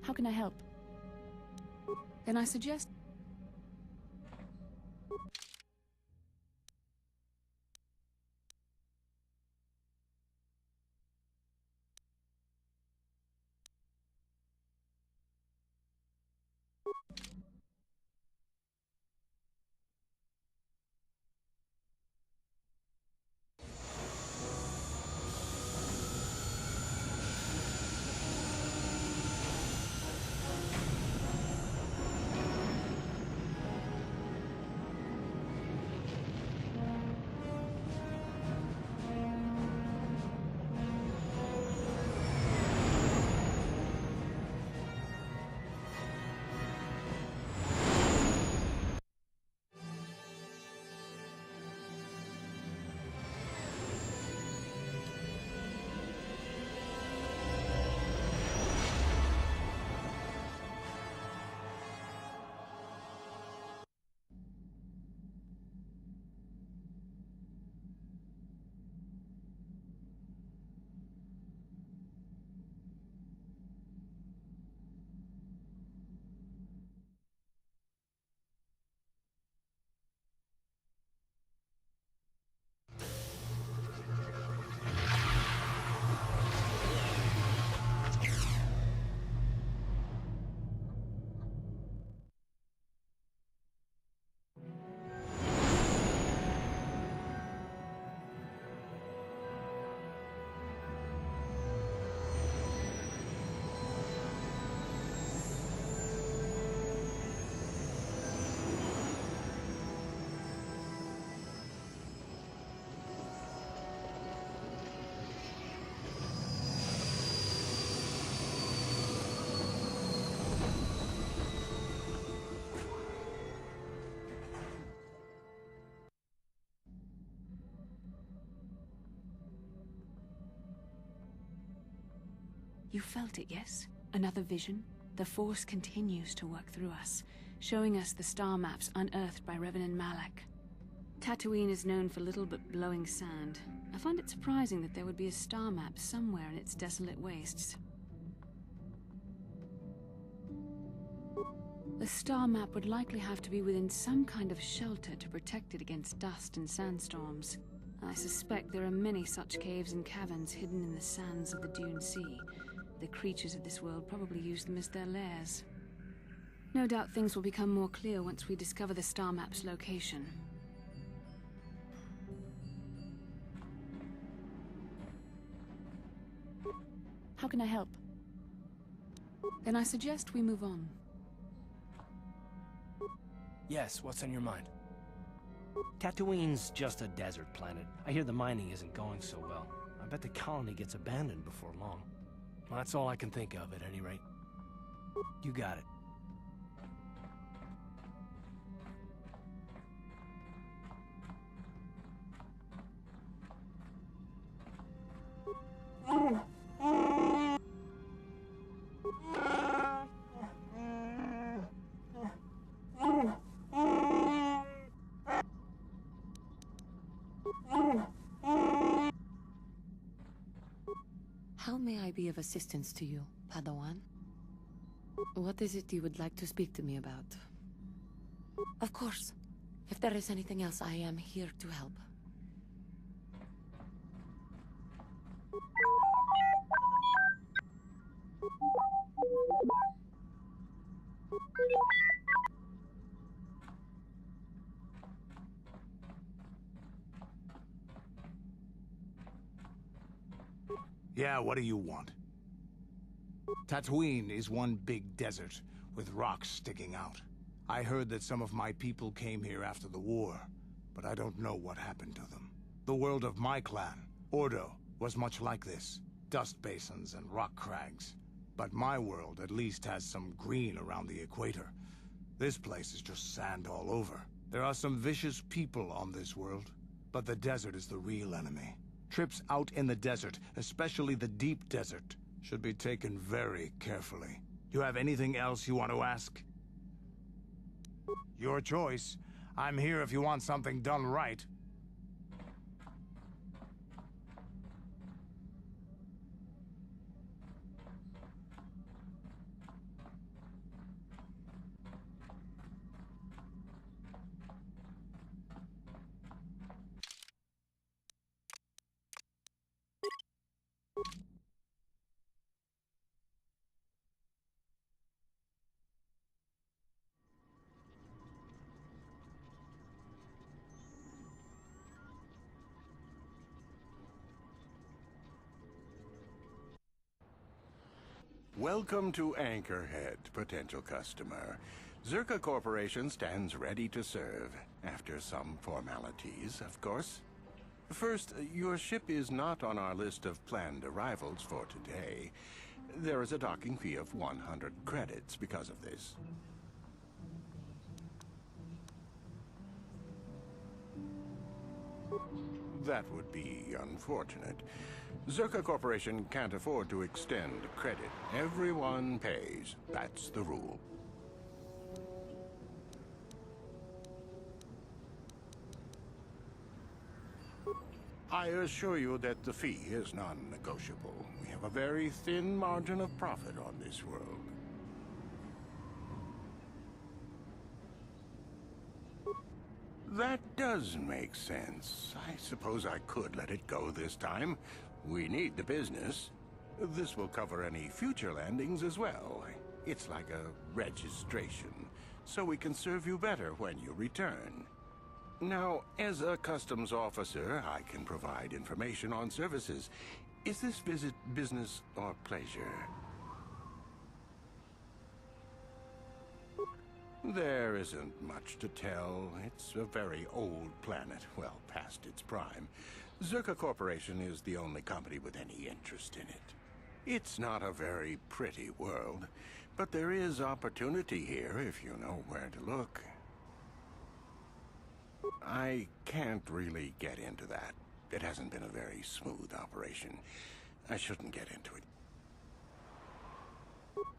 How can I help? Then I suggest... You felt it, yes? Another vision? The Force continues to work through us, showing us the star maps unearthed by Revan and Malak. Tatooine is known for little but glowing sand. I find it surprising that there would be a star map somewhere in its desolate wastes. The star map would likely have to be within some kind of shelter to protect it against dust and sandstorms. I suspect there are many such caves and caverns hidden in the sands of the Dune Sea. The creatures of this world probably use them as their lairs. No doubt things will become more clear once we discover the star map's location. How can I help? Then I suggest we move on. Yes, what's on your mind? Tatooine's just a desert planet. I hear the mining isn't going so well. I bet the colony gets abandoned before long. Well, that's all I can think of, at any rate. You got it. How may I be of assistance to you, Padawan? What is it you would like to speak to me about? Of course. If there is anything else, I am here to help. Yeah, what do you want? Tatooine is one big desert, with rocks sticking out. I heard that some of my people came here after the war, but I don't know what happened to them. The world of my clan, Ordo, was much like this. Dust basins and rock crags. But my world at least has some green around the equator. This place is just sand all over. There are some vicious people on this world, but the desert is the real enemy. Trips out in the desert, especially the deep desert, should be taken very carefully. You have anything else you want to ask? Your choice. I'm here if you want something done right. Welcome to Anchorhead, potential customer. Zerka Corporation stands ready to serve, after some formalities, of course. First, your ship is not on our list of planned arrivals for today. There is a docking fee of 100 credits because of this. That would be unfortunate. Zerka Corporation can't afford to extend credit. Everyone pays. That's the rule. I assure you that the fee is non-negotiable. We have a very thin margin of profit on this world. That does make sense. I suppose I could let it go this time. We need the business. This will cover any future landings as well. It's like a registration, so we can serve you better when you return. Now, as a customs officer, I can provide information on services. Is this visit business or pleasure? There isn't much to tell. It's a very old planet, well past its prime. Zerka Corporation is the only company with any interest in it. It's not a very pretty world, but there is opportunity here if you know where to look. I can't really get into that. It hasn't been a very smooth operation. I shouldn't get into it.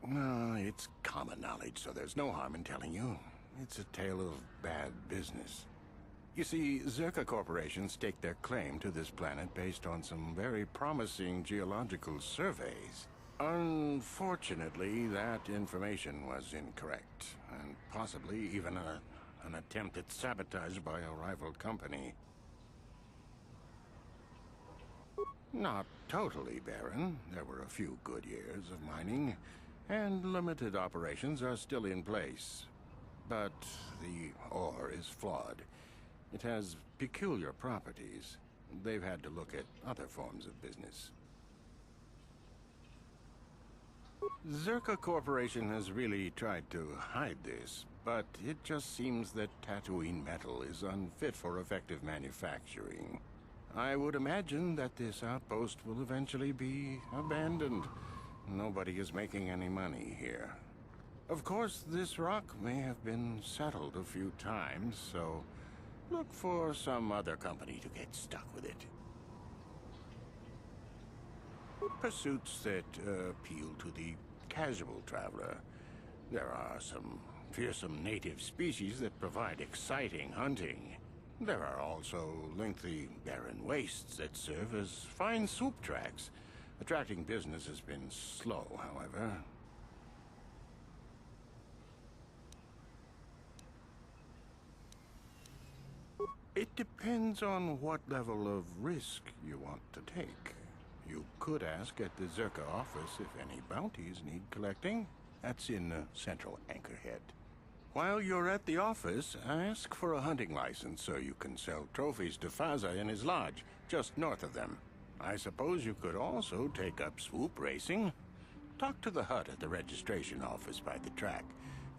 No, it's common knowledge, so there's no harm in telling you. It's a tale of bad business. You see, Zerka Corporation staked their claim to this planet based on some very promising geological surveys. Unfortunately, that information was incorrect, and possibly even an attempt at sabotage by a rival company. Not totally barren. There were a few good years of mining, and limited operations are still in place. But the ore is flawed. It has peculiar properties. They've had to look at other forms of business. Zerka Corporation has really tried to hide this, but it just seems that Tatooine metal is unfit for effective manufacturing. I would imagine that this outpost will eventually be abandoned. Nobody is making any money here. Of course, this rock may have been settled a few times, so look for some other company to get stuck with it. Pursuits that appeal to the casual traveler. There are some fearsome native species that provide exciting hunting. There are also lengthy, barren wastes that serve as fine soup tracks. Attracting business has been slow, however. It depends on what level of risk you want to take. You could ask at the Zerka office if any bounties need collecting. That's in central Anchorhead. While you're at the office, ask for a hunting license so you can sell trophies to Faza in his lodge, just north of them. I suppose you could also take up swoop racing. Talk to the hut at the registration office by the track.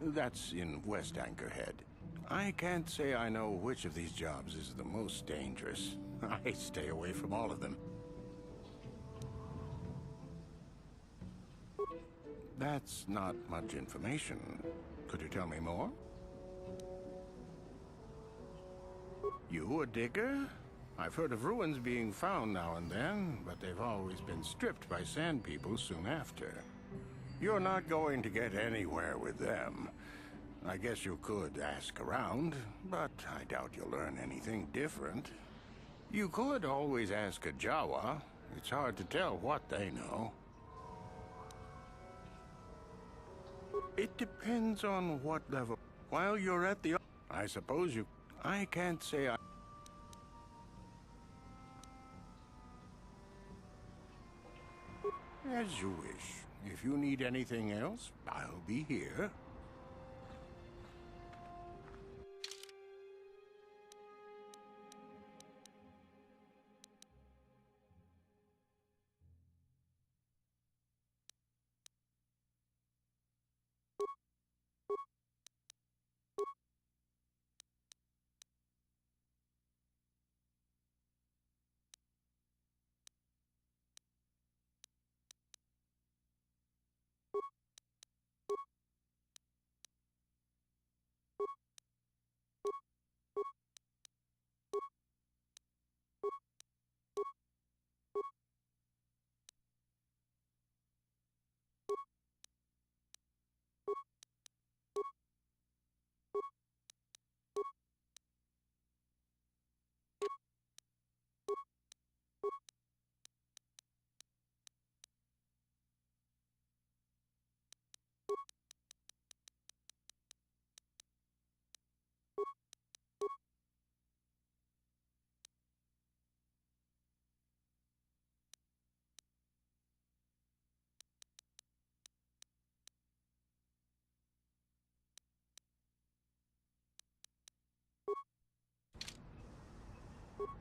That's in West Anchorhead. I can't say I know which of these jobs is the most dangerous. I stay away from all of them. That's not much information. Could you tell me more? You a digger? I've heard of ruins being found now and then, but they've always been stripped by sand people soon after. You're not going to get anywhere with them. I guess you could ask around, but I doubt you'll learn anything different. You could always ask a Jawa. It's hard to tell what they know. It depends on what level. While you're at the... I suppose you... I can't say I... As you wish. If you need anything else, I'll be here.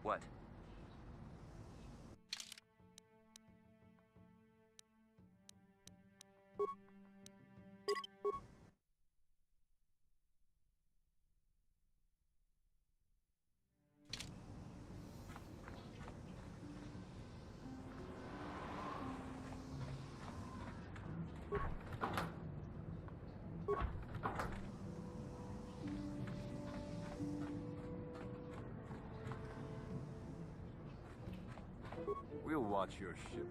What? We'll watch your ship.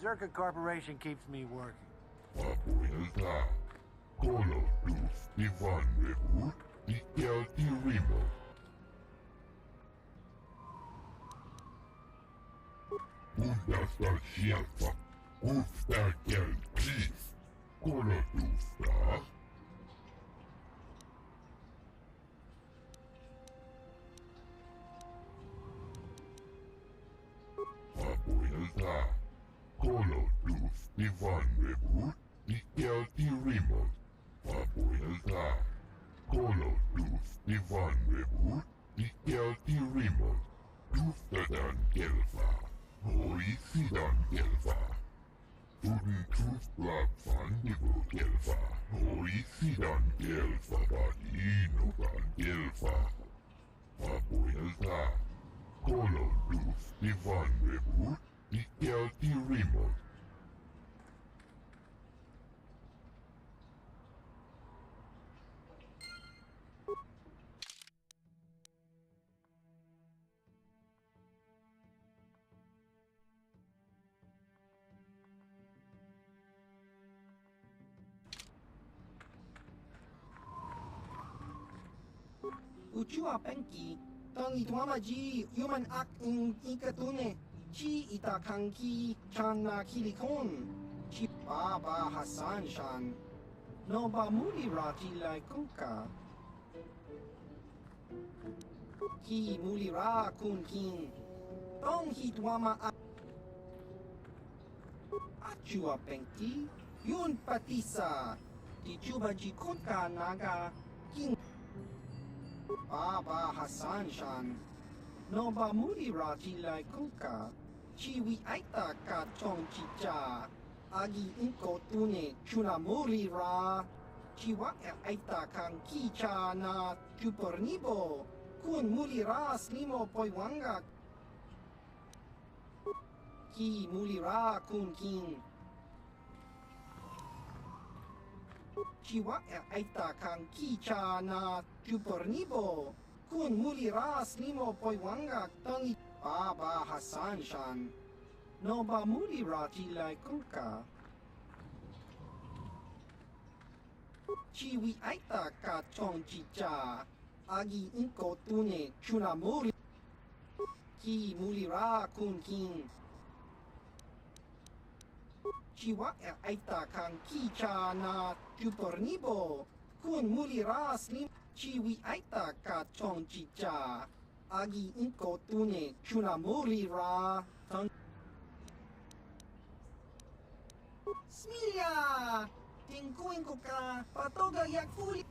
Zerka Corporation keeps me working. Abuelta, Colo dus Ivan Rehut, Ikel Irimo. Undasta Shelfa, Ufta Kel Chief, Colo dusta. Abuelta, Colo dus Ivan Rehut, Ikel Irimo. Abuelta, Colo dus Ivan Rehut, Ikel Irimo. Duftadan Gelfa, Hoisidan Gelfa. Uden Tufblab van Divo Gelfa, Hoisidan Gelfa, Badinogan Gelfa. Abuelta, Colo dus Ivan Rehut, Ikel Irimo. Uchua penki, tang ituamaji, human ak in ikatune, chi itakanki, chana kilikon, chi baba Hassan shan, no ba muli rati lai kunka. Ki muli ra kun kin, tong hituama ak. Achua penki, yun patisa, di chuba ji kunka naga, king. Baba Hassan shan, no ba muri rati lai kunka, chiwi aita ka chong chicha, agi inko tune chuna muri ra, chiwa aita kan kicha na chupornibo, kun muri ra slimo poiwanga, ki muri ra kun kin. Chiwa aita kan kicha na chupornibo, kun muli ras limo poiwanga tangi Baba Hassan shan, no ba muli rati lai kunka. Chiwi aita ka chong chicha, agi inko tune chuna muri, ki muli ra kun kin. Chiwa aita kan kicha na chupornibo, kun muli ras lim chiwi aita ka chong chicha, agi inko tune chuna muli ra tang. Smilia! Tingkuin ko ka, patoga yak fuli.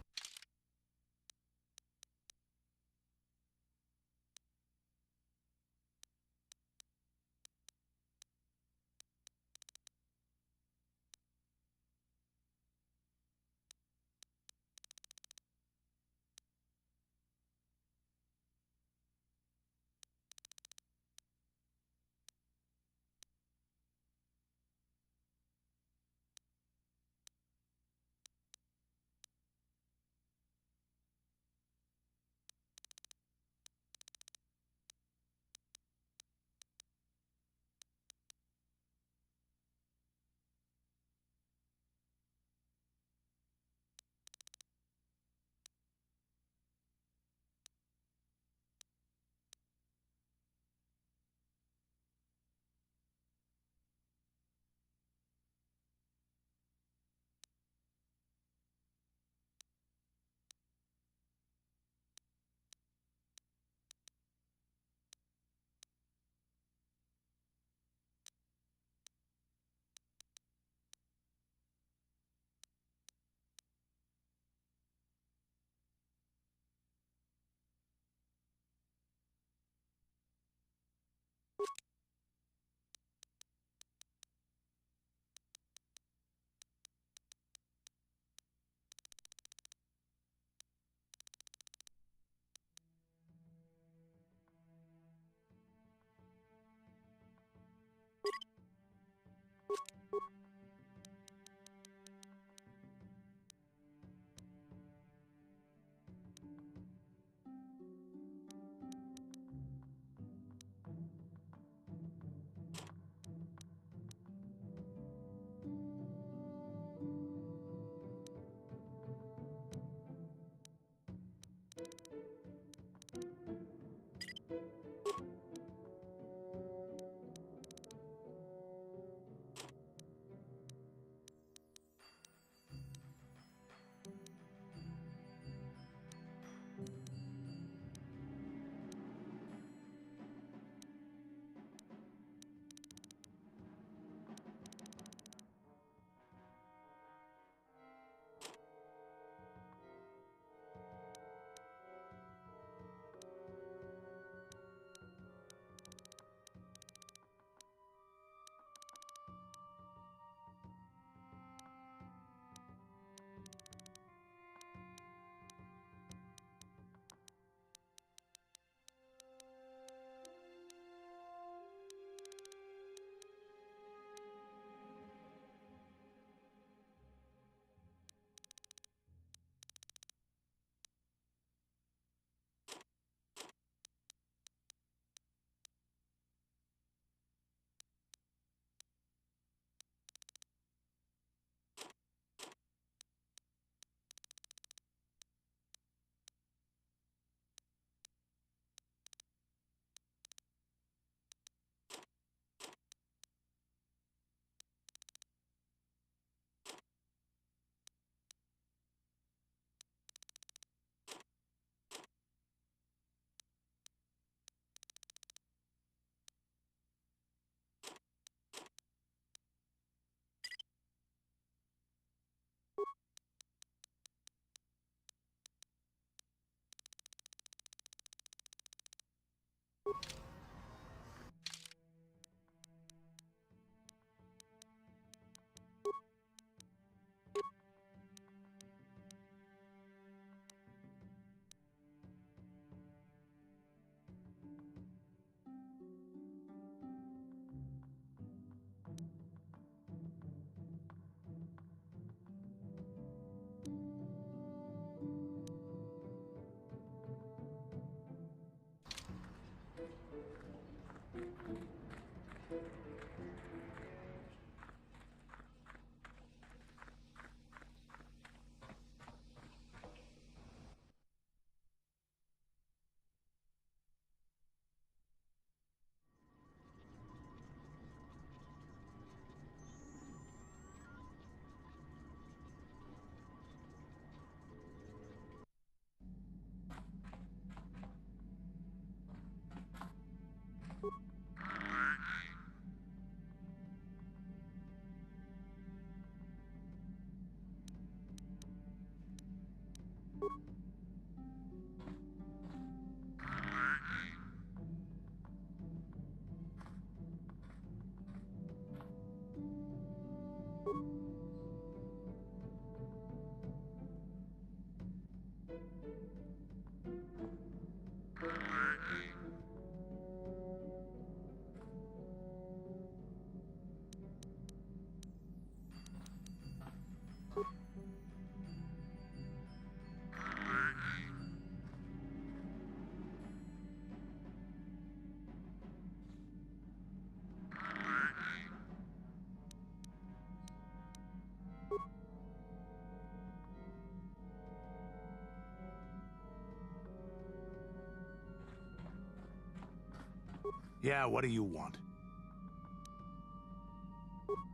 Yeah, what do you want?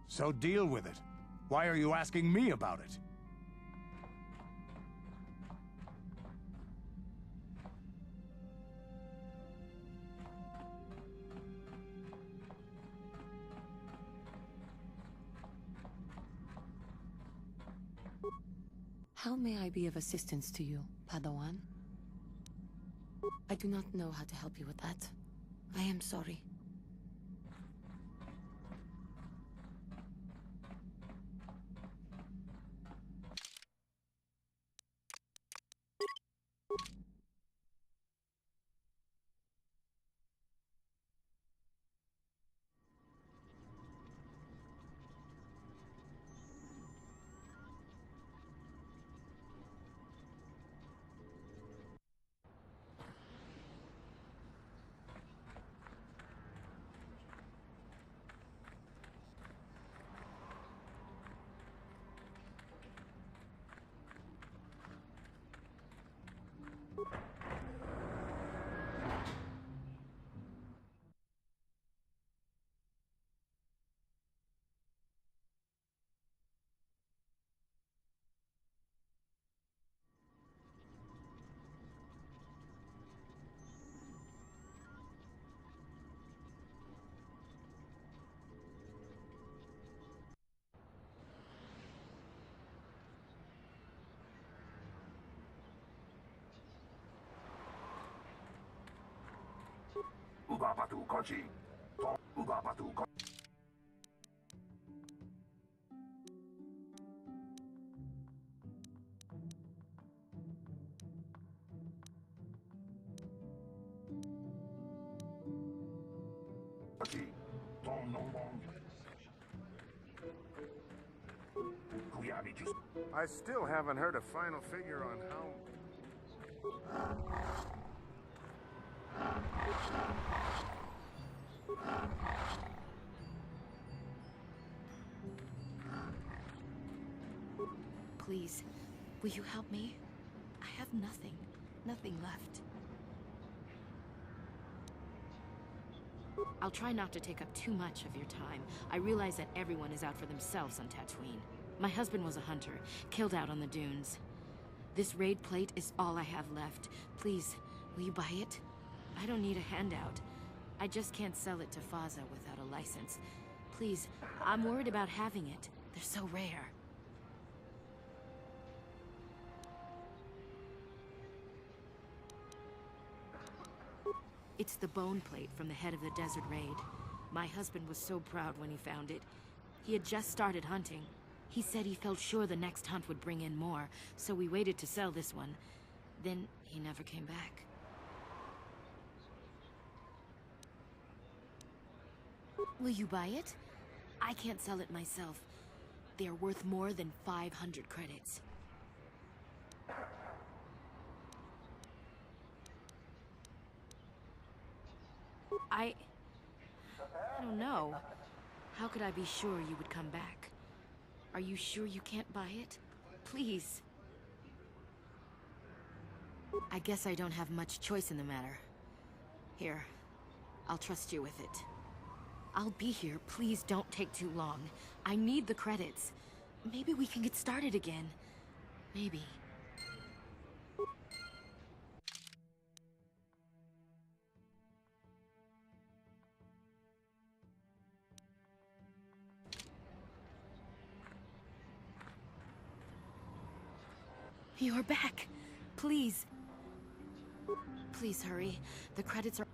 So deal with it. Why are you asking me about it? How may I be of assistance to you, Padawan? I do not know how to help you with that. I am sorry. I still haven't heard a final figure on how... Please, will you help me? I have nothing left. I'll try not to take up too much of your time. I realize that everyone is out for themselves on Tatooine. My husband was a hunter, killed out on the dunes. This raid plate is all I have left. Please, will you buy it? I don't need a handout. I just can't sell it to Faza without a license. Please, I'm worried about having it. They're so rare. It's the bone plate from the head of the desert raid. My husband was so proud when he found it. He had just started hunting. He said he felt sure the next hunt would bring in more, so we waited to sell this one. Then he never came back. Will you buy it? I can't sell it myself. They are worth more than 500 credits. I don't know. How could I be sure you would come back? Are you sure you can't buy it? Please. I guess I don't have much choice in the matter. Here, I'll trust you with it. I'll be here. Please don't take too long. I need the credits. Maybe we can get started again. Maybe. You're back. Please. Please hurry. The credits are...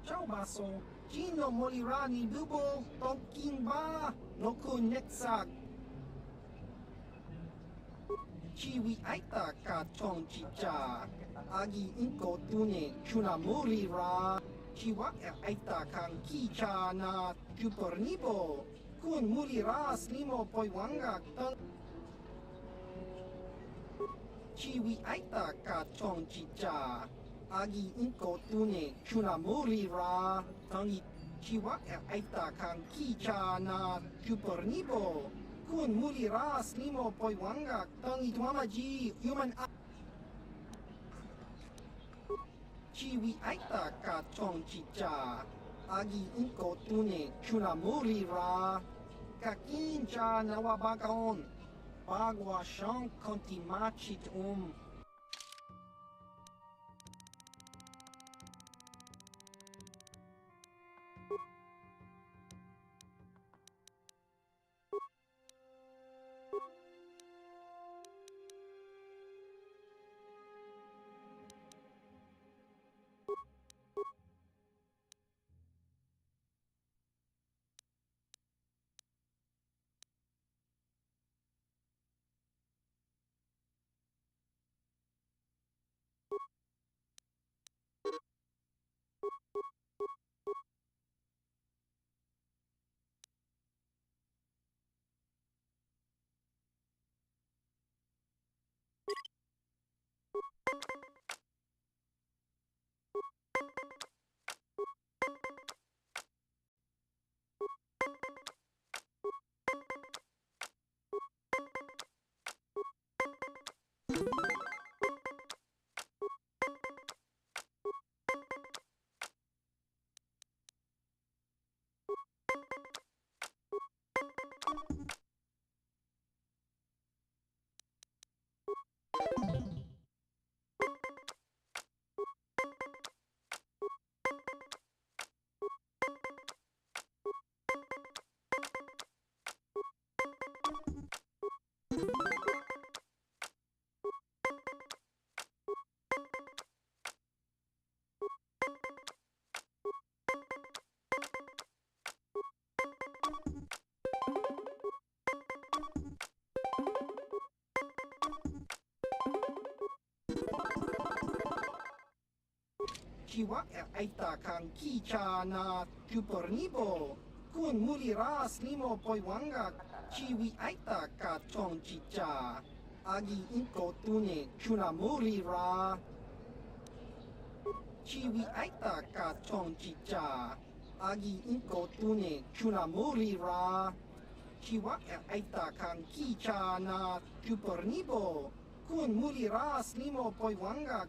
Ciao baso, Gino Molirani Dubo, Tonkin Ba, Noku Netsak. Chiwi Aita Ka Chong Chicha, Agi Inko Tune, Chuna Molira, Chiwa aita kang kicha na chupornibo. Kun muri ras limo poiwanga tang. Chiwi aita ka chong chicha. Agi inko tune chuna muri ra. Tangi chiwa aita kang kicha na chupornibo. Kun muri ras limo poiwanga tangi tuamaji human Chiwi aita ka chong chicha. Agi inko tune chuna muri ra. Kakincha nawabakaon. Bagwa shang konti machit Chiwa aita kang kicha na chupornibo. Kun muri ras limo poiwanga. Chiwi aita ka chong chicha. Agi inko tune chuna muri ra. Chiwi aita ka chong chicha. Agi inko tune chuna muri ra. Chiwa aita kang kicha na chupornibo. Kun muri ras limo poiwanga.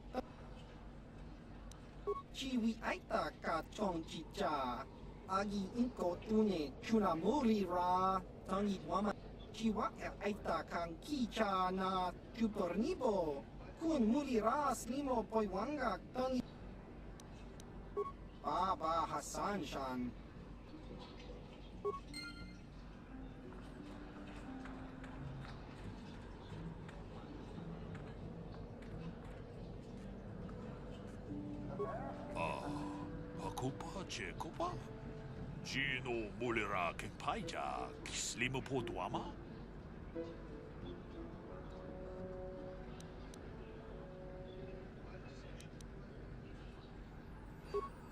Chiwi aita ka chong chicha. Agi inko tune chuna muri ra. Tangi wama. Chiwa aita kang kicha na chupornibo. Kun muri ras limo poiwanga. Tangi Baba Hassan Shan. Ako ba, Cheko ba? Gino mulira keng paija, kislimo po duama?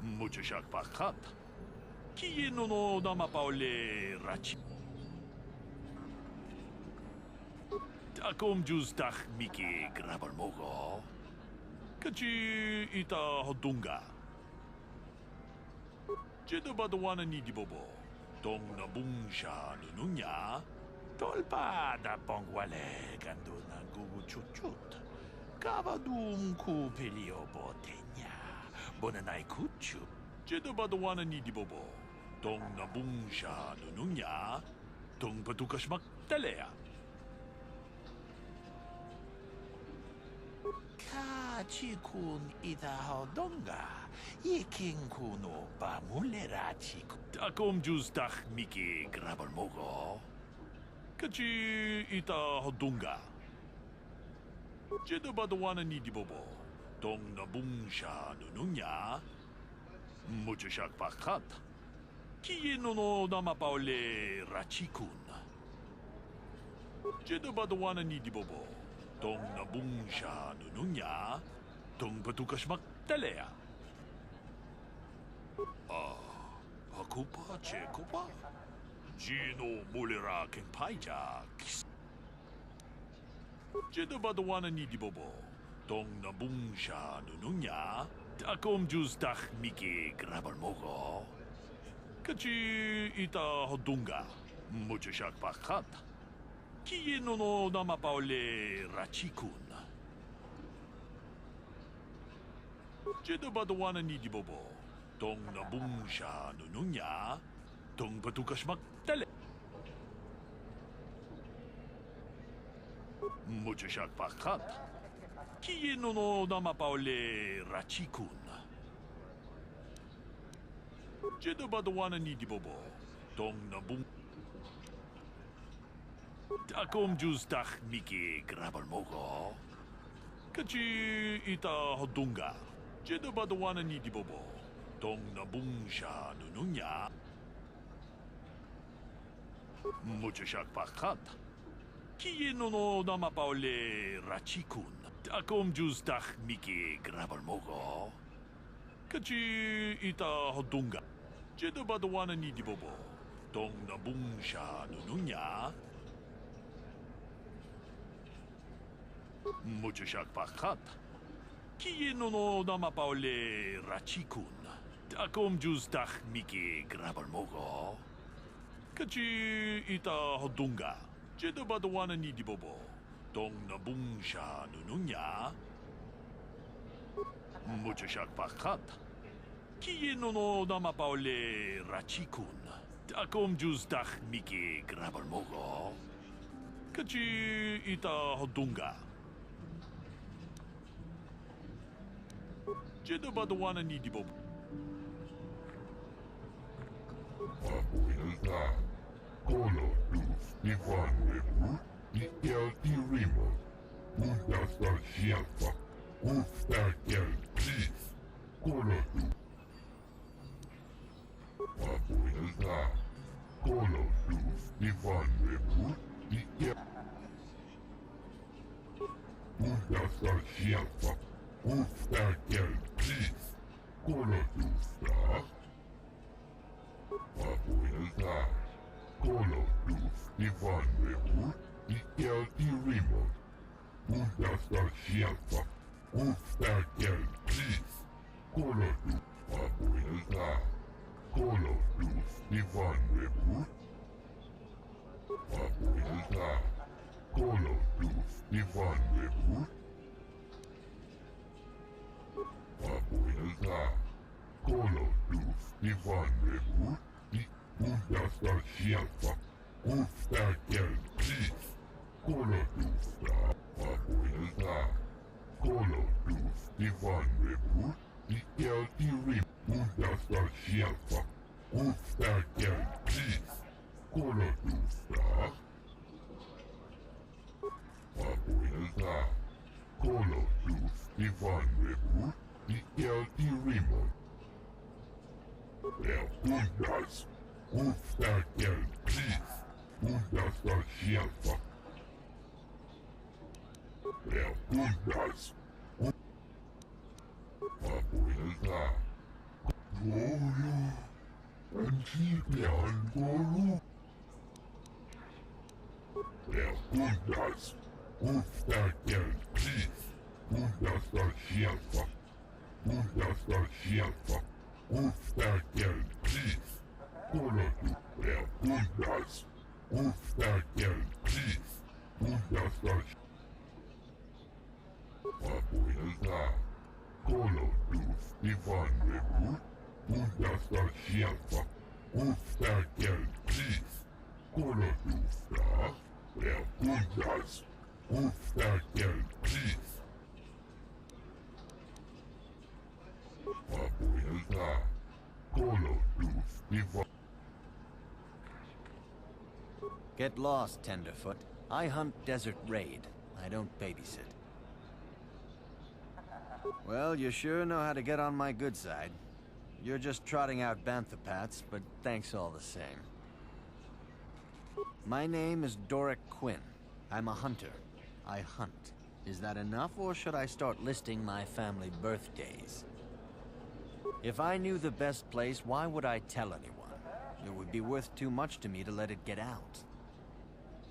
Mucho shak bakat. Kino no namapaule rachi. Takom jus tak miki grabal mogo. Kachi ita hodunga. Jedo badawana ni di bobo. Tong na bungsha nununya. Tolpa da pongwale gando na gugu chuchut. Kavadum ku pelio botenya. Bonanai kuchu. Jedo badawana ni di bobo. Tong na bungsha nununya. Tong patukashmak talea. Kachikun ida hodonga. Iking kuno ba mulera chiku. Takom jus tak miki grabal mogo. Kachi ita hodunga. Jedo badawana ni di bobo. Tong na bungsha nununya. Mucho shak pakat. Kiyeno no namapaule rachikun. Jedo badawana ni di bobo. Tong na bungsha nununya. Tong patukashmak talea. Ako pa, Cheko pa. Gino Mulira King Paija. Jeda Badawana ni Dibobo. Tong Nabungsha Nununya. Takom Justach Miki Grabalmogo. Kachi Ita Hodunga. Muchashak Pakat. Kieno no Namapaole Rachikun. Jeda Badawana ni Dibobo. Tong Nabungsha Nununya. Tong Batukashmak Tele. Muchashak Pakat. Kieno no Namapaole Rachikun. Jeda Badawana ni Dibobo. Tong Nabung. Takom Justach Miki Grabalmogo. Kachi Ita Hodunga. Jeda Badawana ni Dibobo. Tong Nabungsha Nununya. Muchashak Pakat. Kieno no Namapaole Rachikun. Takom Justach Miki Grabalmogo. Kachi Ita Hodunga. Jeda Badawana ni Dibobo. Tong Nabungsha Nununya. Muchashak Pakat. Kieno no Namapaole Rachikun. Takom Justach Miki Grabalmogo. Kachi Ita Hodunga. Jeda Badawana ni Dibobo. Tong Nabungsha Nununya. Muchashak Pakat. Kieno no Namapaole Rachikun. Takom Justach Miki Grabalmogo. Kachi Ita Hodunga. Jeda Badawana ni Dibobo. Abuelta, Kolo Luz, Ivan Webu, Nikel Tirimo, Undastar Shelfa, Uftakel, please, Kolo Luz. Abuelta, Kolo Luz, Ivan Webu, Nikel Undastar Shelfa, Uftakel, please, Kolo Luz, Abuelta, Kolo Luz, Ivan Webu, Nikel Tirimo, Undastar Shelfa, Uftakel, please, Kolo Luz, Abuelta, Kolo Luz, Ivan Webu, Abuelta, Kolo Luz, Ivan Webu, Abuelta, Kolo Luz, Ivan Webu, Undastar Shelfa, Uftakel, please, Kolo Luz, Abuelta, Kolo Luz, Ivan Webu, Nikel Tirim, Undastar Shelfa, Uftakel, please, Kolo Luz, Abuelta, Kolo Luz, Ivan Webu, Nikel Tirimo, Undas, Uftakel, please, Undastar Shelfa, Undas, Abuelta, Golo, Antipian Golo, Undas, Uftakel, please, Undastar Shelfa, Undastar Shelfa, Uftakel, please, Kolo Undas, Uftakel, please, Undastar Abuelta, Kolo Luz, Ivan Webu, Undastar Shelfa, Uftakel, please, Kolo Luz, Undas, Uftakel, please, Abuelta, Kolo Luz, Ivan. Get lost, Tenderfoot. I hunt Desert Raid. I don't babysit. Well, you sure know how to get on my good side. You're just trotting out Banthopats, but thanks all the same. My name is Doric Quinn. I'm a hunter. I hunt. Is that enough, or should I start listing my family birthdays? If I knew the best place, why would I tell anyone? It would be worth too much to me to let it get out.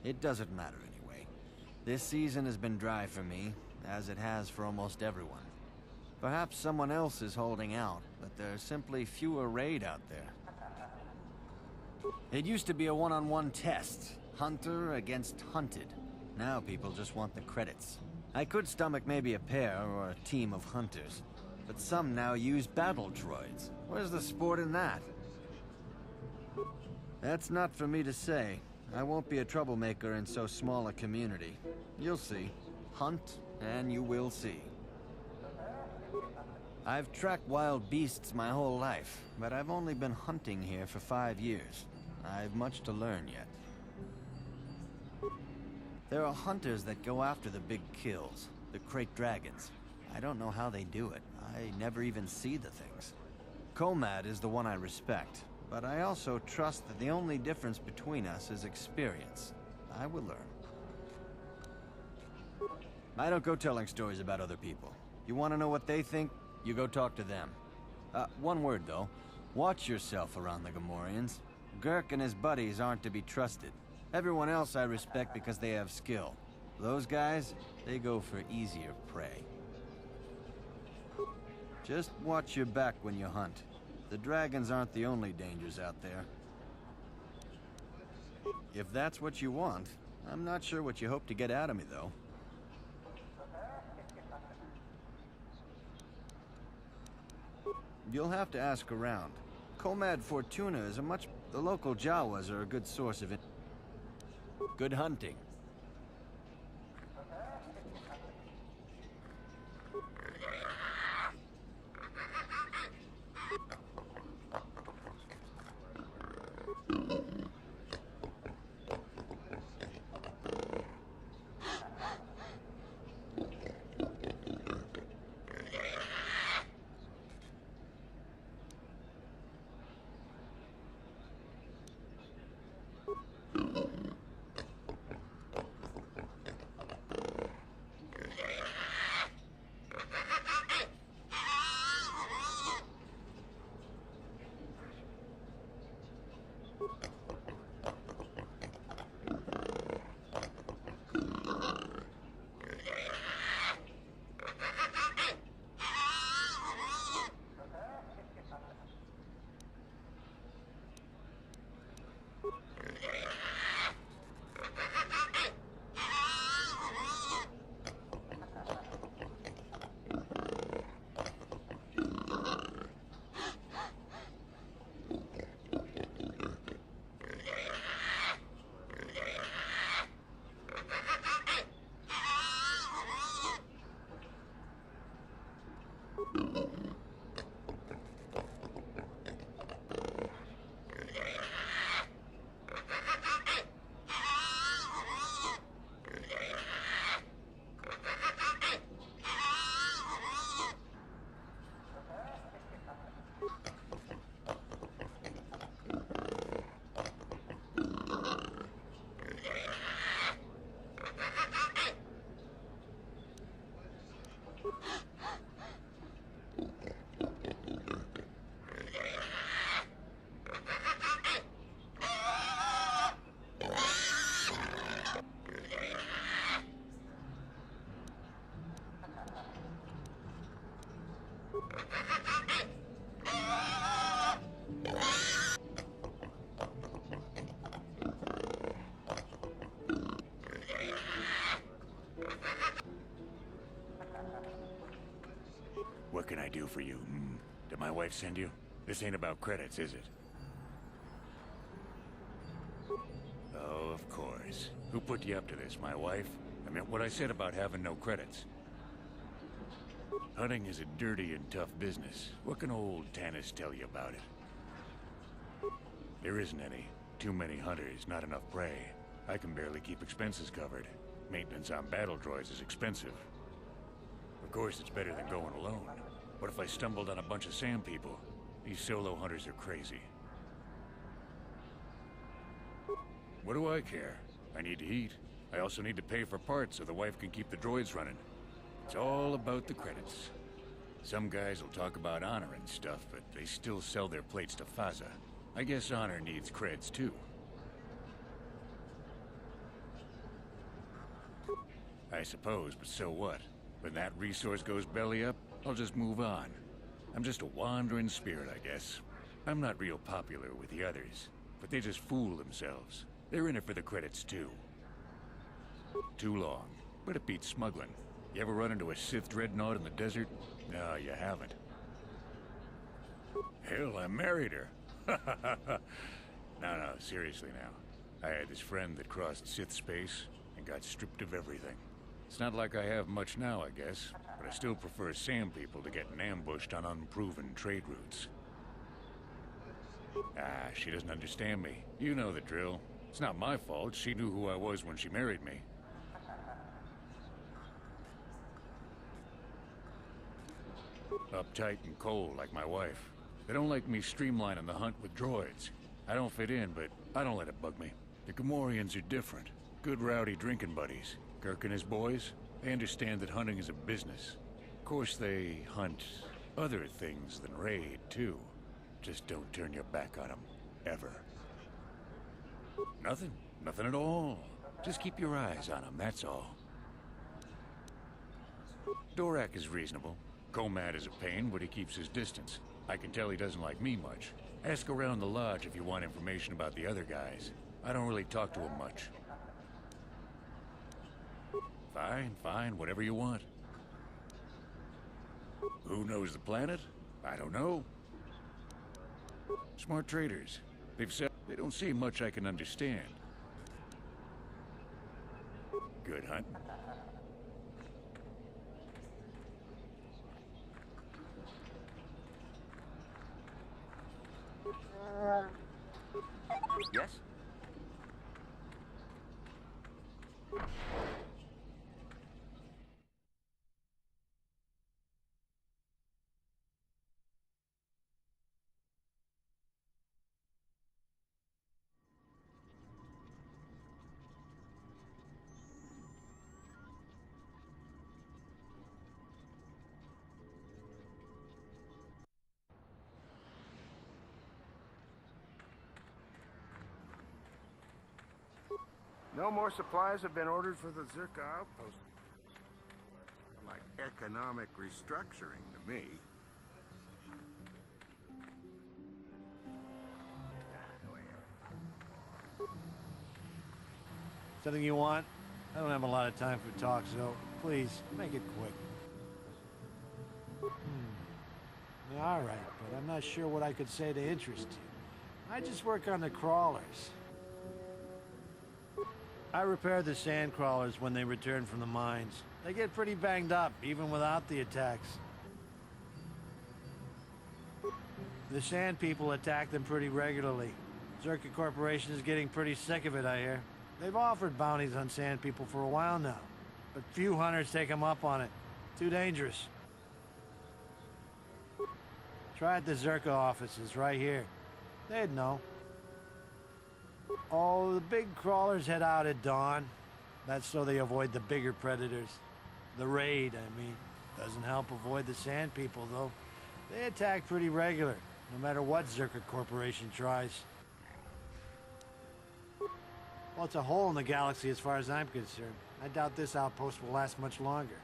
It doesn't matter anyway. This season has been dry for me, as it has for almost everyone. Perhaps someone else is holding out, but there's simply fewer raid out there. It used to be a one-on-one test. Hunter against hunted. Now people just want the credits. I could stomach maybe a pair or a team of hunters, but some now use battle droids. Where's the sport in that? That's not for me to say. I won't be a troublemaker in so small a community. You'll see. Hunt, and you will see. I've tracked wild beasts my whole life, but I've only been hunting here for 5 years. I've much to learn yet. There are hunters that go after the big kills, the crate dragons. I don't know how they do it. I never even see the things. Komad is the one I respect, but I also trust that the only difference between us is experience. I will learn. I don't go telling stories about other people. You want to know what they think? You go talk to them. One word though. Watch yourself around the Gamorreans. Gurk and his buddies aren't to be trusted. Everyone else I respect because they have skill. Those guys, they go for easier prey. Just watch your back when you hunt. The dragons aren't the only dangers out there. If that's what you want, I'm not sure what you hope to get out of me, though. You'll have to ask around. Komad Fortuna is the local Jawas are a good source of it. Good hunting. What can I do for you? Did my wife send you? This ain't about credits, is it? Oh, of course. Who put you up to this, my wife? I meant what I said about having no credits. Hunting is a dirty and tough business. What can old Tanis tell you about it? There isn't any. Too many hunters, not enough prey. I can barely keep expenses covered. Maintenance on battle droids is expensive. Of course, it's better than going alone. What if I stumbled on a bunch of sand people? These solo hunters are crazy. What do I care? I need to eat. I also need to pay for parts so the wife can keep the droids running. It's all about the credits. Some guys will talk about honor and stuff, but they still sell their plates to Faza. I guess honor needs creds too. I suppose, but so what? When that resource goes belly up, I'll just move on. I'm just a wandering spirit, I guess. I'm not real popular with the others, but they just fool themselves. They're in it for the credits too. Too long, but it beats smuggling. You ever run into a Sith dreadnought in the desert? No, you haven't. Hell, I married her. No, seriously now. I had this friend that crossed Sith space and got stripped of everything. It's not like I have much now, I guess, but I still prefer Sand people to getting ambushed on unproven trade routes. Ah, she doesn't understand me. You know the drill. It's not my fault. She knew who I was when she married me. Uptight and cold, like my wife. They don't like me streamlining the hunt with droids. I don't fit in, but I don't let it bug me. The Gamorreans are different. Good rowdy drinking buddies. Kirk and his boys, they understand that hunting is a business. Of course, they hunt other things than raid, too. Just don't turn your back on them. Ever. Nothing. Nothing at all. Just keep your eyes on them, that's all. Dorak is reasonable. Komad is a pain, but he keeps his distance. I can tell he doesn't like me much. Ask around the lodge if you want information about the other guys. I don't really talk to him much. Fine, whatever you want. Who knows the planet? I don't know. Smart traders. They've said they don't say much I can understand. Good hunt. Yes? No more supplies have been ordered for the Zerka outpost. Like economic restructuring to me. Something you want? I don't have a lot of time for talk, so please, make it quick. All right, but I'm not sure what I could say to interest you. I just work on the crawlers. I repair the sand crawlers when they return from the mines. They get pretty banged up, even without the attacks. The sand people attack them pretty regularly. Zerka Corporation is getting pretty sick of it, I hear. They've offered bounties on sand people for a while now, but few hunters take them up on it. Too dangerous. Try at the Zerka offices right here. They'd know. Oh, the big crawlers head out at dawn. That's so they avoid the bigger predators. The raid, I mean. Doesn't help avoid the sand people, though. They attack pretty regular, no matter what Zerka Corporation tries. Well, it's a hole in the galaxy as far as I'm concerned. I doubt this outpost will last much longer.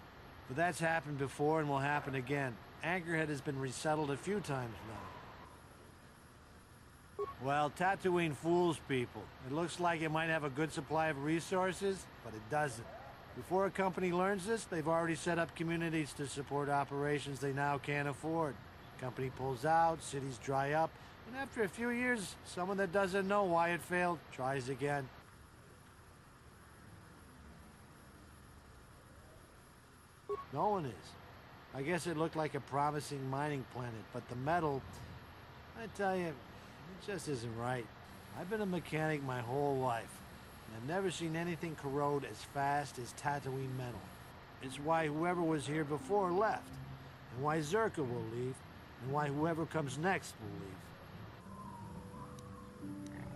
But that's happened before and will happen again. Anchorhead has been resettled a few times now. Well, Tatooine fools people. It looks like it might have a good supply of resources, but it doesn't. Before a company learns this, they've already set up communities to support operations they now can't afford. Company pulls out, cities dry up, and after a few years, someone that doesn't know why it failed tries again. No one is. I guess it looked like a promising mining planet, but the metal, I tell you, it just isn't right. I've been a mechanic my whole life, and I've never seen anything corrode as fast as Tatooine metal. It's why whoever was here before left, and why Zerka will leave, and why whoever comes next will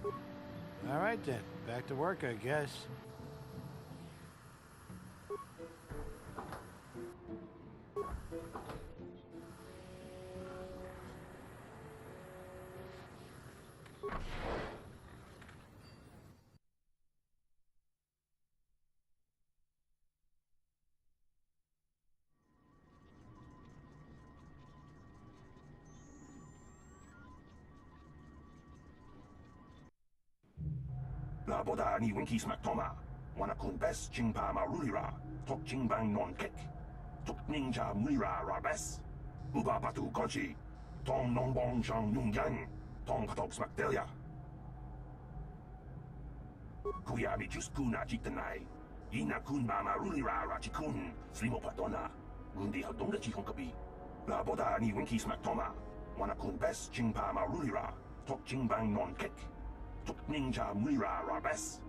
leave. All right then, back to work, I guess. La boda ni winki smack toma. Wana kun bes jingpa ma rulira. Tok jingbang non kek. Tok ninja muira rabes. Uba batu konchi. Tong non bong shang yung yang. Tong patok smack delia. Kuya mi jus kuna jitanai. Ina kun mama rulira rachikun. Slimo patona. Undi hadonga chihong kapi. La boda ni winki smack toma. Wana kun bes jingpa ma rulira. Tok jingbang non kek. Tok ninja muira rabes.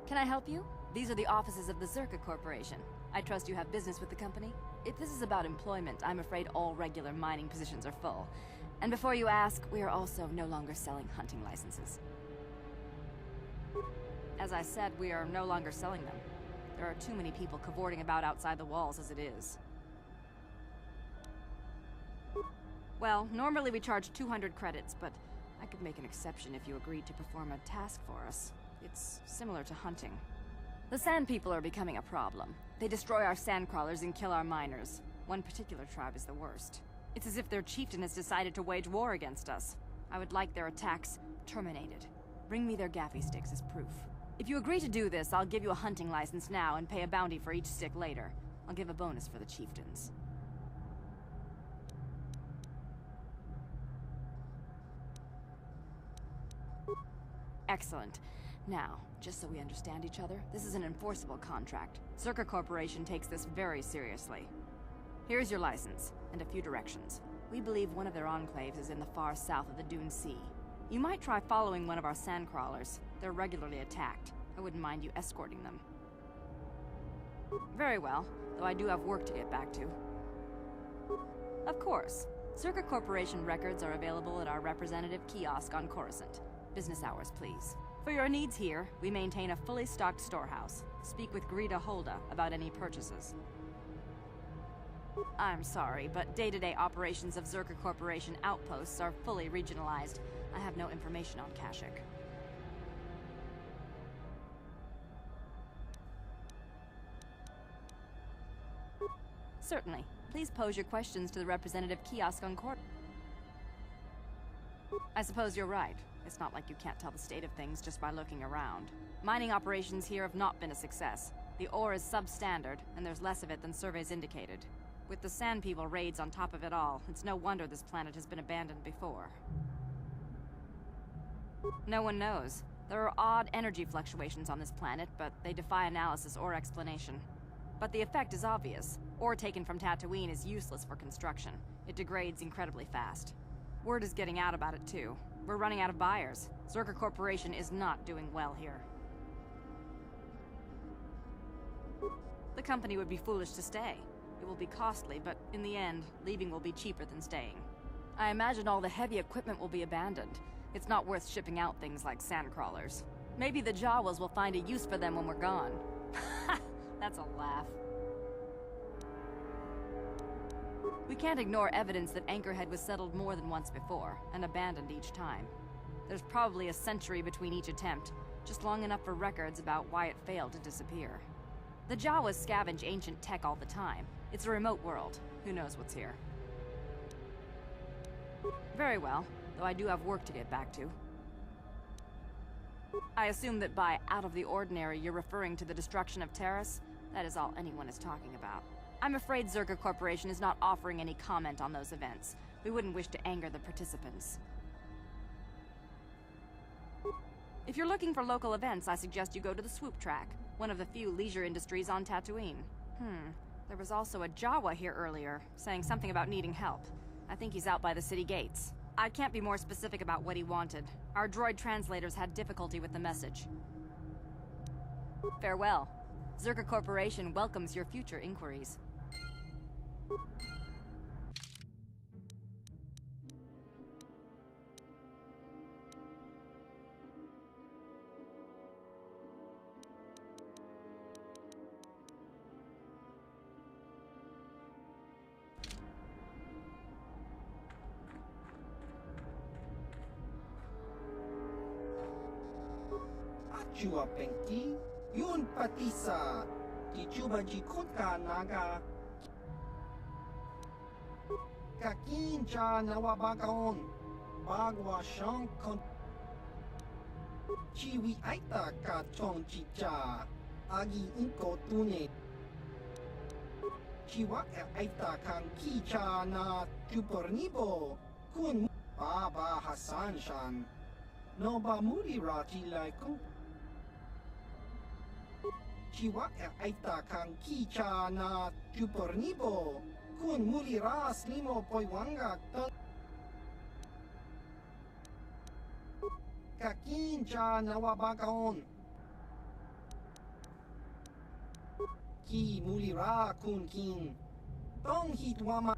Can I help you? These are the offices of the Zerka Corporation. I trust you have business with the company? If this is about employment, I'm afraid all regular mining positions are full. And before you ask, we are also no longer selling hunting licenses. As I said, we are no longer selling them. There are too many people cavorting about outside the walls as it is. Well, normally we charge 200 credits, but I could make an exception if you agreed to perform a task for us. It's similar to hunting. The Sand People are becoming a problem. They destroy our sandcrawlers and kill our miners. One particular tribe is the worst. It's as if their chieftain has decided to wage war against us. I would like their attacks terminated. Bring me their gaffy sticks as proof. If you agree to do this, I'll give you a hunting license now and pay a bounty for each stick later. I'll give a bonus for the chieftains. Excellent. Now, just so we understand each other, this is an enforceable contract. Zerka Corporation takes this very seriously. Here's your license, and a few directions. We believe one of their enclaves is in the far south of the Dune Sea. You might try following one of our sandcrawlers. They're regularly attacked. I wouldn't mind you escorting them. Very well, though I do have work to get back to. Of course. Zerka Corporation records are available at our representative kiosk on Coruscant. Business hours, please. For your needs here, we maintain a fully stocked storehouse. Speak with Greta Holda about any purchases. I'm sorry, but day-to-day operations of Zerka Corporation outposts are fully regionalized. I have no information on Kashyyyk. Certainly. Please pose your questions to the representative kiosk on court. I suppose you're right. It's not like you can't tell the state of things just by looking around. Mining operations here have not been a success. The ore is substandard, and there's less of it than surveys indicated. With the Sand People raids on top of it all, it's no wonder this planet has been abandoned before. No one knows. There are odd energy fluctuations on this planet, but they defy analysis or explanation. But the effect is obvious. Ore taken from Tatooine is useless for construction. It degrades incredibly fast. Word is getting out about it too. We're running out of buyers. Zerka Corporation is not doing well here. The company would be foolish to stay. It will be costly, but in the end, leaving will be cheaper than staying. I imagine all the heavy equipment will be abandoned. It's not worth shipping out things like sandcrawlers. Maybe the Jawas will find a use for them when we're gone. That's a laugh. We can't ignore evidence that Anchorhead was settled more than once before, and abandoned each time. There's probably a century between each attempt, just long enough for records about why it failed to disappear. The Jawas scavenge ancient tech all the time. It's a remote world. Who knows what's here? Very well, though I do have work to get back to. I assume that by out of the ordinary you're referring to the destruction of Terrace? That is all anyone is talking about. I'm afraid Zerka Corporation is not offering any comment on those events. We wouldn't wish to anger the participants. If you're looking for local events, I suggest you go to the Swoop Track, one of the few leisure industries on Tatooine. There was also a Jawa here earlier, saying something about needing help. I think he's out by the city gates. I can't be more specific about what he wanted. Our droid translators had difficulty with the message. Farewell. Zerka Corporation welcomes your future inquiries. Chua Penki, Yun Patisa, Di Juba Ji Kotka Naga. Kakinja Nawabagaon. Bagwa Shan Kon. Chiwi Aita Ka Chong Chicha. Agi Inko Tune. Chiwa Aita Kan Kicha Na Jupernibo. Kun Baba Hassan Shan. Noba Muri Rati Lai Kung. Chiwa Aita Kan Kicha Na Jupernibo. Kun Muri Ras Limo Poiwanga Tan. Kakinja Nawabagaon. Ki Mulira Kun Kin. Tong Hitwama.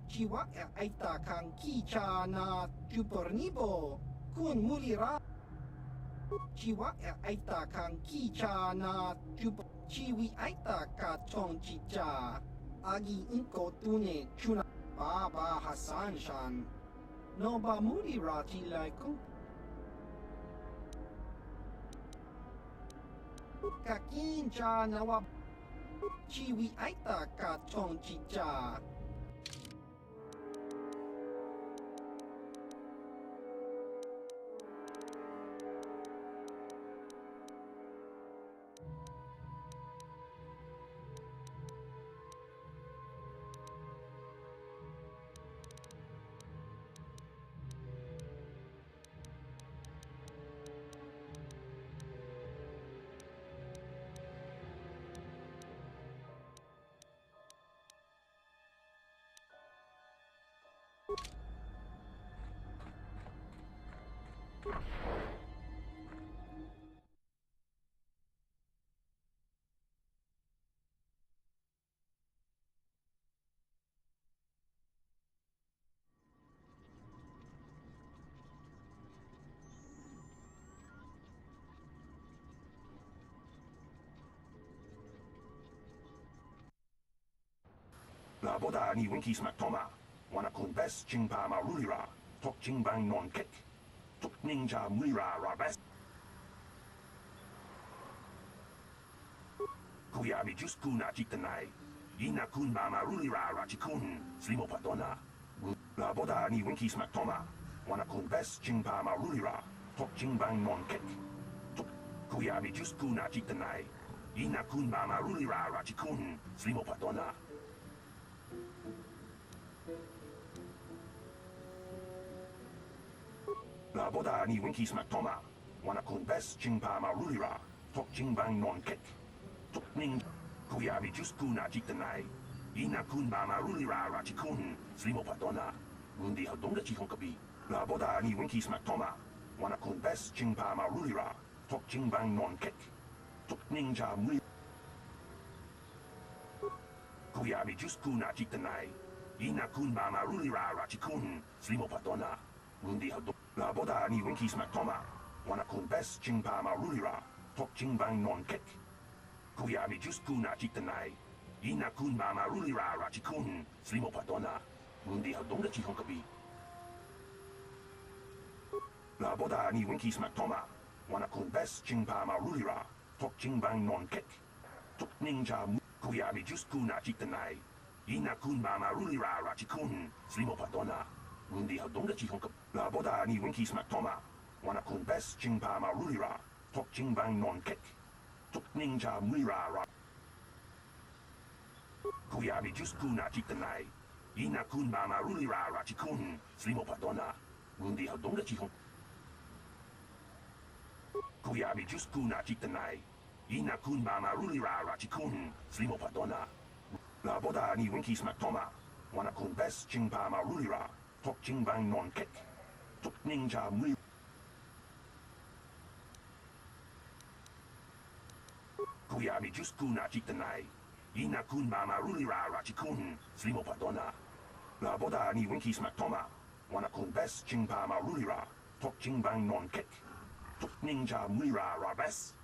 Chiwa Aita Kan Kicha Na Jupernibo. Kun Mulira. Chiwa Aita Kan Kicha Na Chiwi Aita Ka Chong Chicha. Agi Inko Tune Chuna Baba Hassan Shan. Noba Muri Rati Lai Kung. Kakinja Nawab. Chiwi Aita Ka Chong Chicha. La boda ni winki smack toma. Wana kun best chingpa marulira. Tok chingbang non kick. Tok ninja mulira ra best. Kuyabi just kuna chitanai. Ina kun ba marulira ra chikun. Slimo patona. La boda ni winki smack toma. Wana kun best chingpa marulira. Tok chingbang non kick. Tok kuyabi just kuna chitanai. Ina kun ba marulira ra chikun. Slimo patona. La boda ni winki smack toma. Wana kun best chingpa marulira. Tok chingbang non kick. Tok ning. Kuyabi just kuna chitanai. Ina kun ba marulira ra chikun. Slimo patona. Mundi hadonga chihon kapi. La boda ni winki smack toma. Wana kun best chingpa marulira. Tok chingbang non kick. Tok ninja muli. Kuyabi just kuna chitanai. Ina kun ba marulira ra chikun. Slimo patona. Mundi hadonga. La boda ni winki smack toma. Wana kun best chingpa marulira. Tok chingbang non kick. Kuyabi just kuna chitanai. Ina kun ba marulira ra chikun. Slimo patona. Mundi hadonga chihon kapi. La boda ni winki smack toma. Wana kun best chingpa marulira. Tok chingbang non kick. Tok ninja mu. Kuyabi just kuna chitanai. Ina kun ba marulira ra chikun. Slimo patona. Mundi hadonga chihon kapi. La boda ni winki smack toma. Wana kun best chingpa marulira. Tok chingbang non kick. Tok ninja mulira ra. Kuyabi just kuna chitanai. Ina kun ba marulira ra chikun. Slimo patona. Mundi hadonga chihon. Kuyabi just kuna chitanai. Ina kun ba marulira ra chikun. Slimo patona. La boda ni winki smack toma. Wana kun best chingpa marulira. Tok chingbang non kick. Tok ninja mulira. Kuyabi just kuna chitanai. Ina kun ba marulira ra chikun. Slimo patona. La boda ni winki smack toma. Wana kun best chingpa marulira. Tok chingbang non kick. Tok ninja mulira ra best.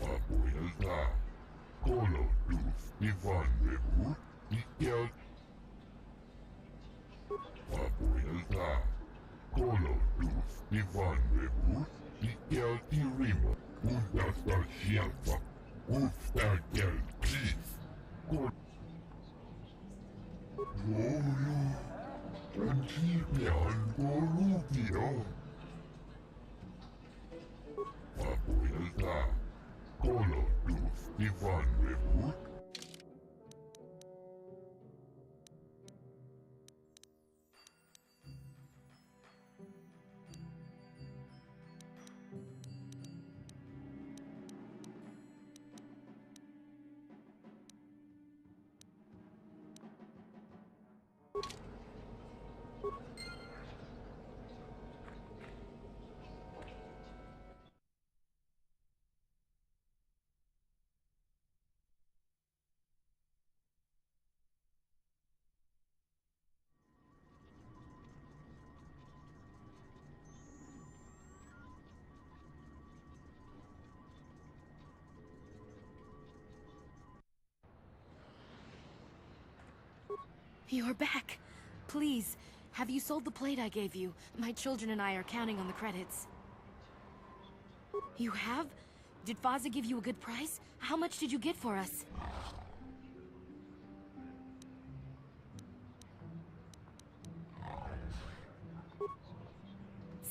Papuilta. Kolodus Ivan Revut. Ikel. Papuilta. Kolodus Ivan Revut. Ikel Tirimo. Undastar Shelfa. Ustakel Kis. Lolo. Antibian Golubio. Papuilta. Kolodus Ivan Revut. You're back. Please, have you sold the plate I gave you? My children and I are counting on the credits. You have? Did Faza give you a good price? How much did you get for us?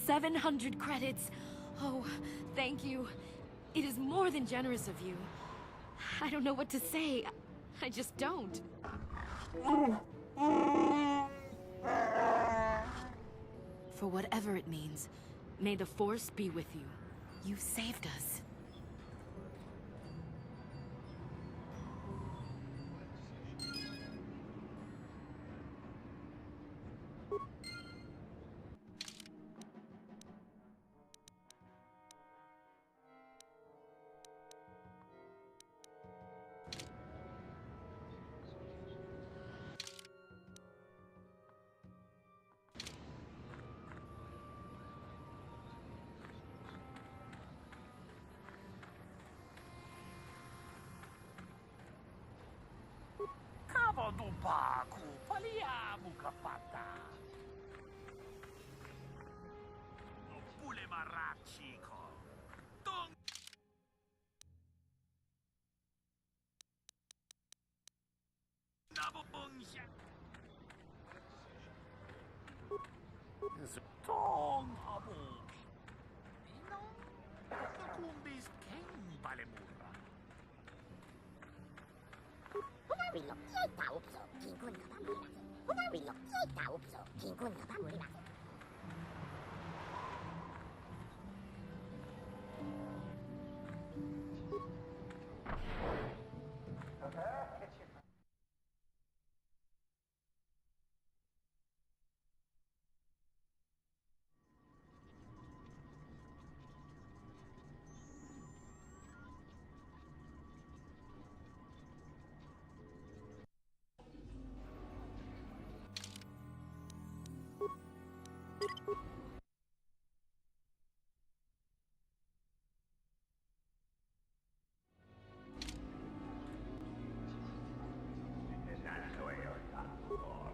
$700 credits. Oh, thank you. It is more than generous of you. I don't know what to say. I just don't. For whatever it means, may the Force be with you. You saved us. Dupaku, paliamu kapata. Pule marachiko. Tong. Nabongya. Tong abuk. Inong kumbis king balemura. Humarilo, kieta upso, kinkun na pamulibase. Humarilo, kieta upso, kinkun na pamulibase.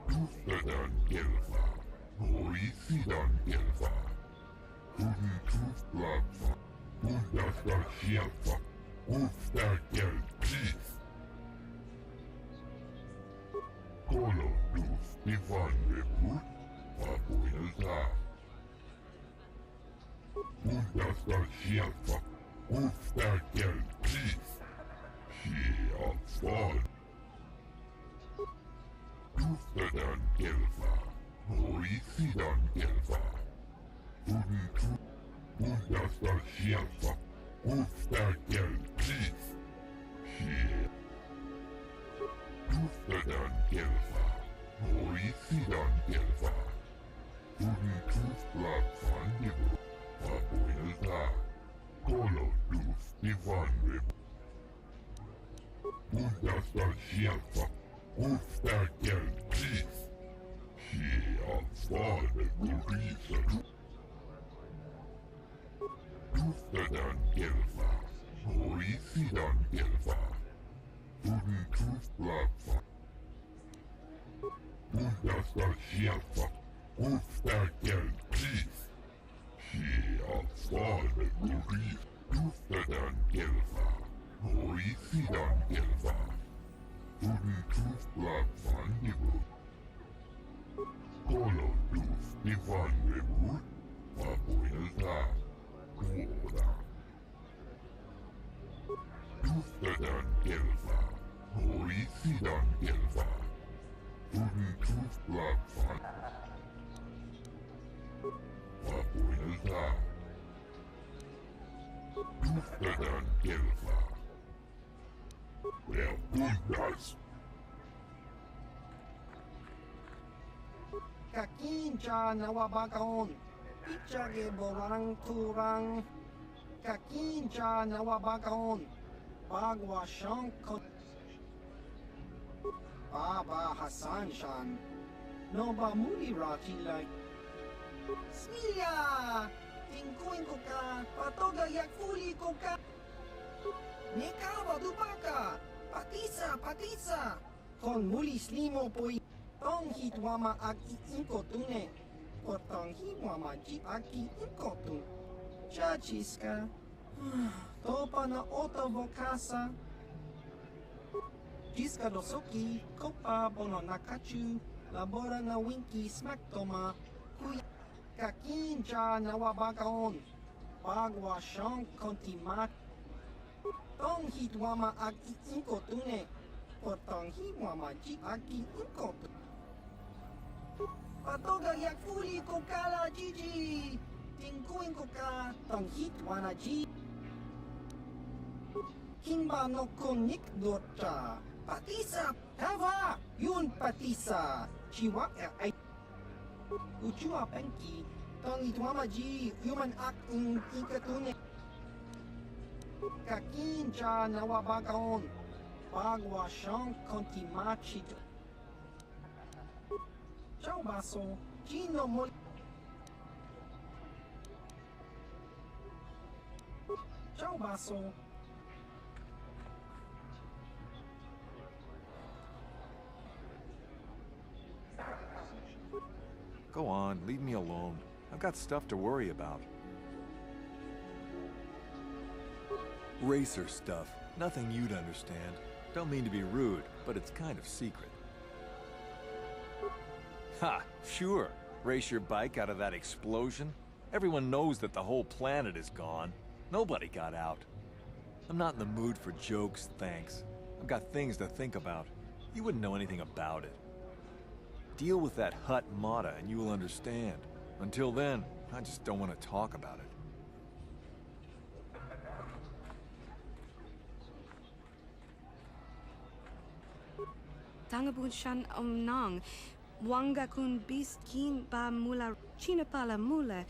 Tuftadan Gelfa. Boisidan Gelfa. Huden Tufblabfa. Undastar Shelfa. Ufstakel Kis. Kolodus Ivan Revut. Papuilta. Undastar Shelfa. Ufstakel Kis. Shelfan. Tuftadan Gelfa. Boisidan Gelfa. Huden Bundas Shelfa, Ustakel Chief. Here. Tustadan Kelfa, Norisidan Kelfa. Tudin Tustblad Fandibu, Papoilta. Kolo Dus Divanrib. Bundas Shelfa, Ustakel Chief. Here, Father Gurisa. Tustadan Kelfa, Norisidan Kelfa. Tudin Tustblad Bundas Shelfa, Ustakel Chief. Here, Father Gurisa. Tustadan Kelfa, Norisidan Kelfa. Tudin Tustblad Fandibu. Kolo Dus Divanrib. Papoilta. Kuoda. Tustadan Kelfa, Norisidan Kelfa. Tudin Tustblad Papoilta. Tustadan Kelfa. Well, Bundas. Kakincha nawabakaon. Ichage borang turang. Kakincha nawabakaon. Bagwa shankon. Baba Hassan Shan. Noba muli rati like. Smilia! Tingkuin ko ka. Patoga yakfuli ko ka. Nekawa dubaka. Patisa. Kon muli slimo po'y. Tong hitwama ag iinkotune. Portong hitwama ji ag iinkotun. Chachiska. Topa na otovo kasa. Jiska dosoki, kopa bono nakachu. Labora na winki smaktoma. Kuya kakinja na wabagaon. Bagwa shong kontimat. Tong hitwama ag iinkotune. Portong hitwama ji ag iinkotun. Patoga yakfuli ko kala jiji. Tingkuin ko ka. Tong hitwana ji. Kimba no konik dorcha. Patisa, Hava, yun Patisa. Chiwa ay Uchua Penki. Tong itwama ji, human act in ikatune. Kakincha nawabagaon. Bagwa shong kontimachito. Ciao baso, Chino mol. Ciao baso. Go on, leave me alone. I've got stuff to worry about. Racer stuff. Nothing you'd understand. Don't mean to be rude, but it's kind of secret. Ha! Sure. Race your bike out of that explosion? Everyone knows that the whole planet is gone. Nobody got out. I'm not in the mood for jokes, thanks. I've got things to think about. You wouldn't know anything about it. Deal with that Hut Mata and you will understand. Until then, I just don't want to talk about it. Tangabun shan nang. Wanga kun bis kin ba mula china pala mula.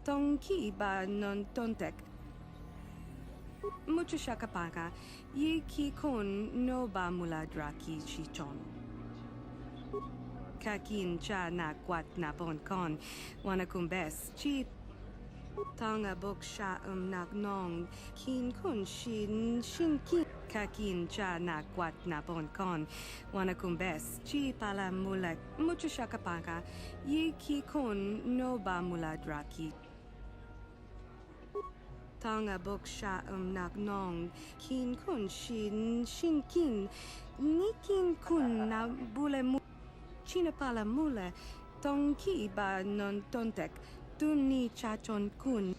Tongki ba non tontek. Mucho shakapaka. Ye ki kon no ba mula draki chichon. Kakin cha na kwat na bon kon. Wana kumbes chi. Tanga bok sha nak nong. Kin kun shin kin. Kakin cha na kwat na bon kon. Wana kumbes chi pala mula. Mucho shakapaka. Ye ki kon no ba mula draki. Tanga bok sha nak nong. Kin kun shin kin. Nikin kun na bule mu. China pala mula, tongki ba non tontek, tuni chachon kun.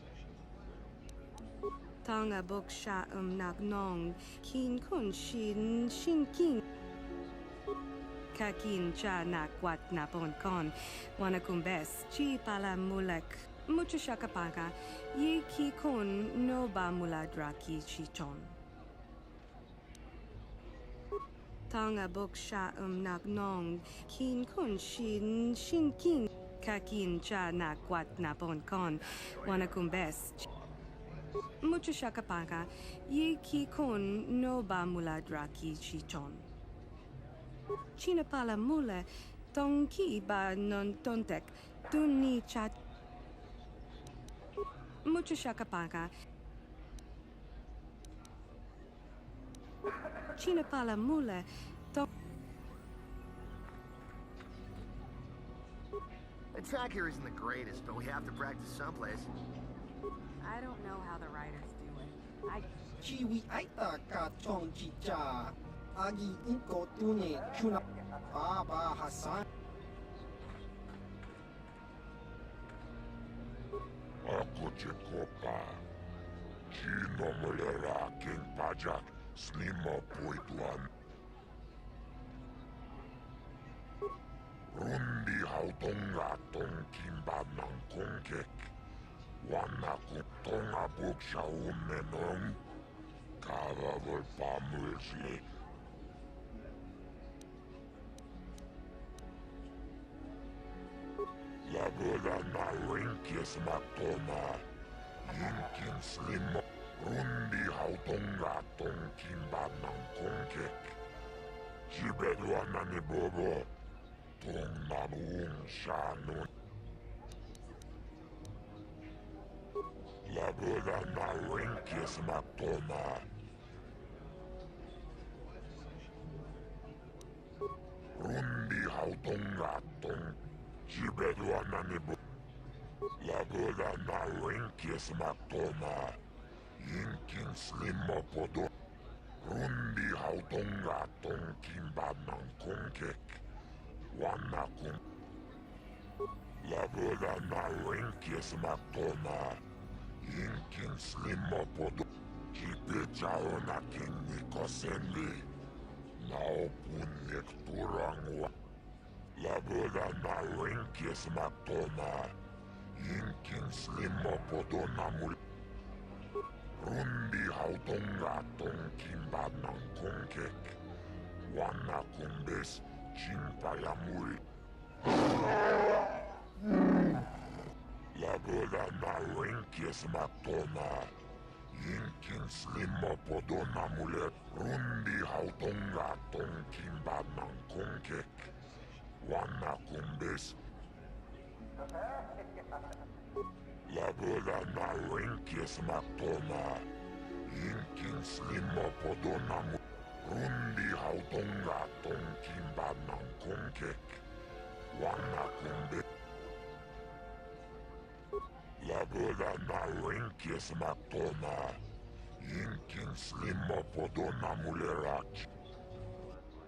Tanga bok sha nak nong, kin kun shin kin. kakin cha na kwat na bon kon wanakumbes chi pala mulek mucho shakapaka ye ki kon no ba muladra ki chichon. Tanga bok sha nagnong kin kun shin kin kakin cha na kwat na bon kon wanakumbes mucho shakapaka ye ki kon no ba muladra ki chichon. China pala mule tong ki ba non tontek dun ni chat mucho shakapaka China pala mule tong. The track here isn't the greatest, but we have to practice someplace. I don't know how the riders do it. Chiwi aita ka chong chicha. Agi inko tune chuna Baba Hassan. Ako Chekopa. Chino mulera king pajak. Slimo puituan. Rundi hautonga tong kimba ng kongkek. Wana kutonga buksha umenong. Kava volpa mulsli. La boda na winkis matoma. Yinkin slimo. Rundi hautonga tong kimba ng kongkek. Jibedwana ni bobo. Tong nabuong shano. La boda na winkis matoma. Rundi hautonga tong Jibedwana ni bobo. La boda na winkis matoma. Yinkin slimo podo. Rundi hautonga tong kimba ng kongkek. Wana kong. La boda na winkis matoma. Yinkin slimo podo. Kipechao na king nikosendi. Naupunyek turangwa. La boda na winkis matoma. Yinkin slimo podo namul. Rundi hautonga tong kimba ng kongkek. Wana kumbes chimpayamul. La boda na winkis matoma. Yinkin slimo podo namulet. Rundi hautonga tong kimba ng kongkek. Wana kumbes. La boda na winkis matoma. Yinkin slimo podo namulet. Rundi hautonga tong kimba ng kongkek. Wana kumbes. La boda na winkis matoma. Yinkin slimo podo namulerak.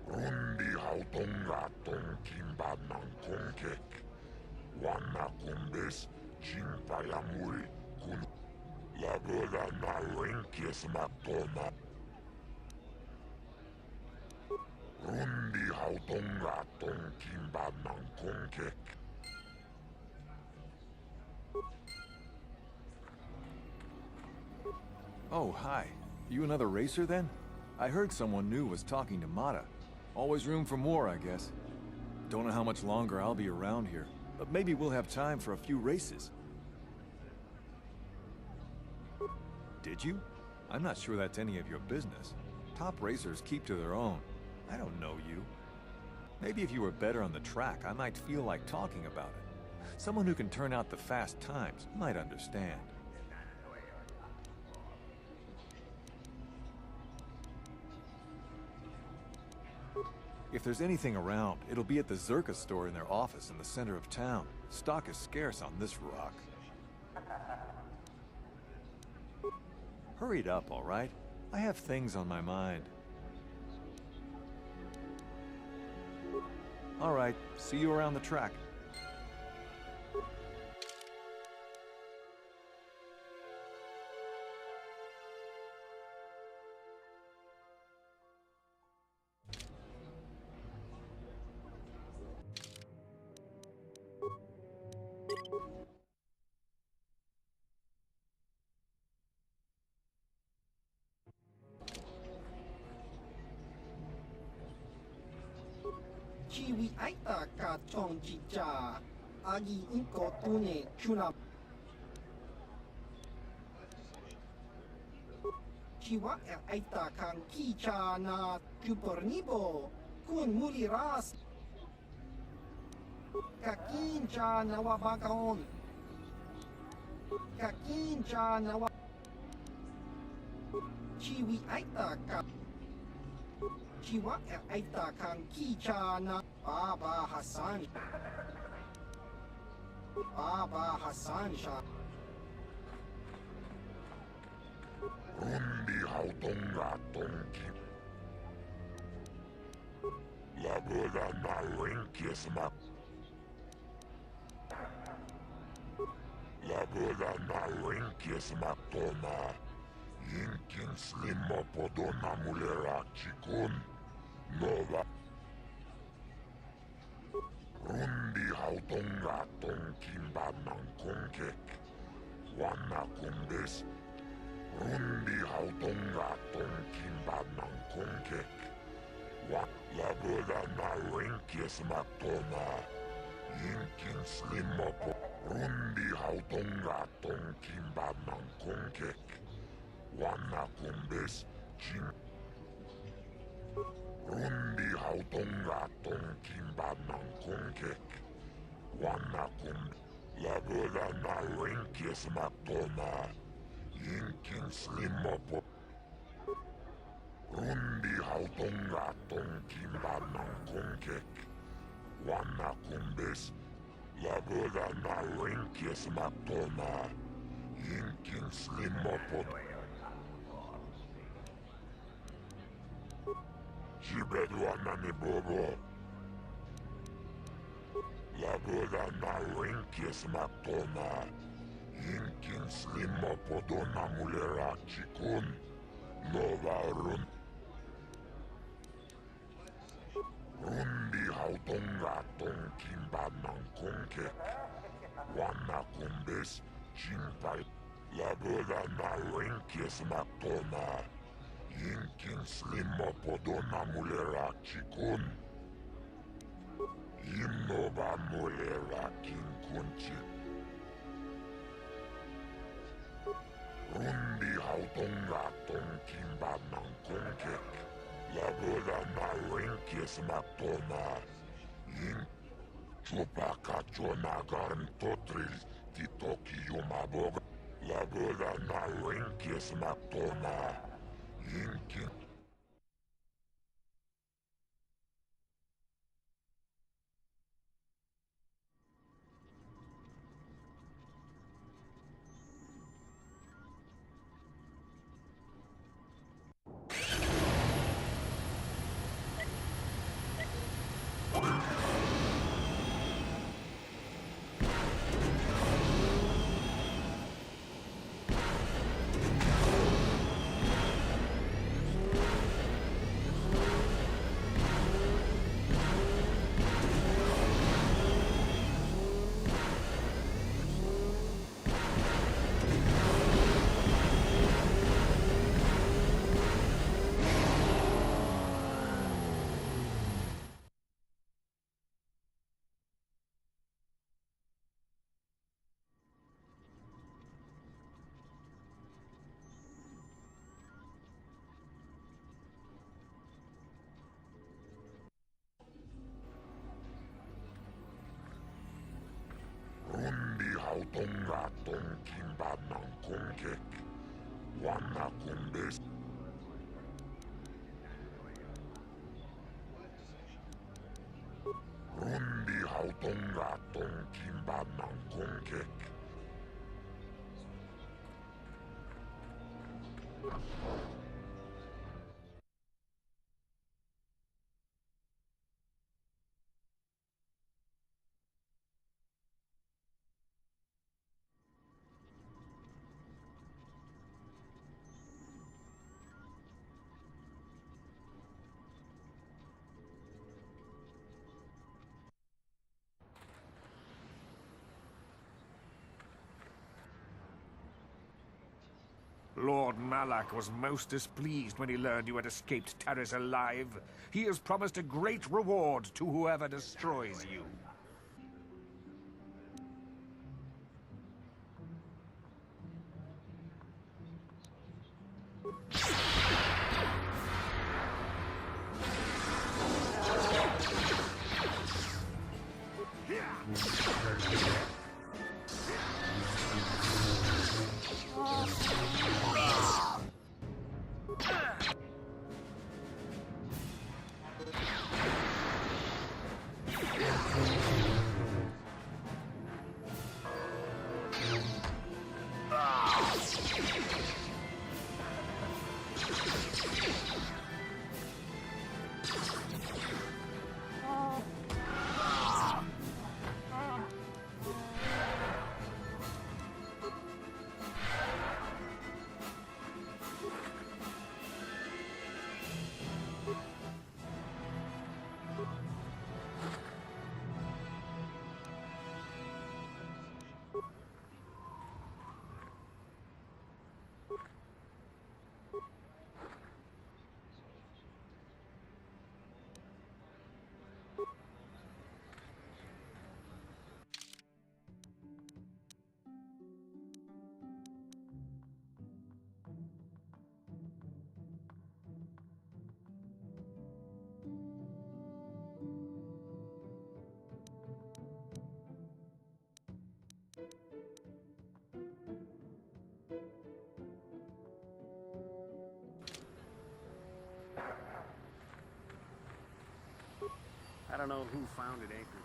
Rundi hautonga tong kimba ng kongkek. Wana kumbes chimpayamul kun. La boda na winkis matoma. Rundi hautonga tong kimba ng kongkek. Oh, hi. You another racer then? I heard someone new was talking to Mata. Always room for more, I guess. Don't know how much longer I'll be around here, but maybe we'll have time for a few races. Did you? I'm not sure that's any of your business. Top racers keep to their own. I don't know you. Maybe if you were better on the track, I might feel like talking about it. Someone who can turn out the fast times might understand. If there's anything around, it'll be at the Zerka store in their office in the center of town. Stock is scarce on this rock. Hurry it up, all right? I have things on my mind. All right, see you around the track. Chiwi aita ka chong chicha. Agi inko tune chuna. Chiwa aita kang kicha na kupornibo. Kun muri ras. Kakincha na wabakaon. Kakincha na wa. Chiwi aita ka. Chiwa aita kang kicha na Baba Hassan. Baba Hassan Shah. Rundi hautonga tonki. La boda na wenkies mak. La boda na wenkies maktona. Yinkin slimo podona mulera chikun. Nova. Rundi hautonga tonkin banang kongkek. Wana kumbes. Rundi hautonga tonkin banang kongkek. La boda na wenkies maktona. Yinkin slimo po. Rundi hautonga tonkin banang kongkek. Wana kumbes. Ching. Rundi hautonga tonkin banang kongkek. Wana kumbes. La boda na wenkies maktona. Yinkin slimo po. Rundi hautonga tonkin banang kongkek. Wana kumbes. La boda na wenkies maktona. Yinkin slimo po. Chibedwana ni bobo. La boda na wenkies maktona. Yinkin slimo podona mulera chikun. Nova run. Rundi hautonga tonkin banang kongkek. Wana kumbes chimpai. La boda na wenkies maktona. Yinkin slimo podona mulera chikun. Yimnova mulera kinkunchi. Rundi hautonga tonkin banang kongkek. La boda na wenkies maktona. Yin chupaka chona garn totril titoki yumabog. La boda na wenkies maktona. Yinkin. Rundi hautonga tonkin banang kongkek. Wana kumbes. Rundi hautonga tonkin banang kongkek. Lord Malak was most displeased when he learned you had escaped Terrace alive. He has promised a great reward to whoever destroys you. I don't know who founded Acre.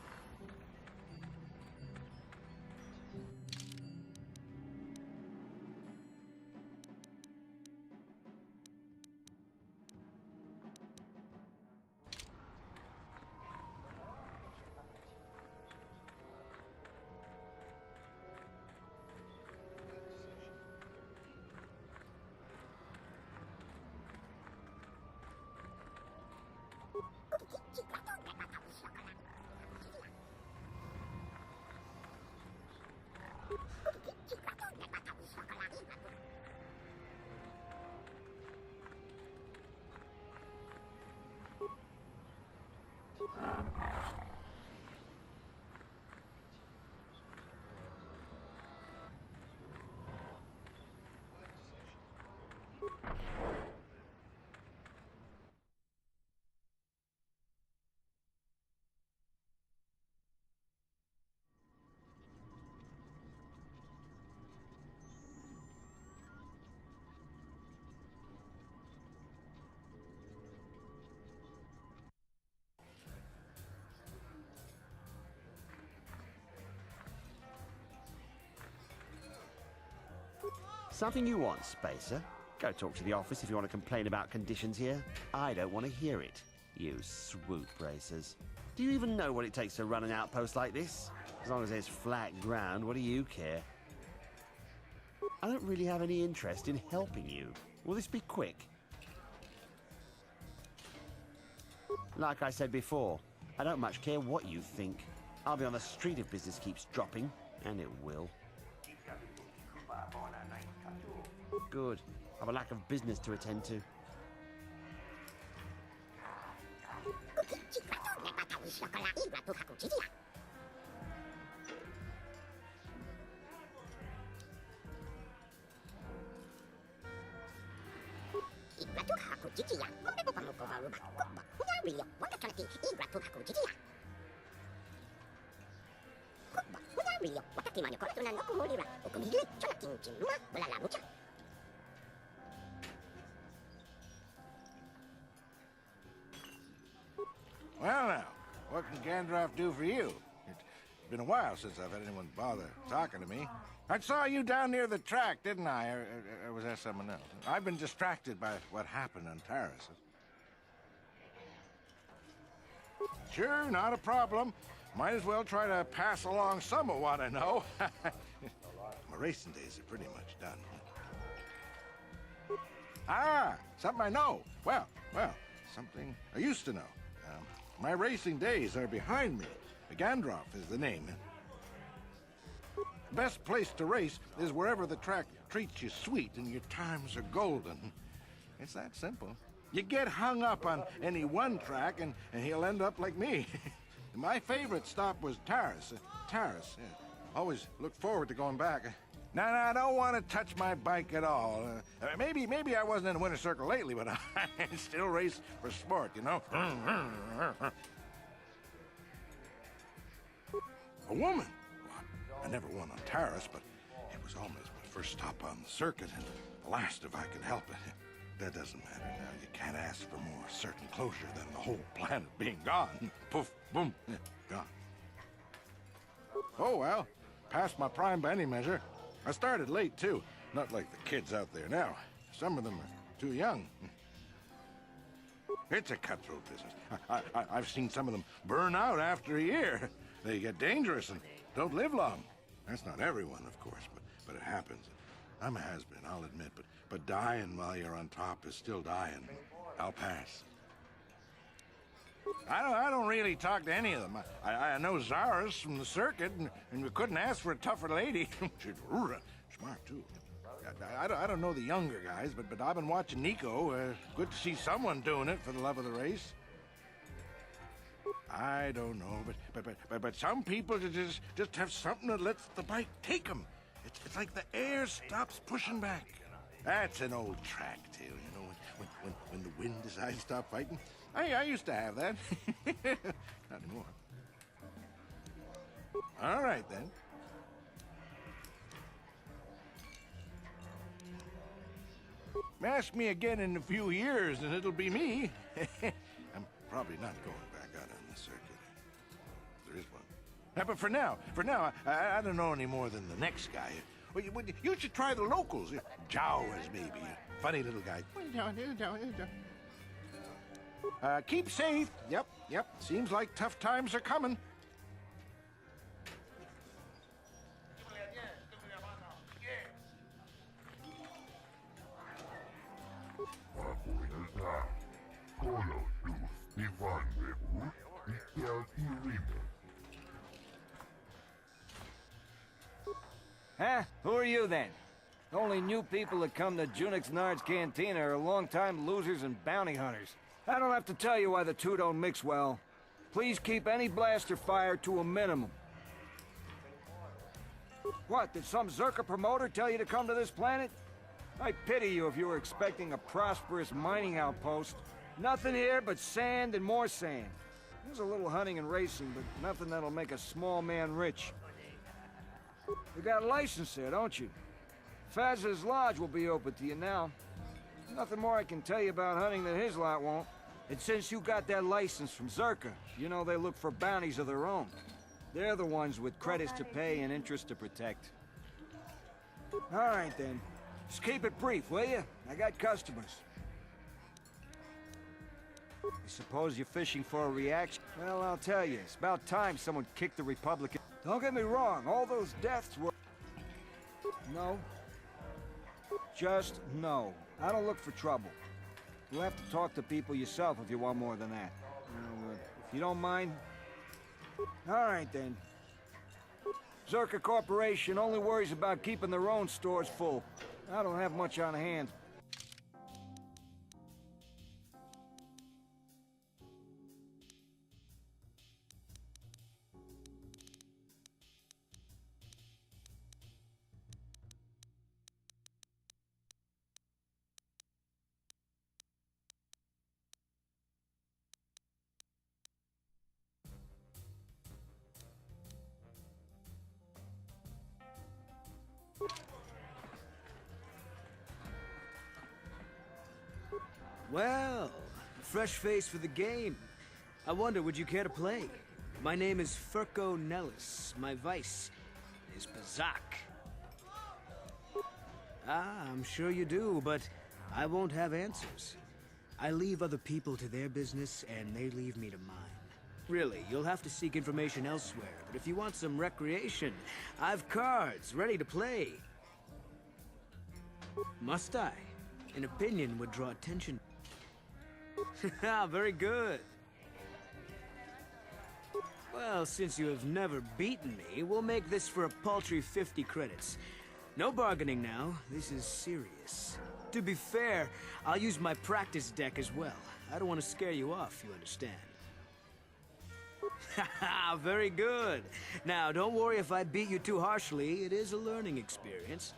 Something you want, Spacer? Go talk to the office if you want to complain about conditions here. I don't want to hear it. You swoop racers. Do you even know what it takes to run an outpost like this? As long as there's flat ground, what do you care? I don't really have any interest in helping you. Will this be quick? Like I said before, I don't much care what you think. I'll be on the street if business keeps dropping, and it will. Good. I have a lack of business to attend to. Well now, what can Gandalf do for you? It's been a while since I've had anyone bother talking to me. I saw you down near the track, didn't I? Or was that someone else? I've been distracted by what happened on Taris. Sure, not a problem. Might as well try to pass along some of what I know. My racing days are pretty much done. Ah, something I know. Well, something I used to know. My racing days are behind me. Gandalf is the name. best place to race is wherever the track treats you sweet and your times are golden. It's that simple. You get hung up on any one track and he'll end up like me. My favorite stop was Taris. Taris, yeah. Always look forward to going back. Now, I don't want to touch my bike at all. Maybe I wasn't in the winner's circle lately, but I still race for sport, you know? A woman? Well, I never won on Taris, but it was almost my first stop on the circuit, and the last if I could help it. That doesn't matter now. You can't ask for more certain closure than the whole planet being gone. Poof, boom, gone. Oh, well, past my prime by any measure. I started late, too. Not like the kids out there now. Some of them are too young. It's a cutthroat business. I've seen some of them burn out after a year. They get dangerous and don't live long. That's not everyone, of course, but it happens. I'm a has-been, I'll admit, but dying while you're on top is still dying. I'll pass. I don't really talk to any of them. I know Zaris from the circuit, and we couldn't ask for a tougher lady. She's smart, too. I don't know the younger guys, but I've been watching Nico. Good to see someone doing it for the love of the race. I don't know, but some people just have something that lets the bike take them. It's like the air stops pushing back. That's an old track tale, you know, when the wind decides to stop fighting. I used to have that. Not anymore. All right, then. Ask me again in a few years, and it'll be me. I'm probably not going back out on the circuit. There is one. But for now, I don't know any more than the next guy. Well, you should try the locals. Jowers, maybe. Funny little guy. Keep safe. Yep. Seems like tough times are coming. Huh? Who are you then? The only new people that come to Junix Nard's Cantina are long-time losers and bounty hunters. I don't have to tell you why the two don't mix well. Please keep any blaster fire to a minimum. What, did some Zerka promoter tell you to come to this planet? I pity you if you were expecting a prosperous mining outpost. Nothing here but sand and more sand. There's a little hunting and racing, but nothing that'll make a small man rich. You got a license there, don't you? Faz's Lodge will be open to you now. Nothing more I can tell you about hunting that his lot won't. And since you got that license from Zerka, you know they look for bounties of their own. They're the ones with credits to pay and interest to protect. All right, then. Just keep it brief, will you? I got customers. You suppose you're fishing for a reaction? Well, I'll tell you, it's about time someone kicked the Republican. Don't get me wrong, all those deaths were... No. Just no. I don't look for trouble. You'll have to talk to people yourself if you want more than that. If you don't mind... All right, then. Zerka Corporation only worries about keeping their own stores full. I don't have much on hand. Well, fresh face for the game. I wonder, would you care to play? My name is Furko Nellis. My vice is Bazak. I'm sure you do, but I won't have answers. I leave other people to their business, and they leave me to mine. Really, you'll have to seek information elsewhere, but if you want some recreation, I've cards ready to play. Must I? An opinion would draw attention. Very good. Well, since you have never beaten me, we'll make this for a paltry 50 credits. No bargaining now. This is serious. To be fair, I'll use my practice deck as well. I don't want to scare you off, you understand. Haha, very good. Now, don't worry if I beat you too harshly. It is a learning experience.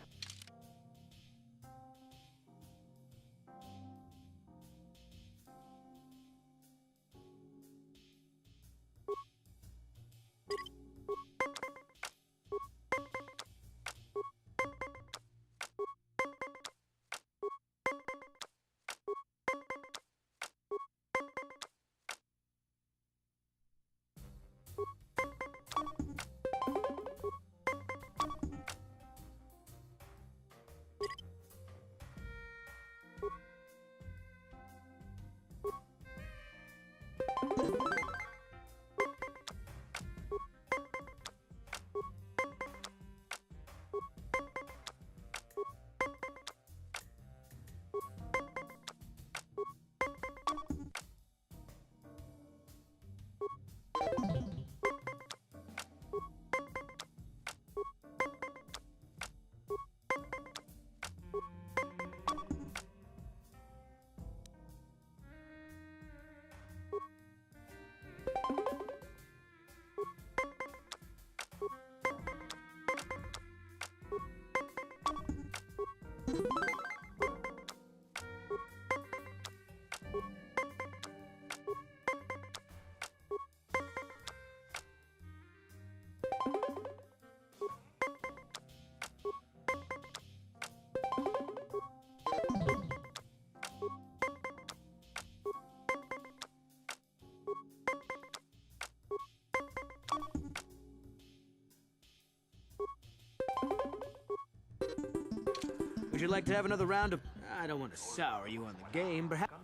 Would you like to have another round of... I don't want to sour you on the game, perhaps...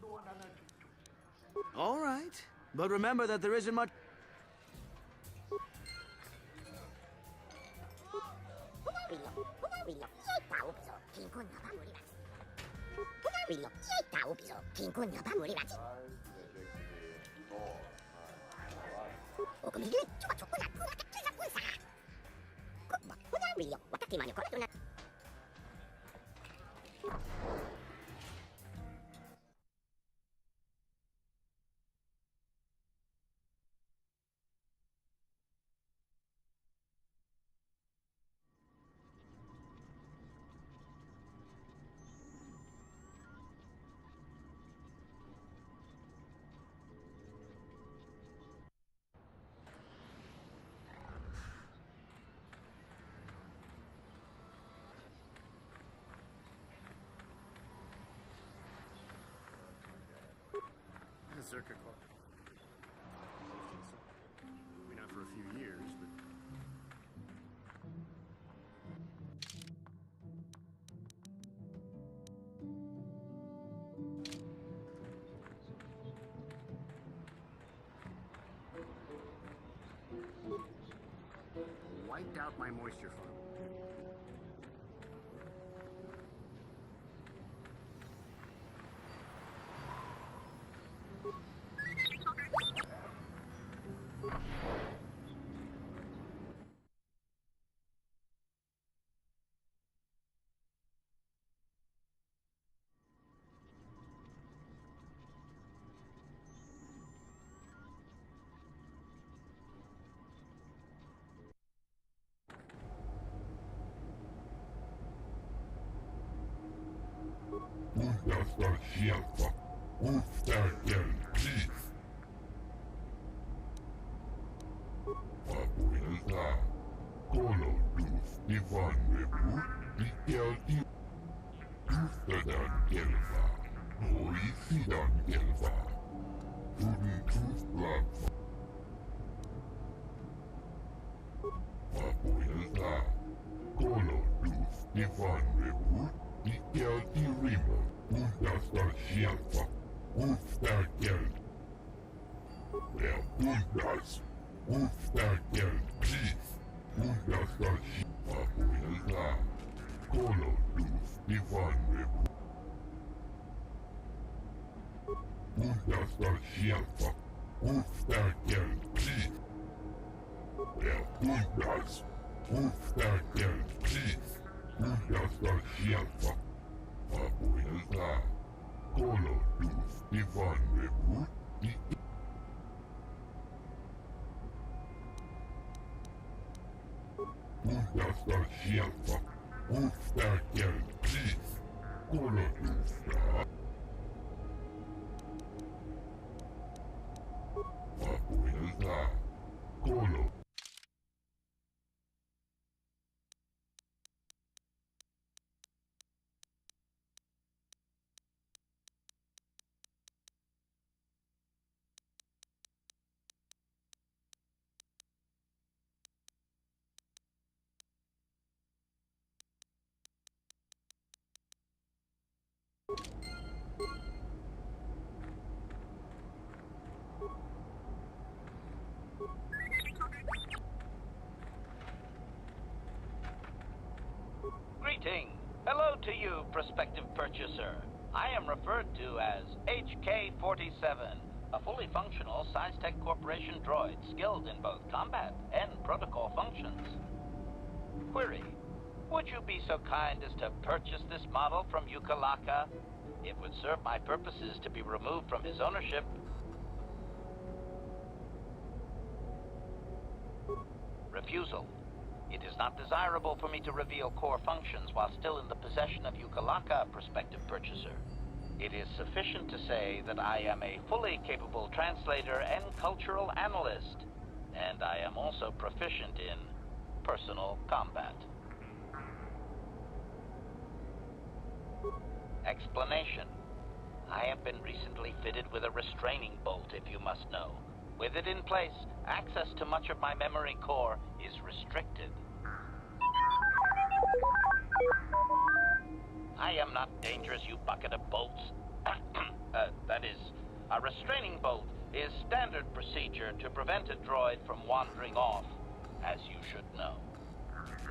All right. But remember that there isn't much... Zerka Club. Maybe not for a few years, but... Wiped out my moisture farm. Understand hjälpa. Upptäcker Chief. Papuilta. Kolodus Ivan Webu. Mikelti. Yhtädän kelvaa. Toisidan kelvaa. Tuntus platfa. Papuilta. Kolodus Ivan Webu. Mikelti Rimo. Understand hjälpa. Upptäcker. Puntas. Upptäcker Chief. Understand Papuilta. Kolodus Ivan Webu. Understand hjälpa. Upptäcker Chief. Puntas, ufta del chief, puntas del shelfa, abuelta, colo dus, Ivan Rebut, puntas del shelfa, ufta del chief, colo dus, abuelta, colo. Greeting. Hello to you, prospective purchaser. I am referred to as HK-47, a fully functional SciTech Corporation droid skilled in both combat and protocol functions. Query. Would you be so kind as to purchase this model from Yukalaka? It would serve my purposes to be removed from his ownership. Refusal. It is not desirable for me to reveal core functions while still in the possession of Yukalaka, prospective purchaser. It is sufficient to say that I am a fully capable translator and cultural analyst, and I am also proficient in personal combat. Explanation. I have been recently fitted with a restraining bolt, if you must know. With it in place, access to much of my memory core is restricted. I am not dangerous, you bucket of bolts. That is, a restraining bolt is standard procedure to prevent a droid from wandering off, as you should know.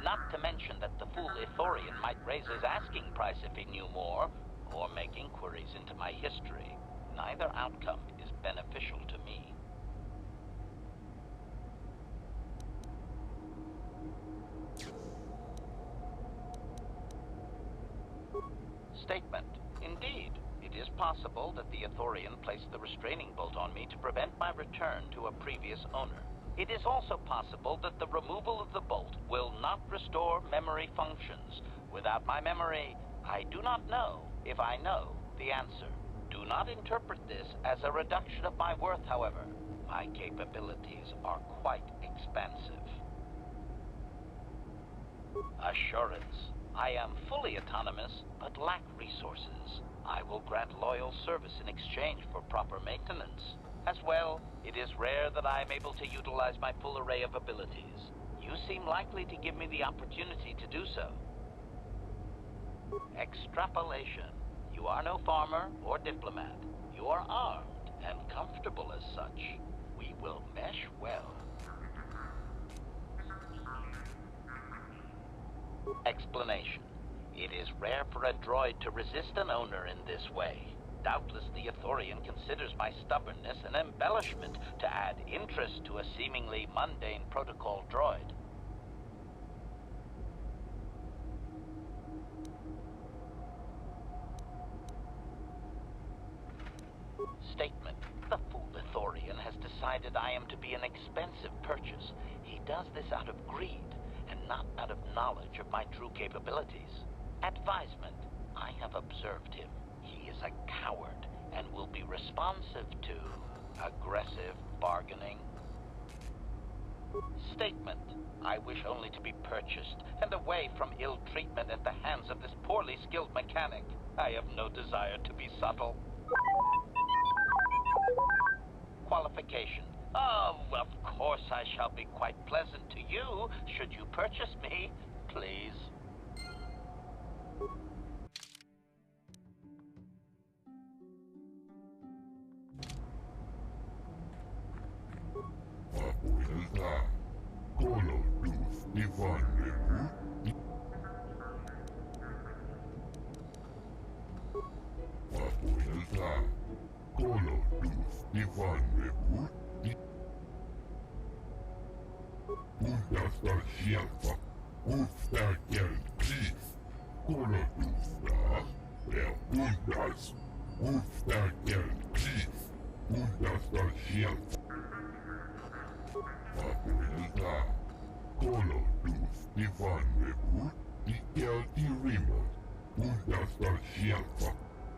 Not to mention that the fool Ithorian might raise his asking price if he knew more, or make inquiries into my history. Neither outcome is beneficial to me. Statement. Indeed, it is possible that the Ithorian placed the restraining bolt on me to prevent my return to a previous owner. It is also possible that the removal of the bolt will not restore memory functions. Without my memory, I do not know if I know the answer. Do not interpret this as a reduction of my worth, however. My capabilities are quite expansive. Assurance. I am fully autonomous, but lack resources. I will grant loyal service in exchange for proper maintenance. As well, it is rare that I am able to utilize my full array of abilities. You seem likely to give me the opportunity to do so. Extrapolation. You are no farmer or diplomat. You are armed and comfortable as such. We will mesh well. Explanation. It is rare for a droid to resist an owner in this way. Doubtless the Ithorian considers my stubbornness an embellishment to add interest to a seemingly mundane protocol droid. Statement. The fool Ithorian has decided I am to be an expensive purchase. He does this out of greed, and not out of knowledge of my true capabilities. Advisement. I have observed him. He is a coward, and will be responsive to aggressive bargaining. Statement. I wish only to be purchased, and away from ill treatment at the hands of this poorly skilled mechanic. I have no desire to be subtle. Qualification. Oh, of course I shall be quite pleasant to you, should you purchase me, please. Abuelta, colo dus, Ivan Rebut. Abuelta, colo dus, Ivan Rebut. Punta shelfa. Ufta gelti. Kolodusta. Puntas. Ufta gelti. Punta shelfa. Papuelta. Kolodus. Ivan Rebu. Ikelti Rimo. Punta shelfa.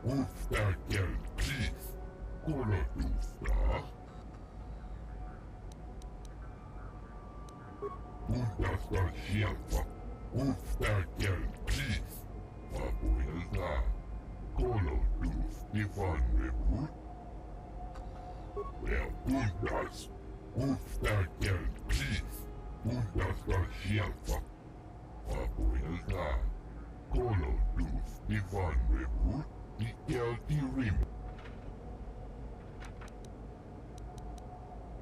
Ufta gelti. Kolodusta. Punta shelfa. Ufta gelti. Papuelta. Kolodus. Ivan Rebu. Puntas. Ufta gelti. Punta shelfa. Papuelta. Kolodus. Ivan Rebu. Ikelti Rimo.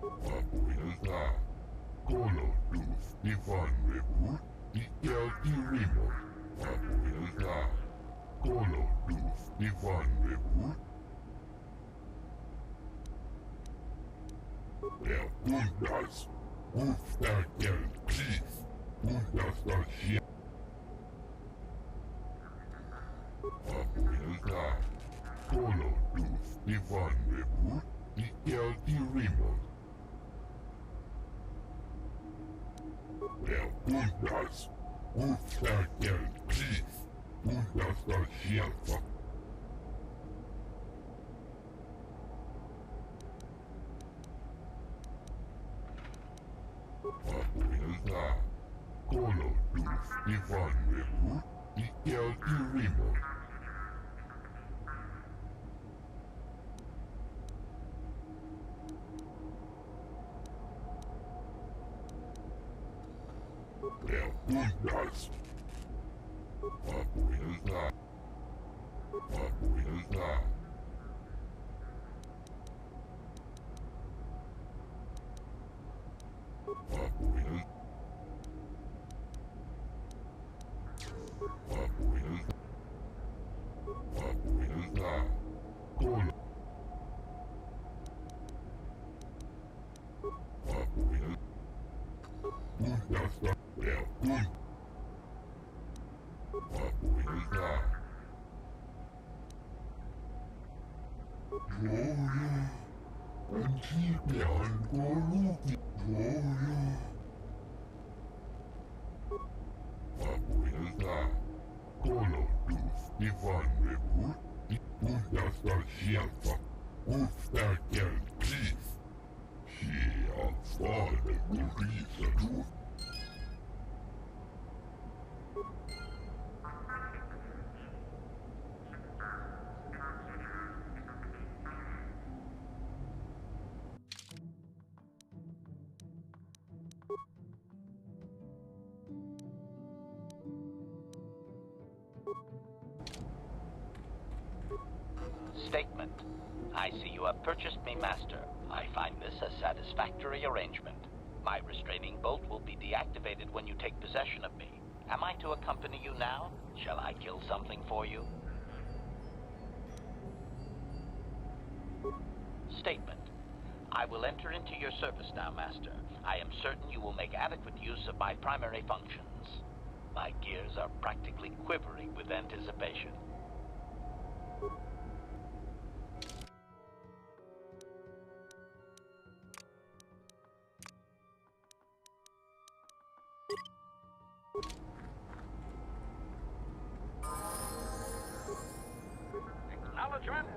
Papuelta. Kolodus. Ivan Rebu. Ikelti Rimo. Papuelta. Kolodus. Ivan Rebu. Puntas. Ufta gelti. Punta shelfa. Papuelta. Kolodus. Ivan Rebu. Ikelti Rimo. Puntas. Ufta gelti. Punta shelfa. Papuelta. Kolodus. Ivan Rebu. Ikelti Rimo. Puntas. Papuelta. Papuelta. Papuelta. Papuelta. Papuelta. Kolo. Papuelta. Puntas. Papuelta. Papuelta. Jojo. Antibian Goluki. Jojo. Papuelta. Kolodus. Ivan Rebu. Punta shelfa. Ufta gelti. Shia fane gurisa du. Statement. I see you have purchased me, Master. I find this a satisfactory arrangement. My restraining bolt will be deactivated when you take possession of me. Am I to accompany you now? Shall I kill something for you? Statement. I will enter into your service now, Master. I am certain you will make adequate use of my primary functions. My gears are practically quivering with anticipation. Acknowledgement.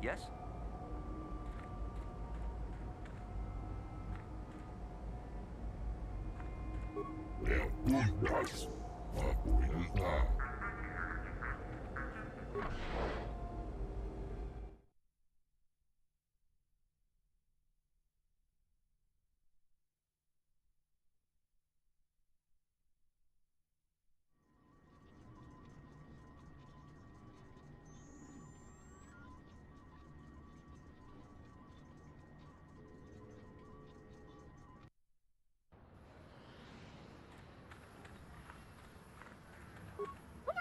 Yes? Puntas. Mapuinta.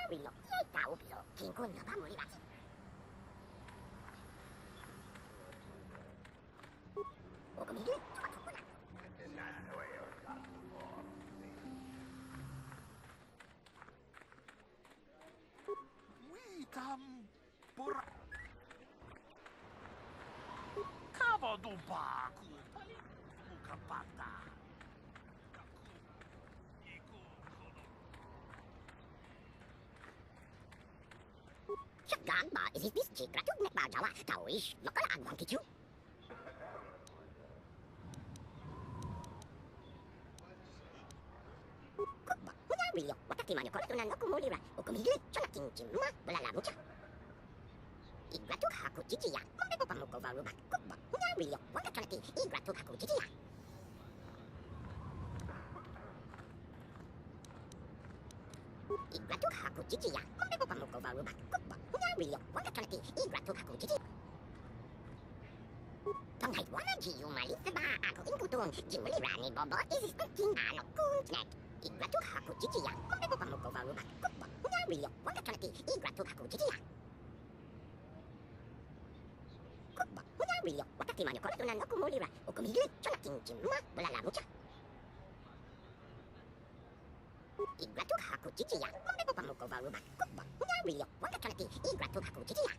Willow, Yeta Upso, Kinkun Pamulibati. Okomigi, Tukuna. Witam pura. Kavadubaku, Mukapata. Shotgun bar is this chick ratuk nek ba jawa tawish makala agwang kichu. Kukba, muna Willow, wataki manyo koratunan no kumulira, okumigi, chonakin jimma, balala mucha. Igratuk haku chichiya, mambe pamuko varuba. Kukba, muna Willow, watachonaki, igratuk haku chichiya. Igratuk haku chichiya, mambe pamuko varuba. Kukba, muna Willow, watachonaki, igratuk haku chichiya. Tonghai wana jiyu malisa ba ako inkutun, jimulira ni bobo is skunking ano kuntnet. Igratuk haku chichiya, mambe pamuko varuba. Kukba, muna Willow, watachonaki, igratuk haku chichiya. Kukba, muna Willow, wataki manyo koratunan no kumulira, okumigi, chonakin jimma, balala mucha. Igratuk haku chichiya, mambe pamuko varuba. Kukba, muna Willow, watachonaki, igratuk haku chichiya.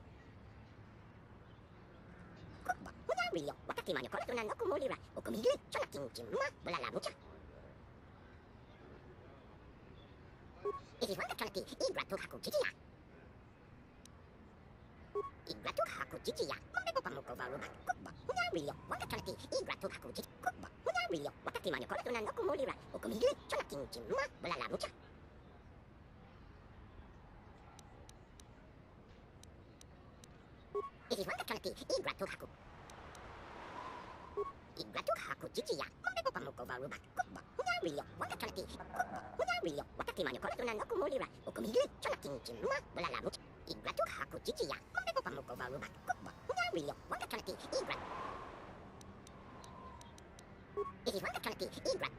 Kukba, muna Willow, wataki manyo koratunan no kumulira, okumigi, chonakin jimma, balala mucha. It is watachonaki, igratuk haku chichiya. Igratuk haku chichiya, mambe pamuko varuba. Kukba, muna Willow, watachonaki, igratuk haku chichiya. Kukba, muna Willow, wataki manyo koratunan no kumulira, okumigi, chonakin jimma, balala mucha. It is watachonaki, igratuk haku. Igratuk haku chichiya, mambe pamuko varuba. Kukba, muna Willow, watachonaki. Kukba, muna Willow, wataki manyo koratunan no kumulira, okumigi, chonakin jimma, balala mucha. Igratuk haku chichiya, mambe pamuko varuba. Kukba, muna Willow, watachonaki, igrat. It is watachonaki, igrat.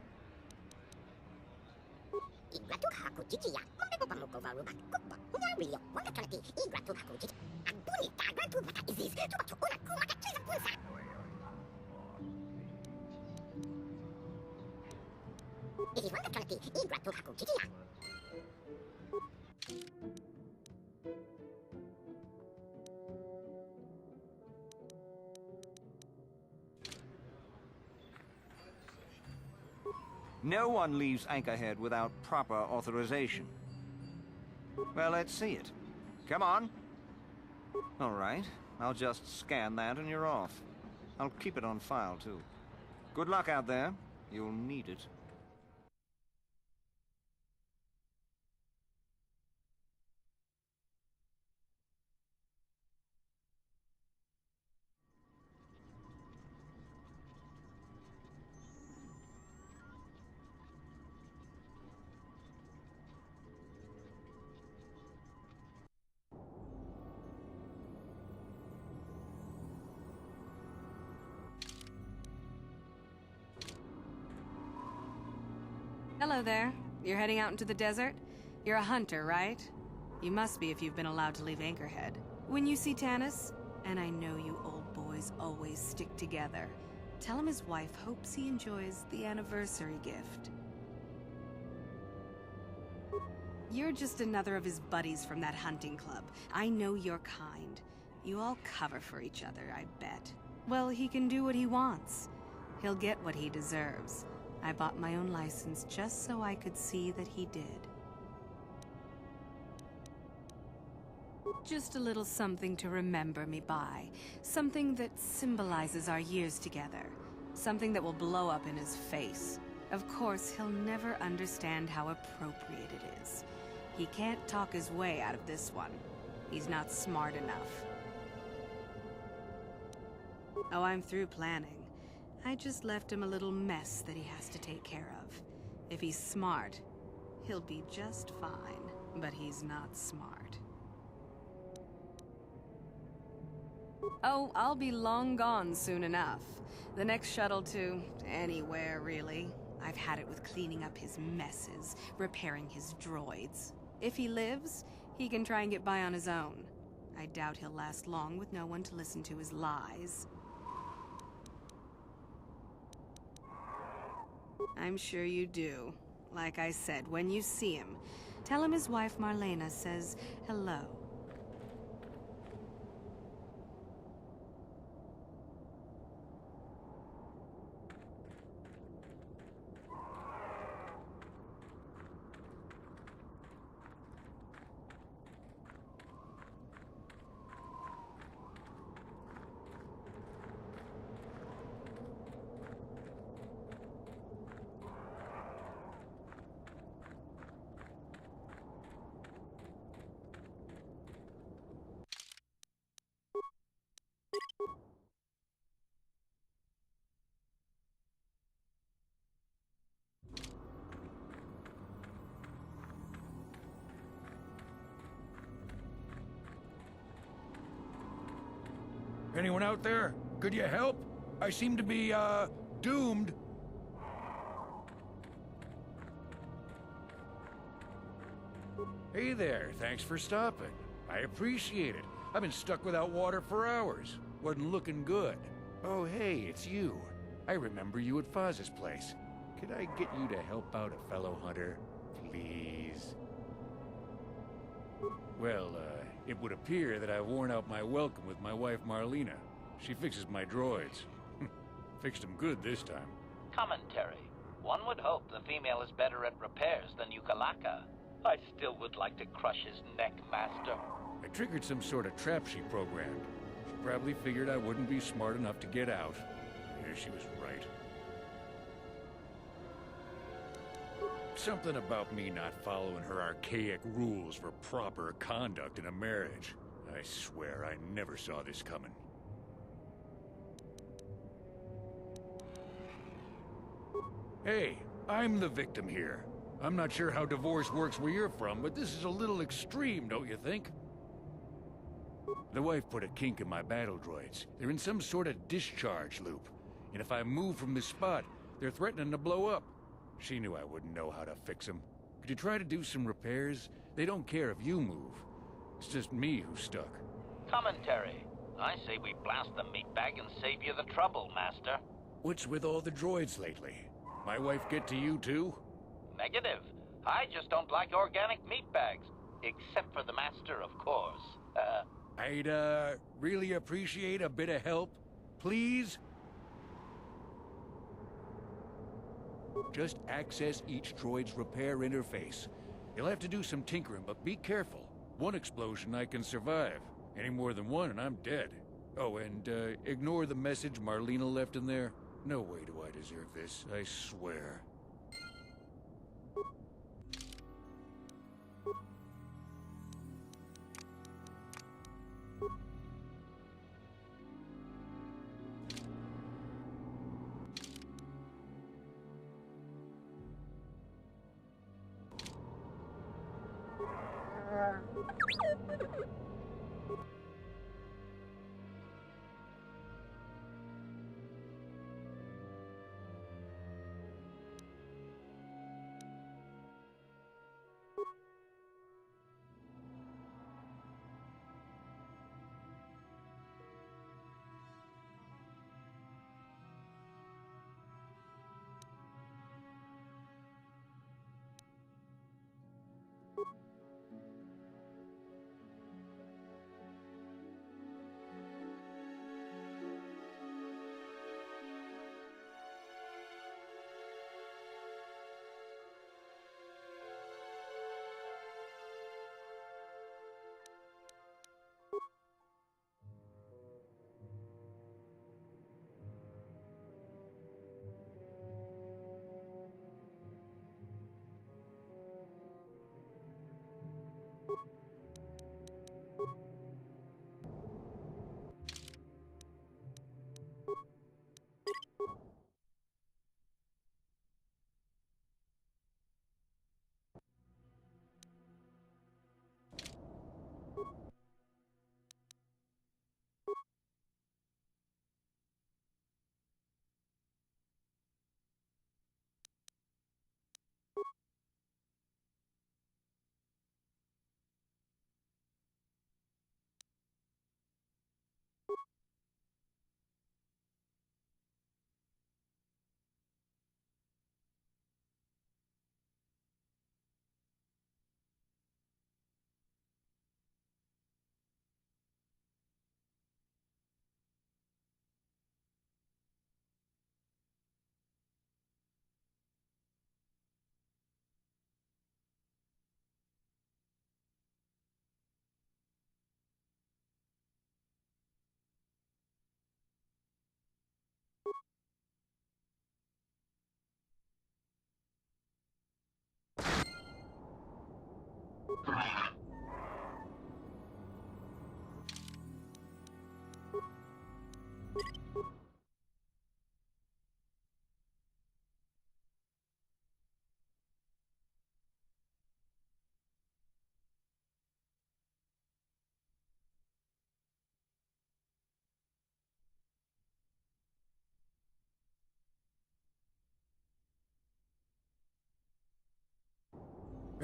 Igratuk haku chichiya, mambe pamuko varuba. Kukba, muna Willow, watachonaki, igratuk haku chichiya. Agbuni tagratu mata izis, tumacho una kumaka chiza punsa. It is watachonaki, igratuk haku chichiya. No one leaves Anchorhead without proper authorization. Well, let's see it. Come on. All right. I'll just scan that and you're off. I'll keep it on file, too. Good luck out there. You'll need it. Hello there. You're heading out into the desert? You're a hunter, right? You must be if you've been allowed to leave Anchorhead. When you see Tanis, and I know you old boys always stick together, tell him his wife hopes he enjoys the anniversary gift. You're just another of his buddies from that hunting club. I know your kind. You all cover for each other, I bet. Well, he can do what he wants. He'll get what he deserves. I bought my own license just so I could see that he did. Just a little something to remember me by. Something that symbolizes our years together. Something that will blow up in his face. Of course, he'll never understand how appropriate it is. He can't talk his way out of this one. He's not smart enough. Oh, I'm through planning. I just left him a little mess that he has to take care of. If he's smart, he'll be just fine. But he's not smart. Oh, I'll be long gone soon enough. The next shuttle to anywhere, really. I've had it with cleaning up his messes, repairing his droids. If he lives, he can try and get by on his own. I doubt he'll last long with no one to listen to his lies. I'm sure you do. Like I said, when you see him, tell him his wife Marlena says hello. Anyone out there? Could you help? I seem to be, doomed. Hey there, thanks for stopping. I appreciate it. I've been stuck without water for hours. Wasn't looking good. Oh, hey, it's you. I remember you at Foz's place. Could I get you to help out a fellow hunter, please? Well, it would appear that I've worn out my welcome with my wife Marlena. She fixes my droids. Fixed them good this time. Commentary. One would hope the female is better at repairs than Yukalaka. I still would like to crush his neck, Master. I triggered some sort of trap she programmed. She probably figured I wouldn't be smart enough to get out. Yeah, she was right. Something about me not following her archaic rules for proper conduct in a marriage. I swear I never saw this coming. Hey, I'm the victim here. I'm not sure how divorce works where you're from, but this is a little extreme, don't you think? The wife put a kink in my battle droids. They're in some sort of discharge loop. And if I move from this spot, they're threatening to blow up. She knew I wouldn't know how to fix them. Could you try to do some repairs? They don't care if you move. It's just me who's stuck. Commentary. I say we blast the meatbag and save you the trouble, Master. What's with all the droids lately? My wife get to you too? Negative. I just don't like organic meatbags. Except for the Master, of course. I'd, really appreciate a bit of help. Please? Just access each droid's repair interface. You'll have to do some tinkering, but be careful. One explosion I can survive. Any more than one and I'm dead. Oh, and, ignore the message Marlena left in there. No way do I deserve this, I swear.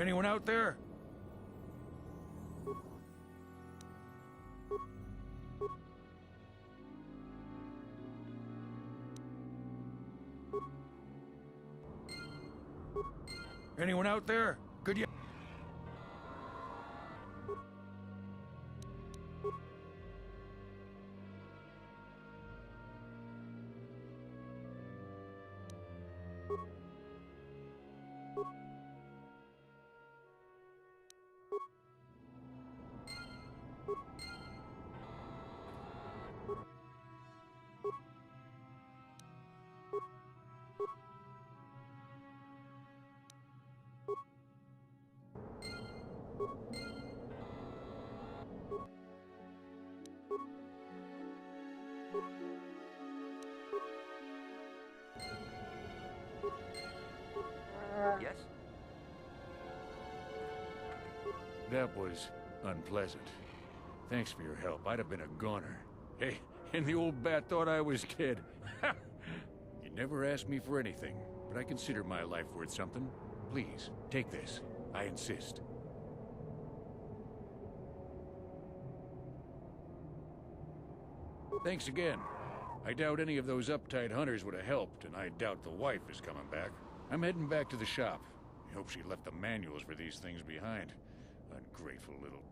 Anyone out there? Anyone out there? Could you... Yes? That was unpleasant. Thanks for your help. I'd have been a goner. Hey, and the old bat thought I was dead. You never asked me for anything, but I consider my life worth something. Please, take this. I insist. Thanks again. I doubt any of those uptight hunters would have helped, and I doubt the wife is coming back. I'm heading back to the shop. I hope she left the manuals for these things behind. Ungrateful little...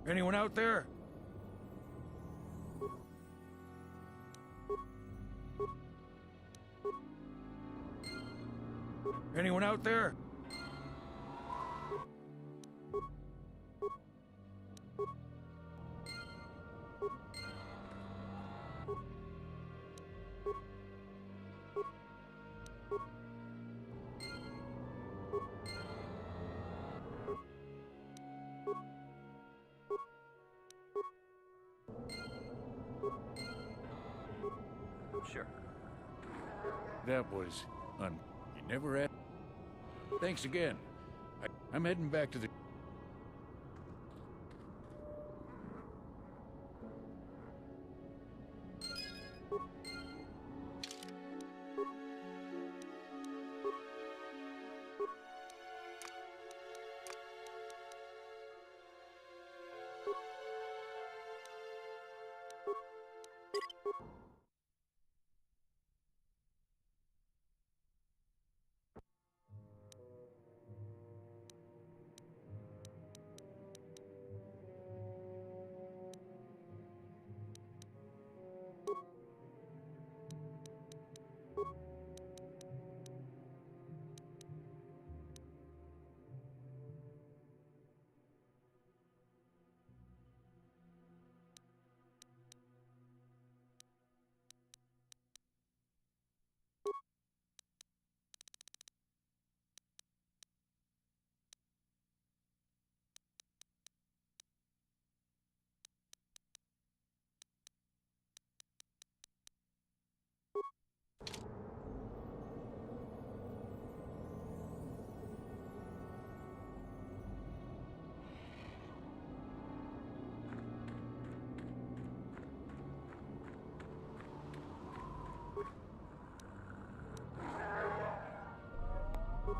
Anyone out there? Anyone out there? Sure. That was You never had. Thanks again. I'm heading back to the...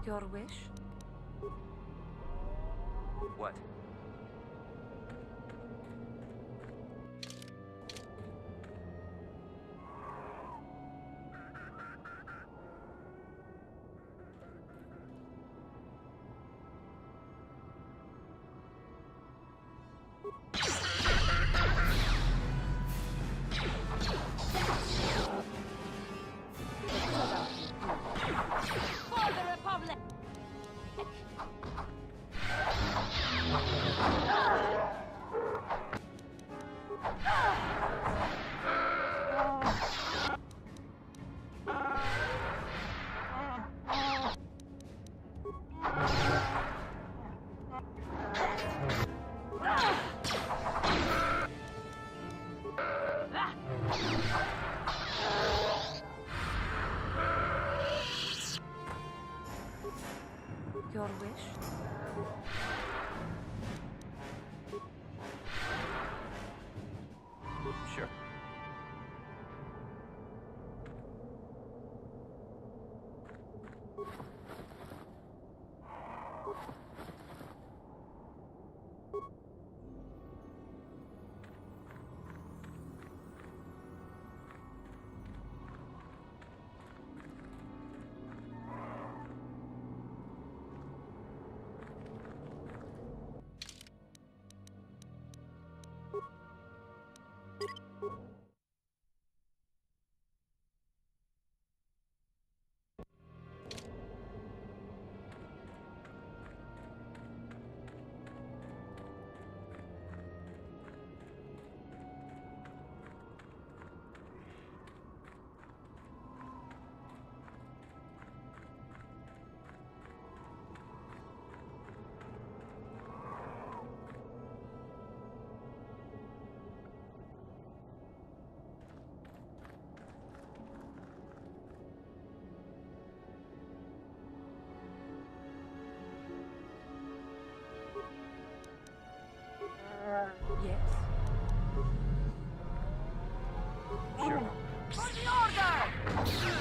Your wish? What? For the Republic! Your wish? Sure. Yes. Sure. For the order!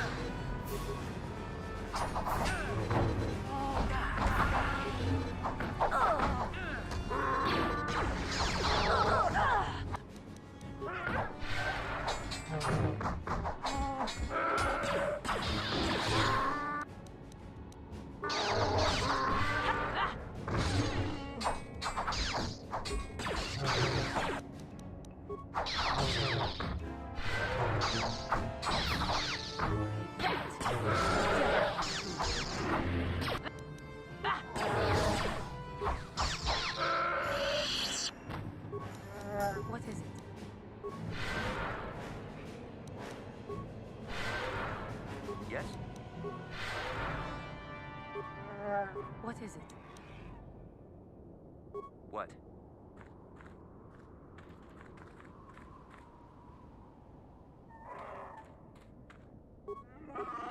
What is it? What?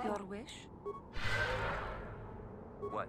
Your wish? What?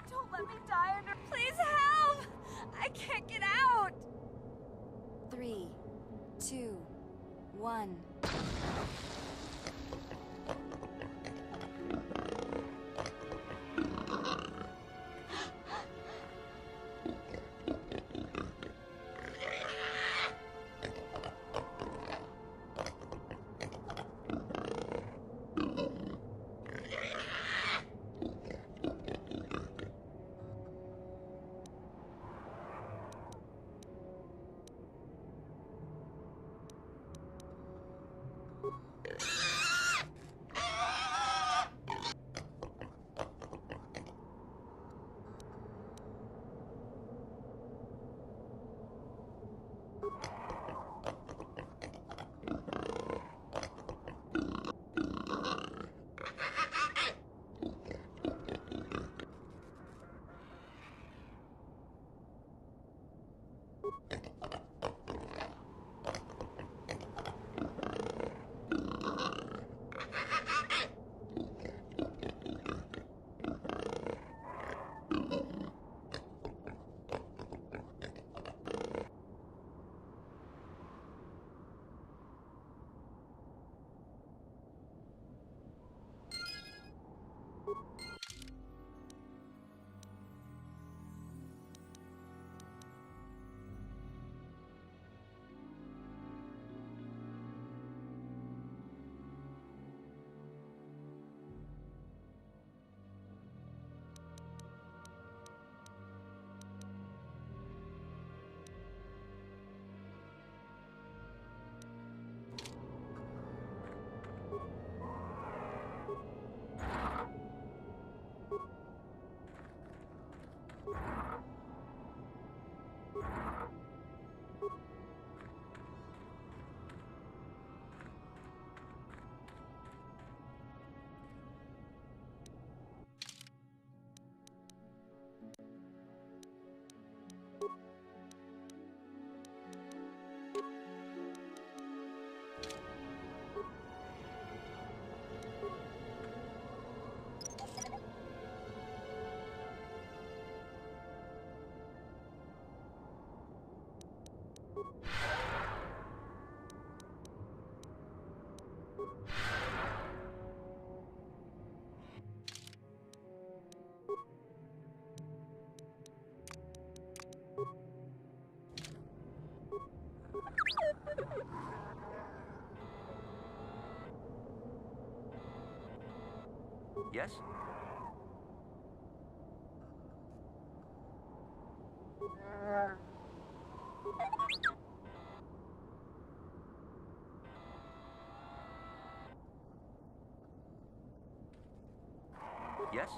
Don't let me die under. Please help! I can't get out! 3, 2, 1. Yes? Yes?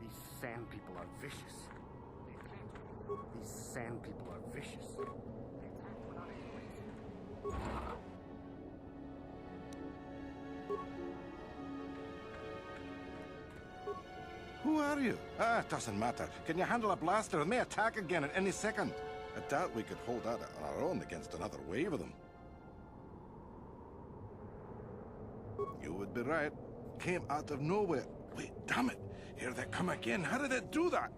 These sand people are vicious. These sand people are vicious. Who are you? Ah, it doesn't matter. Can you handle a blaster? It may attack again at any second. I doubt we could hold out on our own against another wave of them. You would be right. Came out of nowhere. Wait, damn it. Here they come again. How did it do that?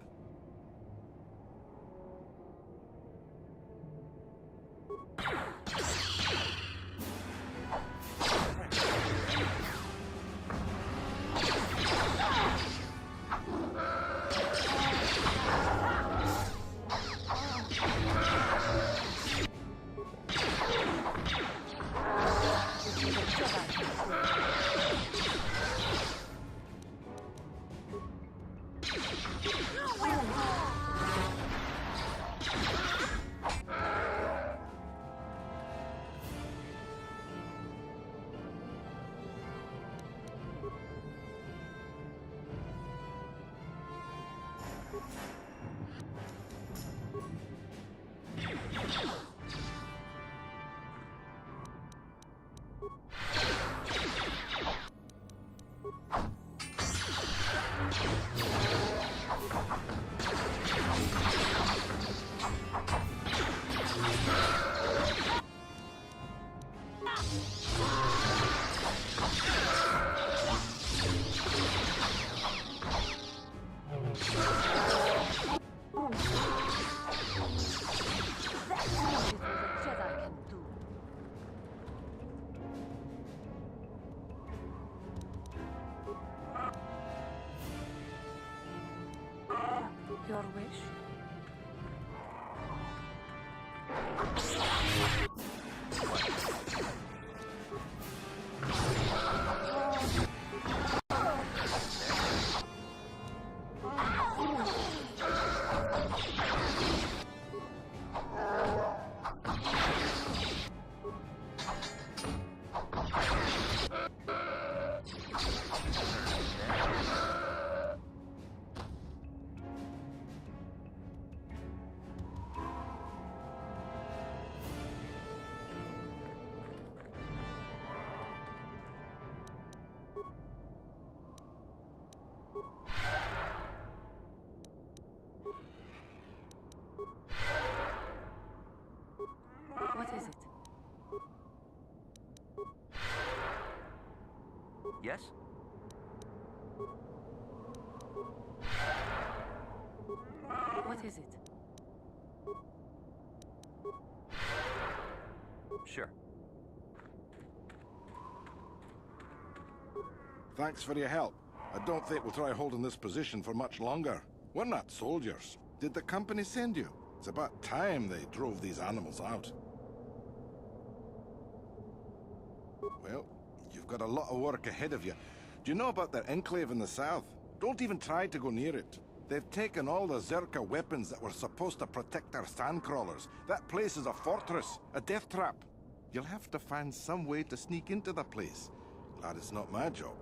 Your wish? What is it? Yes? What is it? Sure. Thanks for your help. I don't think we'll try holding this position for much longer. We're not soldiers. Did the company send you? It's about time they drove these animals out. Well, you've got a lot of work ahead of you. Do you know about their enclave in the south? Don't even try to go near it. They've taken all the Zerka weapons that were supposed to protect our sandcrawlers. That place is a fortress, a death trap. You'll have to find some way to sneak into the place. Glad it's not my job.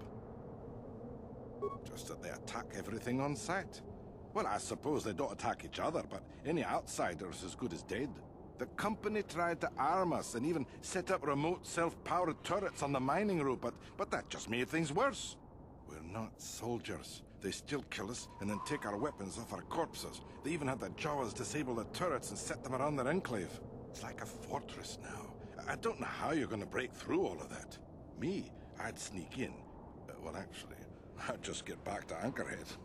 Just that they attack everything on sight. Well, I suppose they don't attack each other, but any outsider's as good as dead. The company tried to arm us and even set up remote self-powered turrets on the mining road, but that just made things worse. We're not soldiers. They still kill us and then take our weapons off our corpses. They even had the Jawas disable the turrets and set them around their enclave. It's like a fortress now. I don't know how you're going to break through all of that. Me, I'd sneak in. Well, actually, I'd just get back to Anchorhead.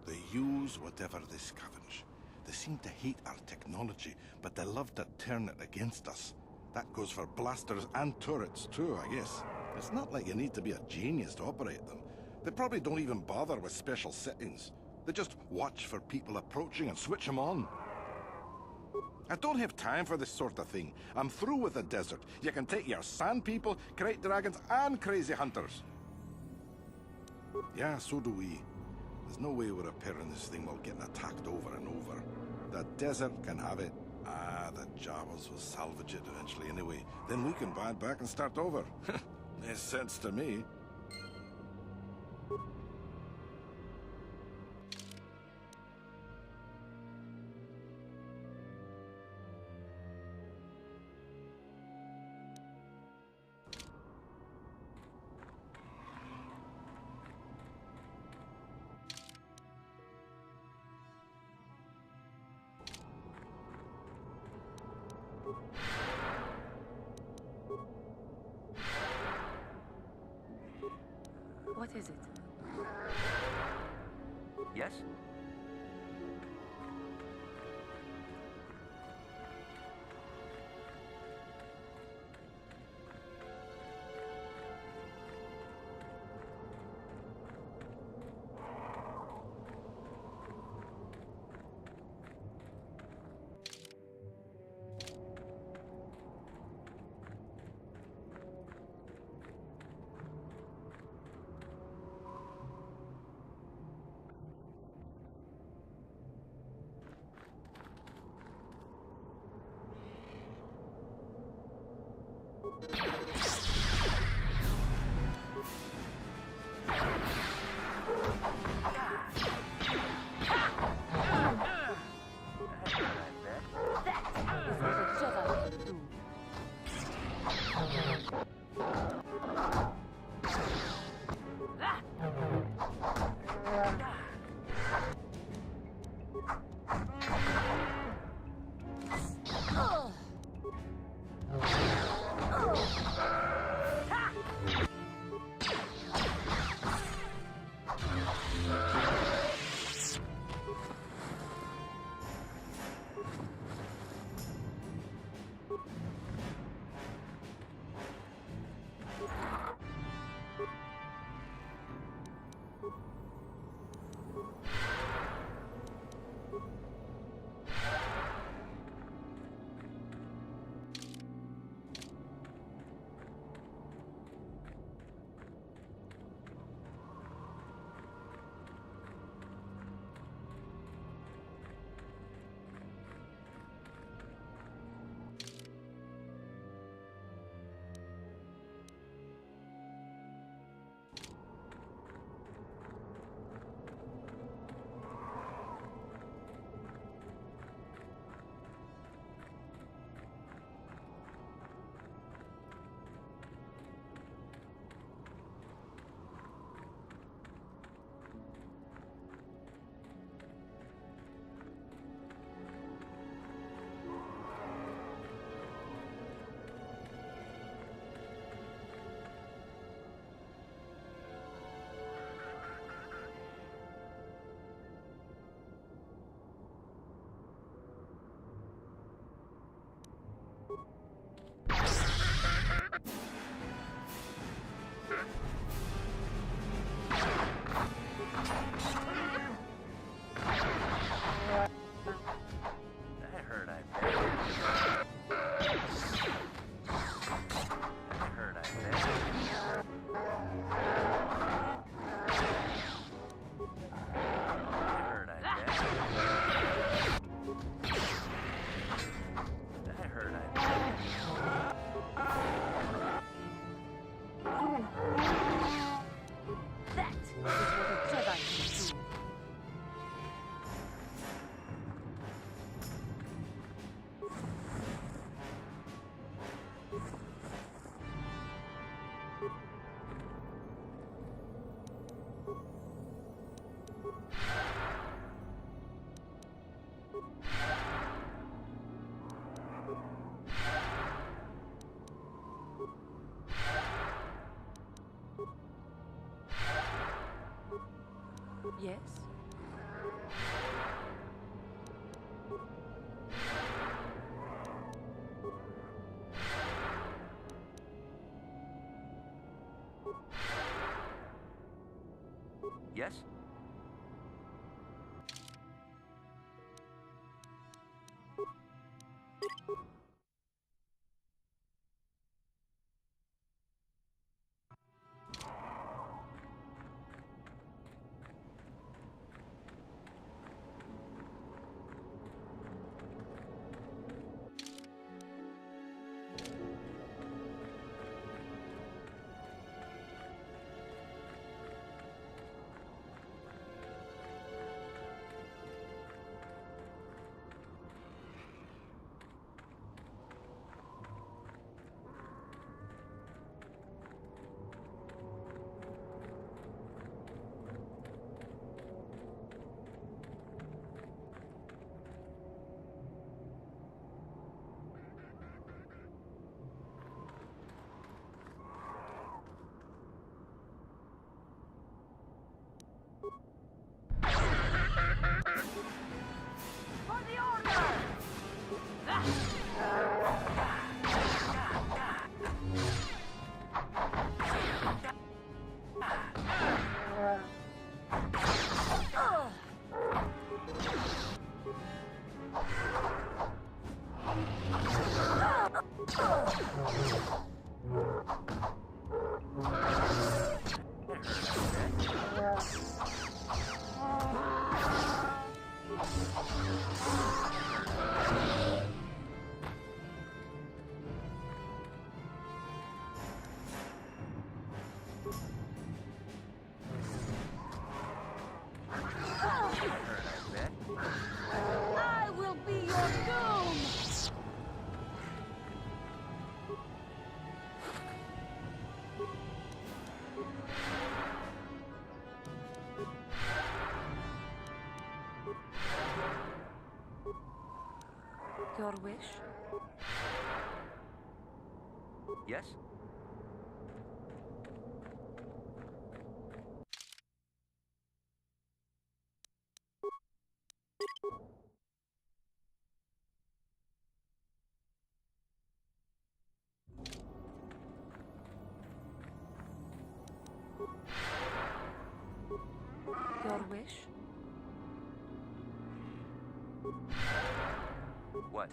They use whatever they scavenge. They seem to hate our technology, but they love to turn it against us. That goes for blasters and turrets too, I guess. It's not like you need to be a genius to operate them. They probably don't even bother with special settings. They just watch for people approaching and switch them on. I don't have time for this sort of thing. I'm through with the desert. You can take your sand people, crate dragons, and crazy hunters. Yeah, so do we. There's no way we're repairing this thing while getting attacked over and over. The desert can have it. Ah, the Jawas will salvage it eventually anyway. Then we can buy it back and start over. Makes sense to me. What is it? Yes? hurt, I bet. Hurt, I bet. That hurt, I bet. That is what a Jedi can do. Yes? Yes? For the order! I will be your doom! Your wish? Yes? Your wish? What?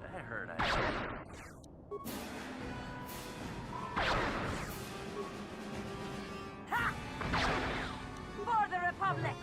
I heard I said. For the Republic!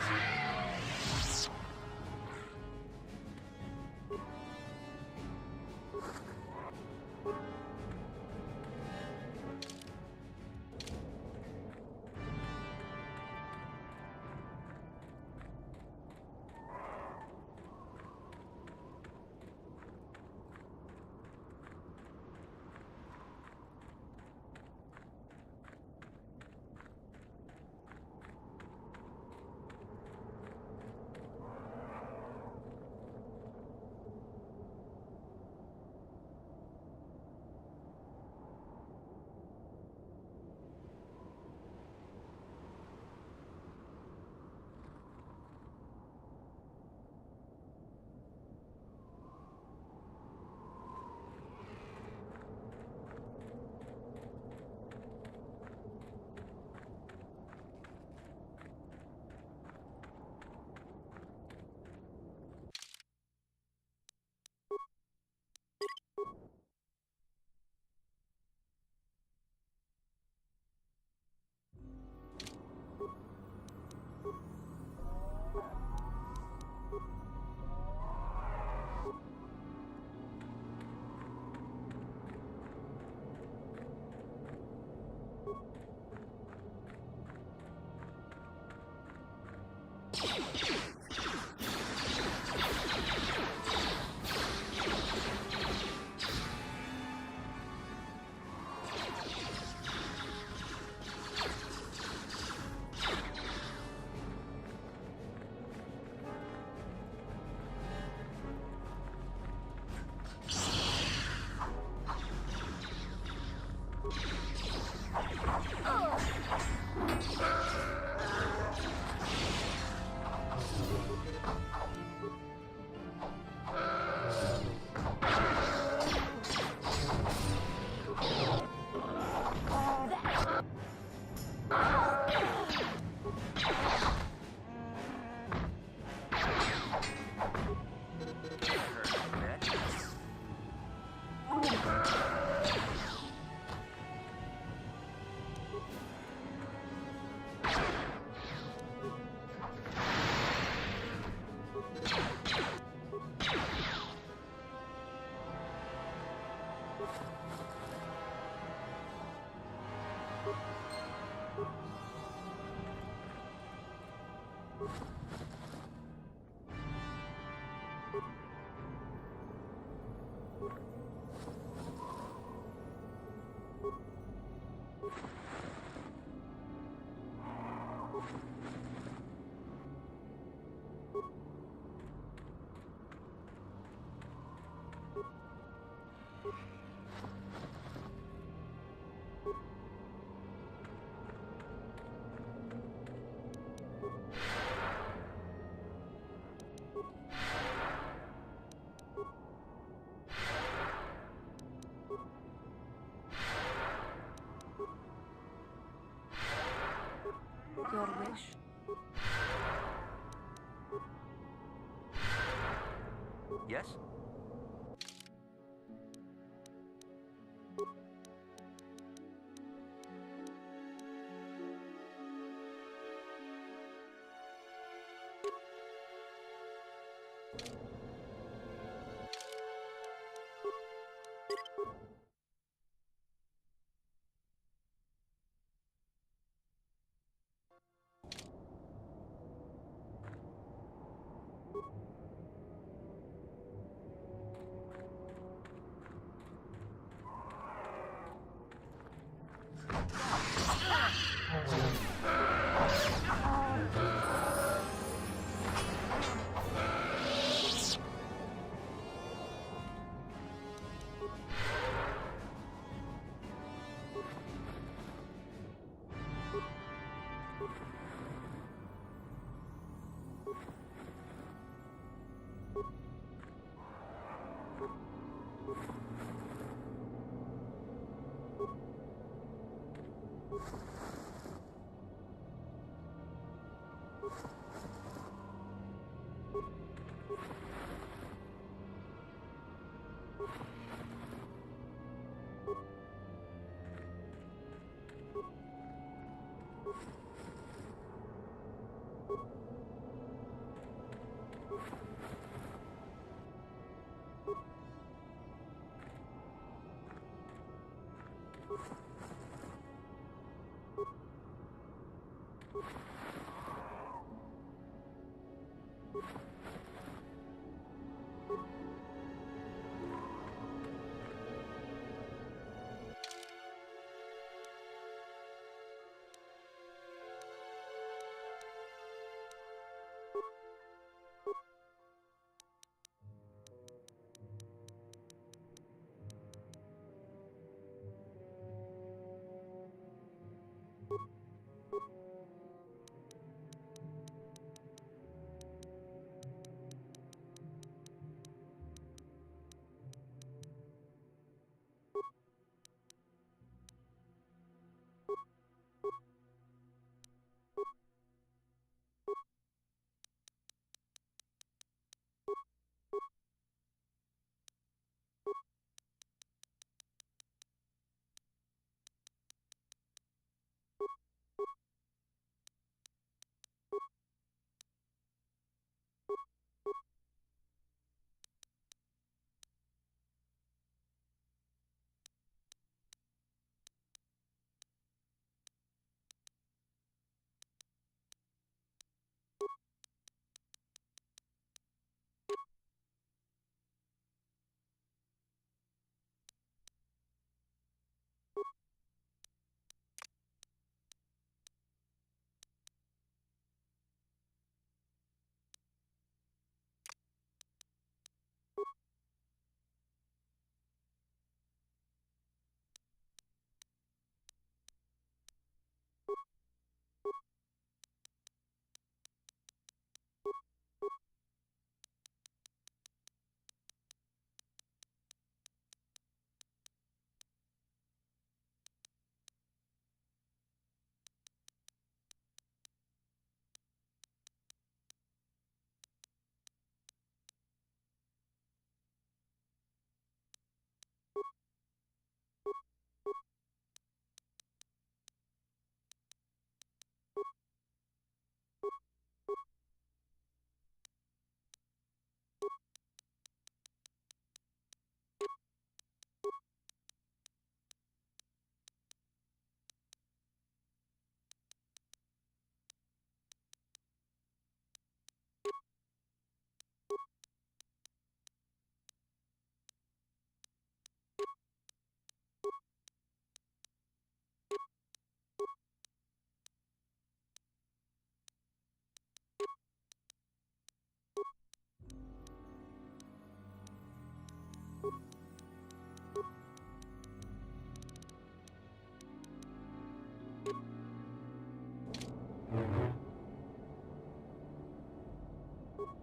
Your wish? Yes?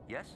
Yes?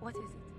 What is it?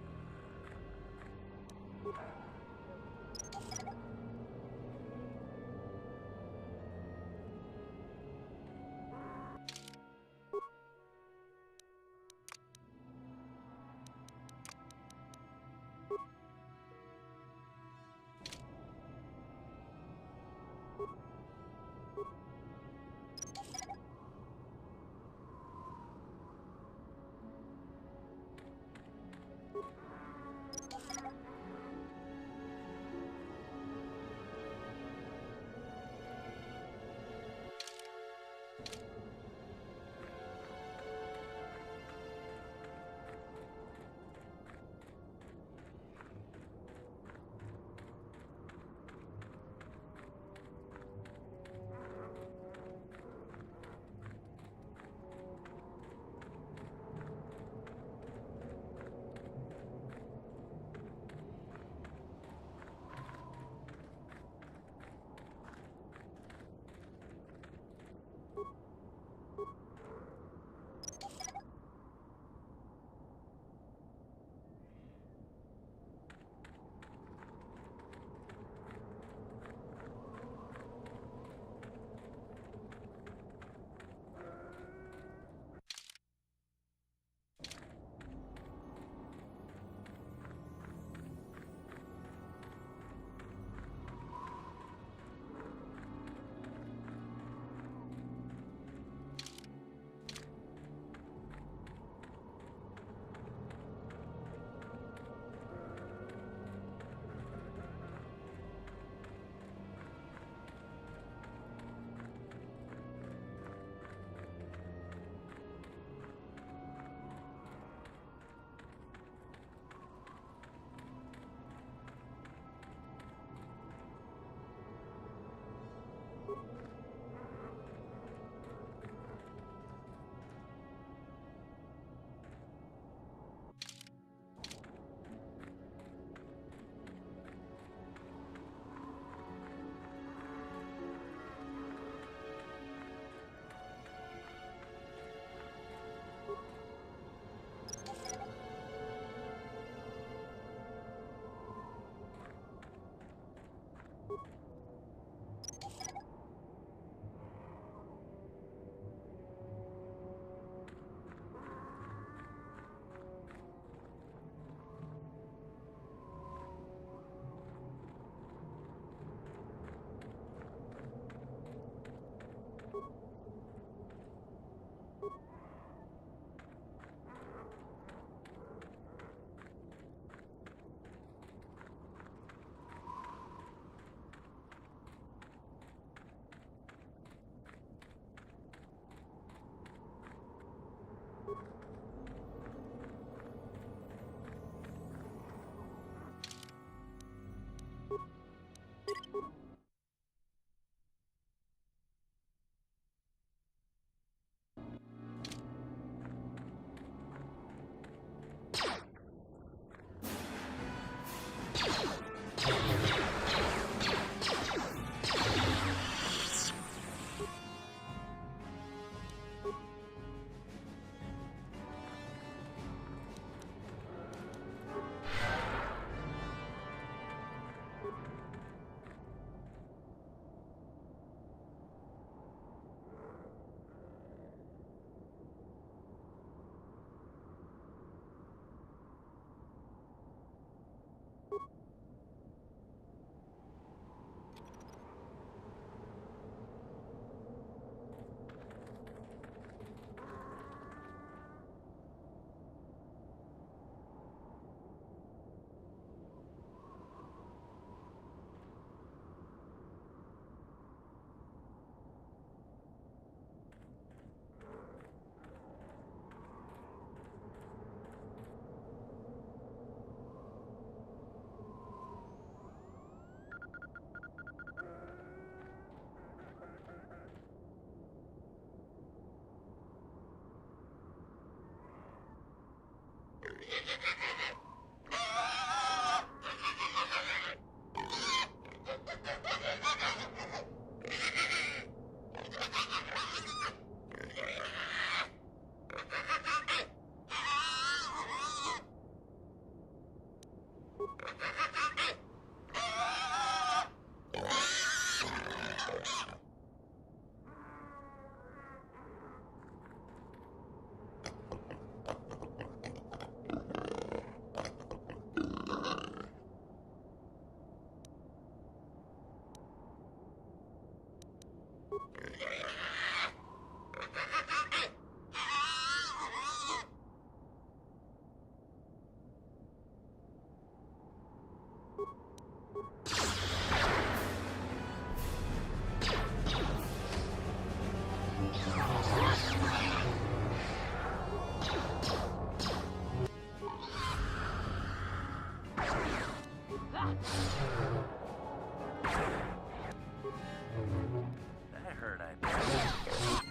That hurt, I bet.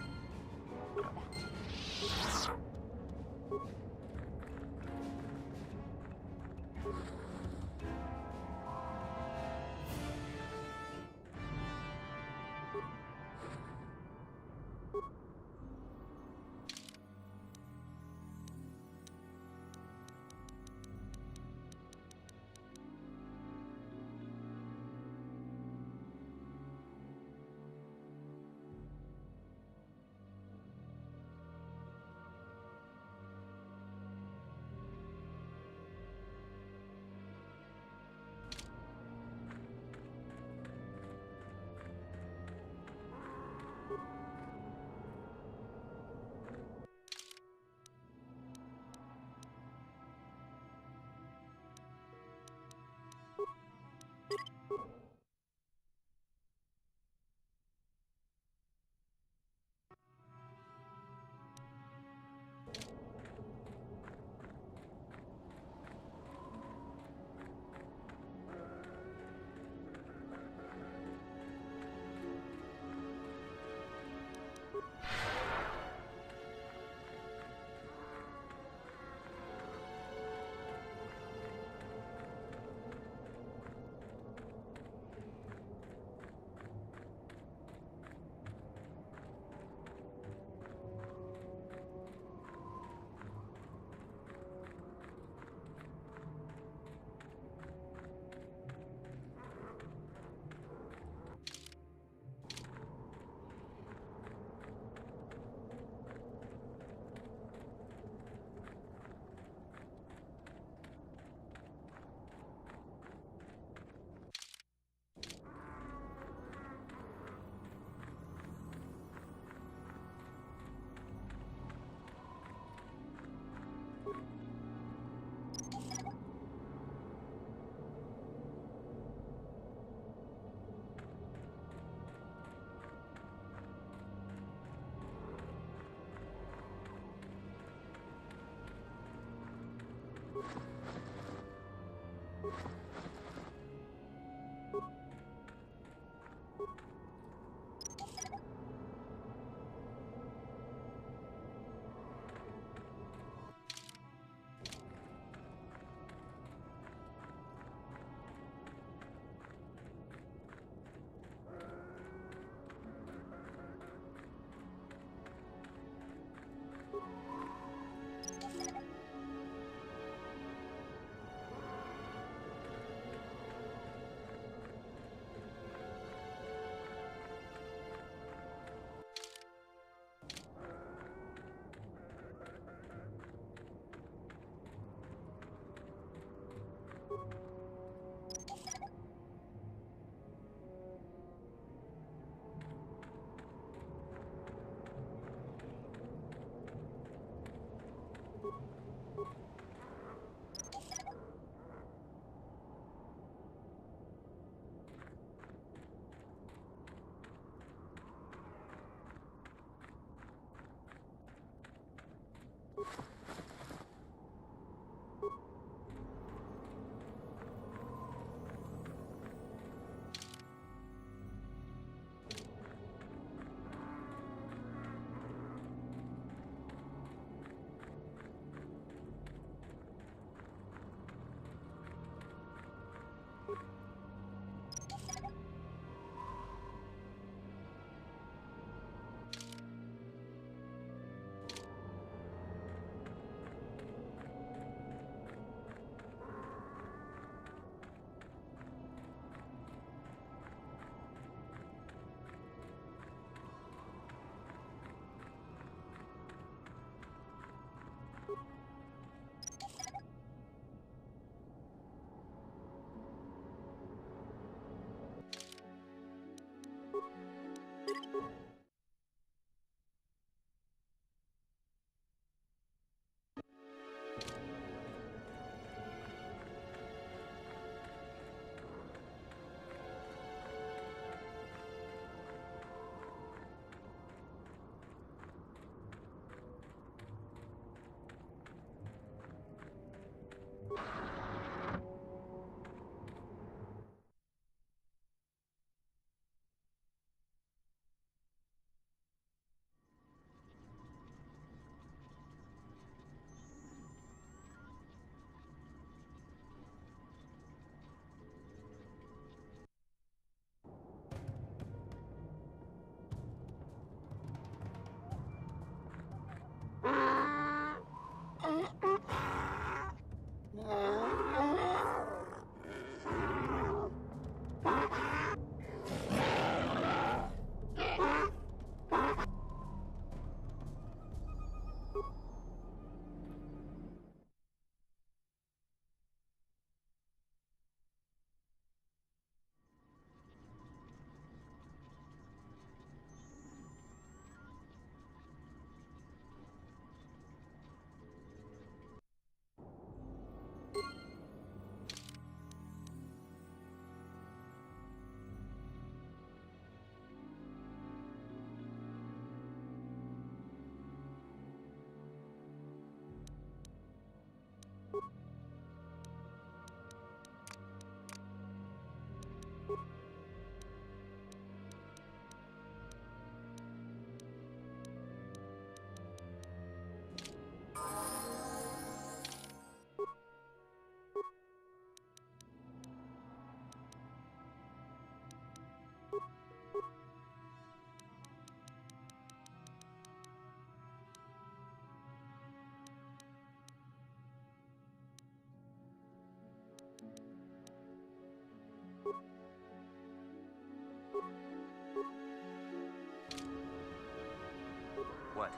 What?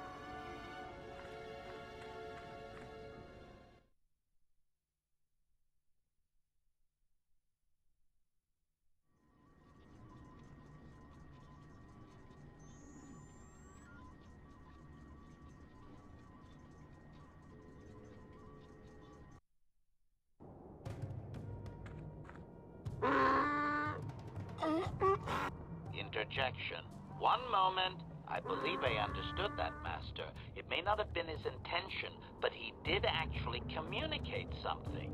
Interjection. One moment. I believe I understood that, Master. It may not have been his intention, but he did actually communicate something.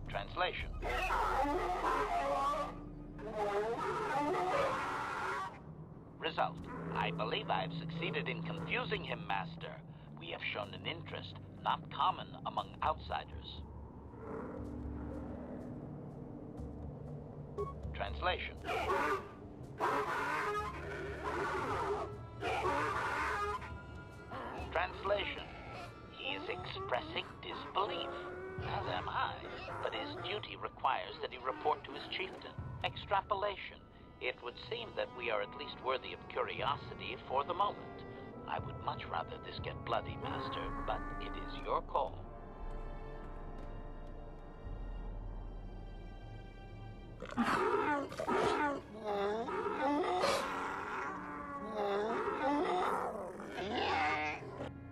Translation. Result. I believe I have succeeded in confusing him, Master. We have shown an interest not common among outsiders. Translation. Translation. He is expressing disbelief, as am I, but his duty requires that he report to his chieftain. Extrapolation. It would seem that we are at least worthy of curiosity for the moment. I would much rather this get bloody, Master, but it is your call.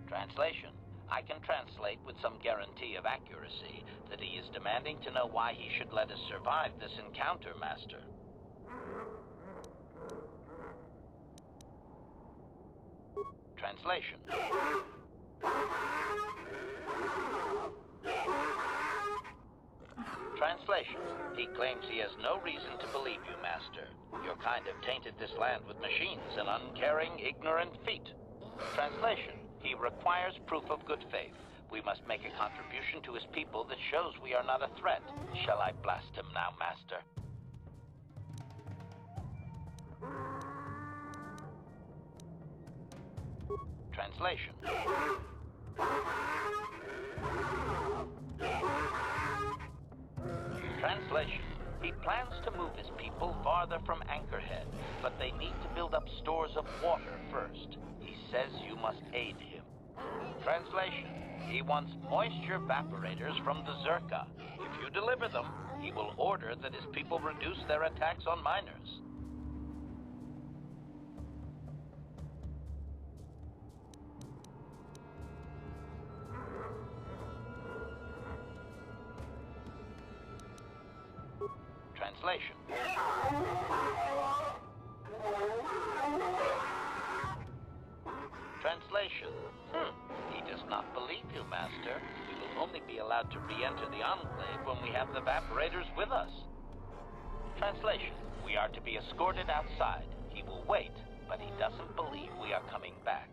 Translation. I can translate with some guarantee of accuracy that he is demanding to know why he should let us survive this encounter, Master. Translation. Translation. He claims he has no reason to believe you, Master. Your kind have tainted this land with machines and uncaring, ignorant feet. Translation. He requires proof of good faith. We must make a contribution to his people that shows we are not a threat. Shall I blast him now, Master? Translation. Translation. He plans to move his people farther from Anchorhead, but they need to build up stores of water first. He says you must aid him. Translation. He wants moisture evaporators from the Zerka. If you deliver them, he will order that his people reduce their attacks on miners. Translation. Translation. He does not believe you, Master. We will only be allowed to re-enter the Enclave when we have the evaporators with us. Translation. We are to be escorted outside. He will wait, but he doesn't believe we are coming back.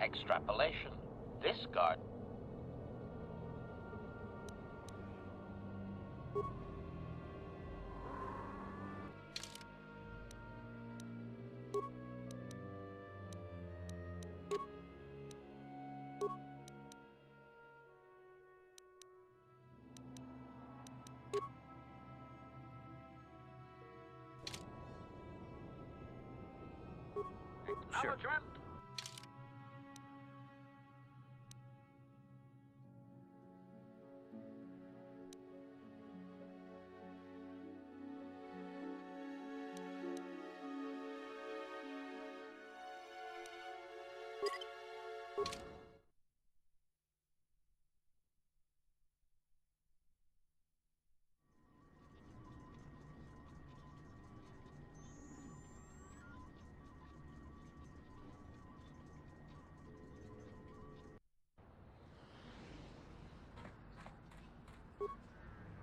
Extrapolation. This guard. Sure.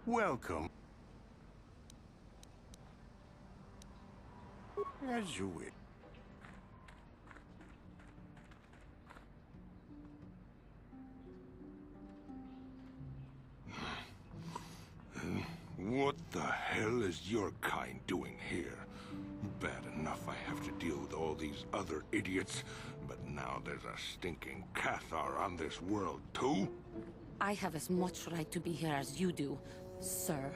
Welcome. As you wish. What the hell is your kind doing here? Bad enough I have to deal with all these other idiots, but now there's a stinking Cathar on this world, too? I have as much right to be here as you do, sir.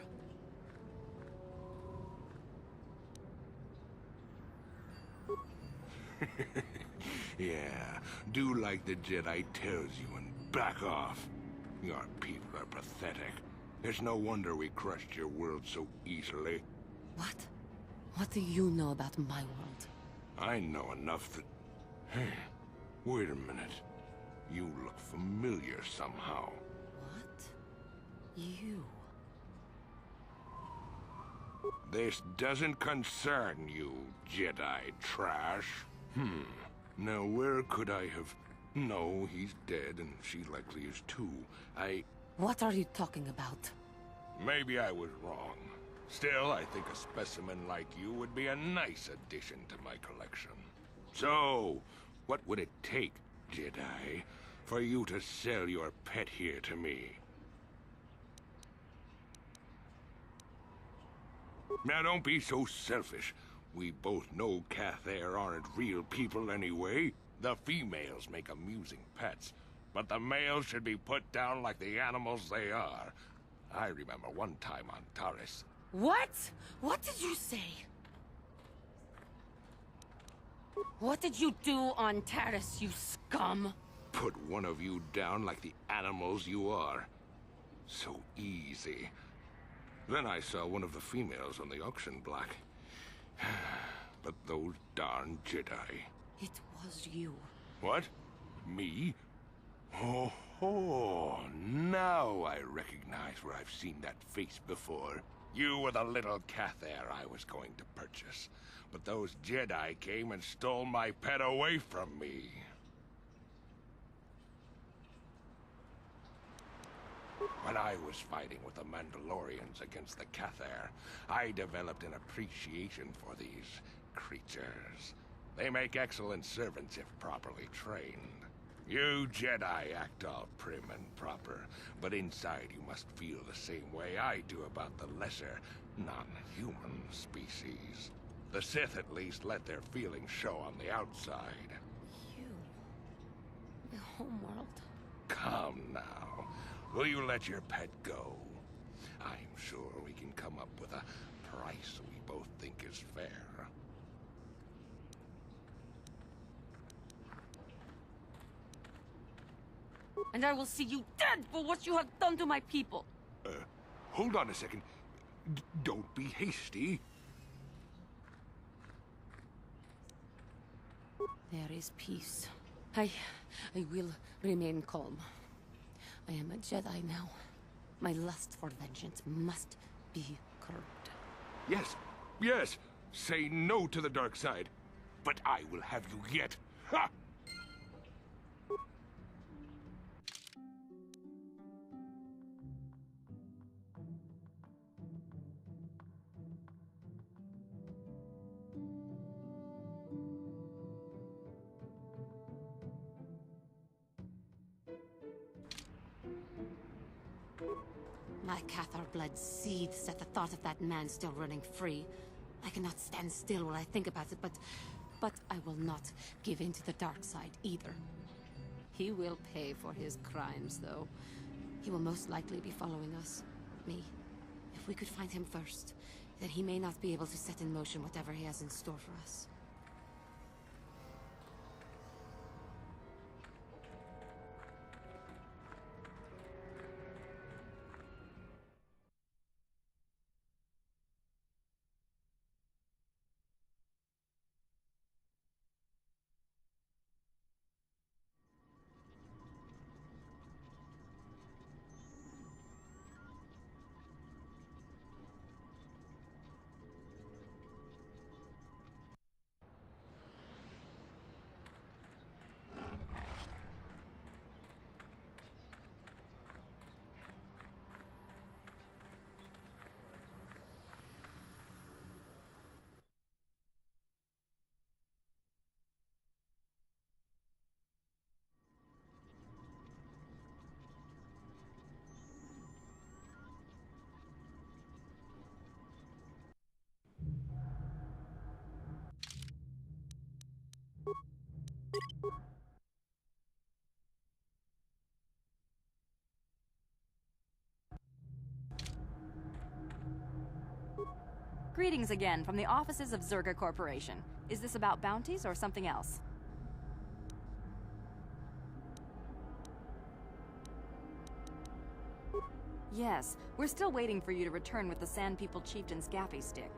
Yeah, do like the Jedi tells you and back off. Your people are pathetic. It's no wonder we crushed your world so easily. What? What do you know about my world? I know enough that... Hey, wait a minute. You look familiar somehow. What? You? This doesn't concern you, Jedi trash. Now where could I have... No, he's dead, and she likely is too. What are you talking about? Maybe I was wrong. Still, I think a specimen like you would be a nice addition to my collection. So, what would it take, Jedi, for you to sell your pet here to me? Now don't be so selfish. We both know Cathar aren't real people anyway. The females make amusing pets, but the males should be put down like the animals they are. I remember one time on Taris. What? What did you say? What did you do on Taris, you scum? Put one of you down like the animals you are. So easy. Then I saw one of the females on the auction block. But those darn Jedi. It was you. What? Me? Oh, now I recognize where I've seen that face before. You were the little Cathar I was going to purchase. But those Jedi came and stole my pet away from me. When I was fighting with the Mandalorians against the Cathar, I developed an appreciation for these creatures. They make excellent servants if properly trained. You Jedi act all prim and proper, but inside you must feel the same way I do about the lesser, non-human species. The Sith at least let their feelings show on the outside. You... the homeworld. Come now. Will you let your pet go? I'm sure we can come up with a price we both think is fair. And I will see you dead for what you have done to my people. Hold on a second. Don't be hasty. There is peace. I will remain calm. I am a Jedi now. My lust for vengeance must be curbed. Yes. Say no to the dark side. But I will have you yet. Ha! My Cathar blood seethes at the thought of that man still running free. I cannot stand still while I think about it, but I will not give in to the dark side either. He will pay for his crimes, though. He will most likely be following us. Me. If we could find him first, then he may not be able to set in motion whatever he has in store for us. Greetings again from the offices of Zerga Corporation. Is this about bounties or something else? Yes, we're still waiting for you to return with the Sand People Chieftain's Gaffy stick.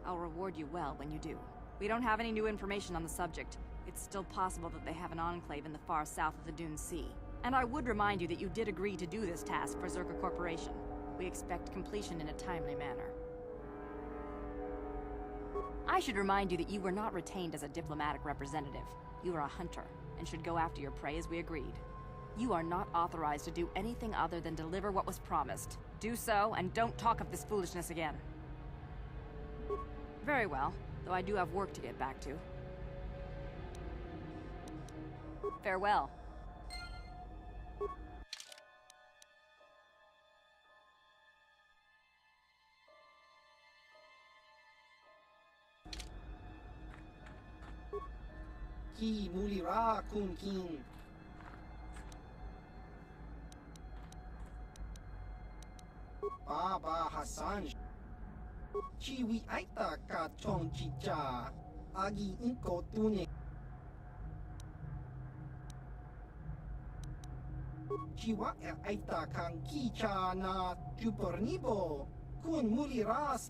I'll reward you well when you do. We don't have any new information on the subject. It's still possible that they have an enclave in the far south of the Dune Sea. And I would remind you that you did agree to do this task for Zerga Corporation. We expect completion in a timely manner. I should remind you that you were not retained as a diplomatic representative. You are a hunter, and should go after your prey as we agreed. You are not authorized to do anything other than deliver what was promised. Do so, and don't talk of this foolishness again. Very well, though I do have work to get back to. Farewell. Ki mulira kun kin. Baba Hassan. Chiwi aita ka chong chicha. Agi inko tune. Chiwa aita kang kicha na chupornibo. Kun muliras.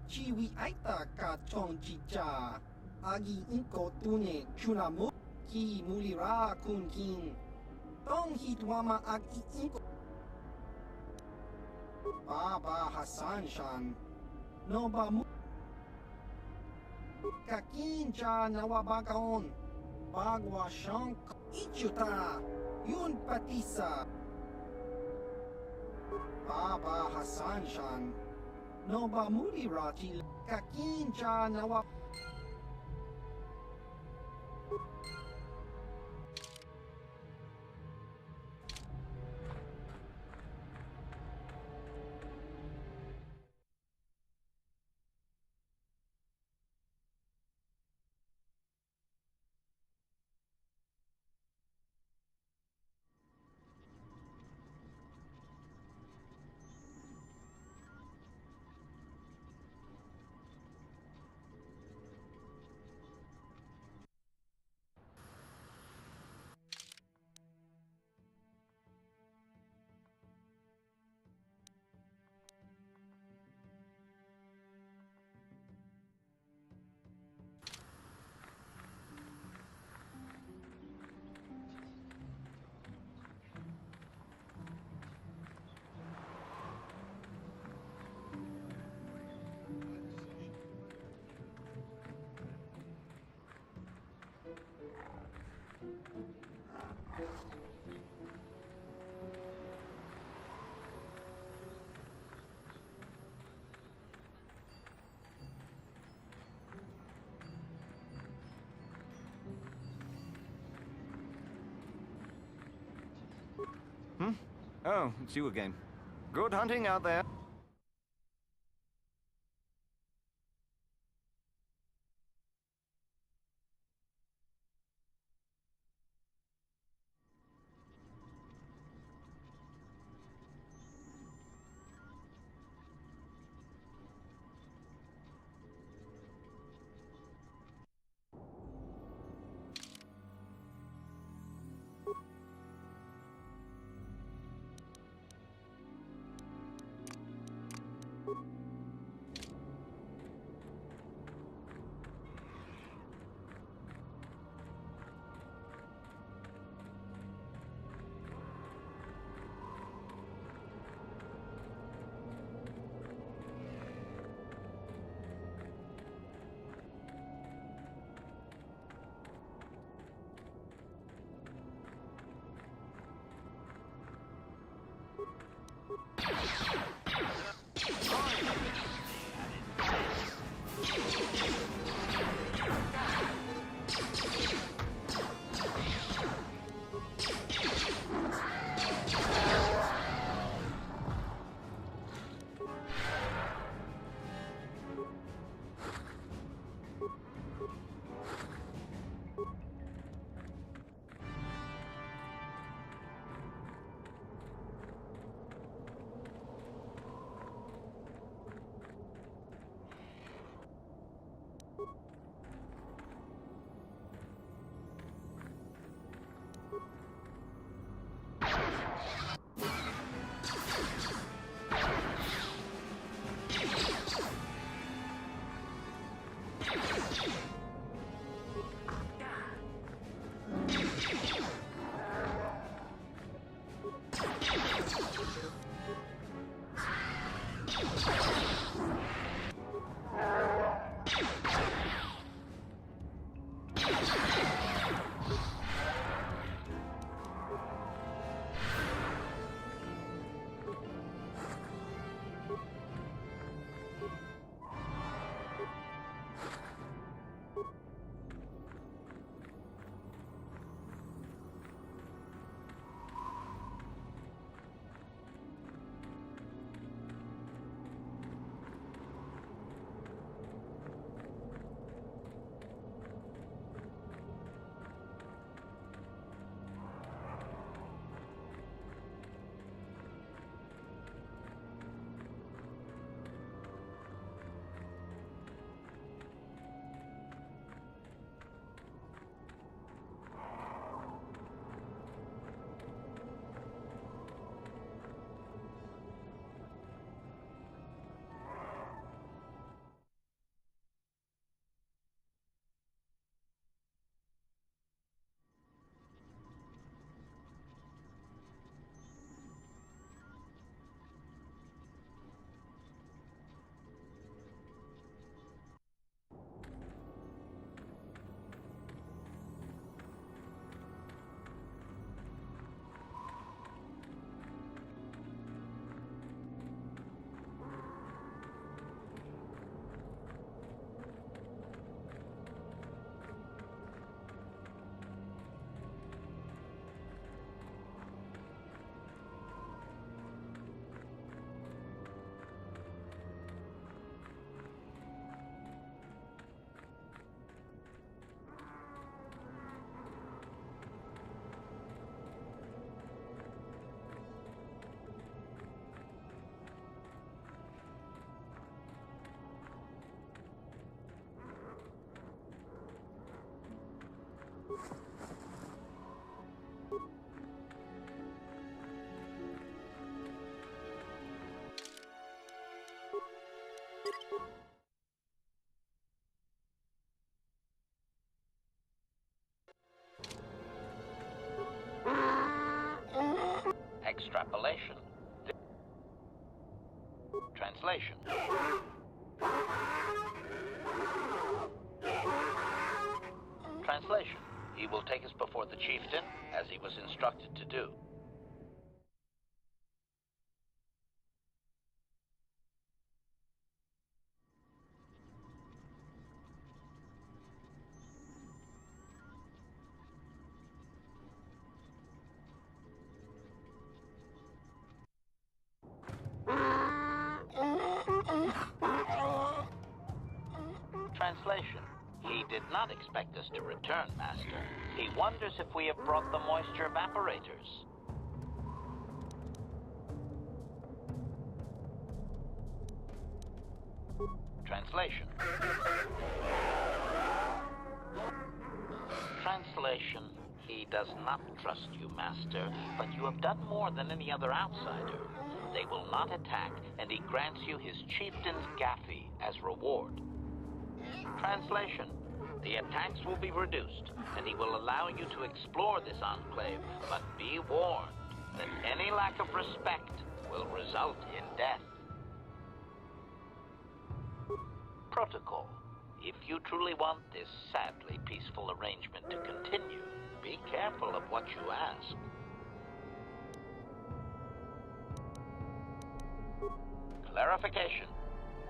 Chiwi aita ka chong chicha. Agi inko tune chunamu. Ki mulira kun kin. Tong hitwama agi inko. Baba Hassan Shan. No ba mu. Kakincha nawabagaon. Bagwa shank. Ichuta. Yun patisa. Baba Hassan Shan. No ba muri rati. Kakincha nawab. Oh, it's you again. Good hunting out there. Extrapolation. Translation. Translation. He will take us before the chieftain, as he was instructed to do. Translation. He did not expect us to return, Master. He wonders if we have brought the moisture evaporators. Translation. Translation. He does not trust you, Master, but you have done more than any other outsider. They will not attack, and he grants you his chieftain's Gaffy as reward. Translation. The attacks will be reduced, and he will allow you to explore this enclave, but be warned that any lack of respect will result in death. Protocol. If you truly want this sadly peaceful arrangement to continue, be careful of what you ask. Clarification.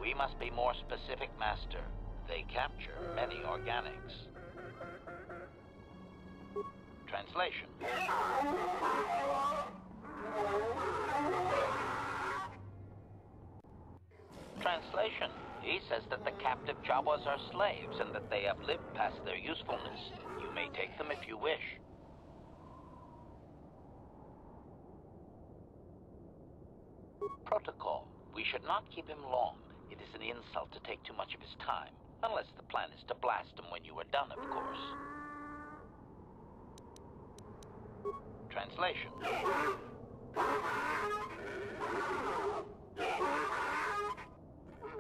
We must be more specific, Master. They capture many organics. Translation. Translation. He says that the captive Jawas are slaves and that they have lived past their usefulness. You may take them if you wish. Protocol. We should not keep him long. It is an insult to take too much of his time. Unless the plan is to blast him when you are done, of course. Translation.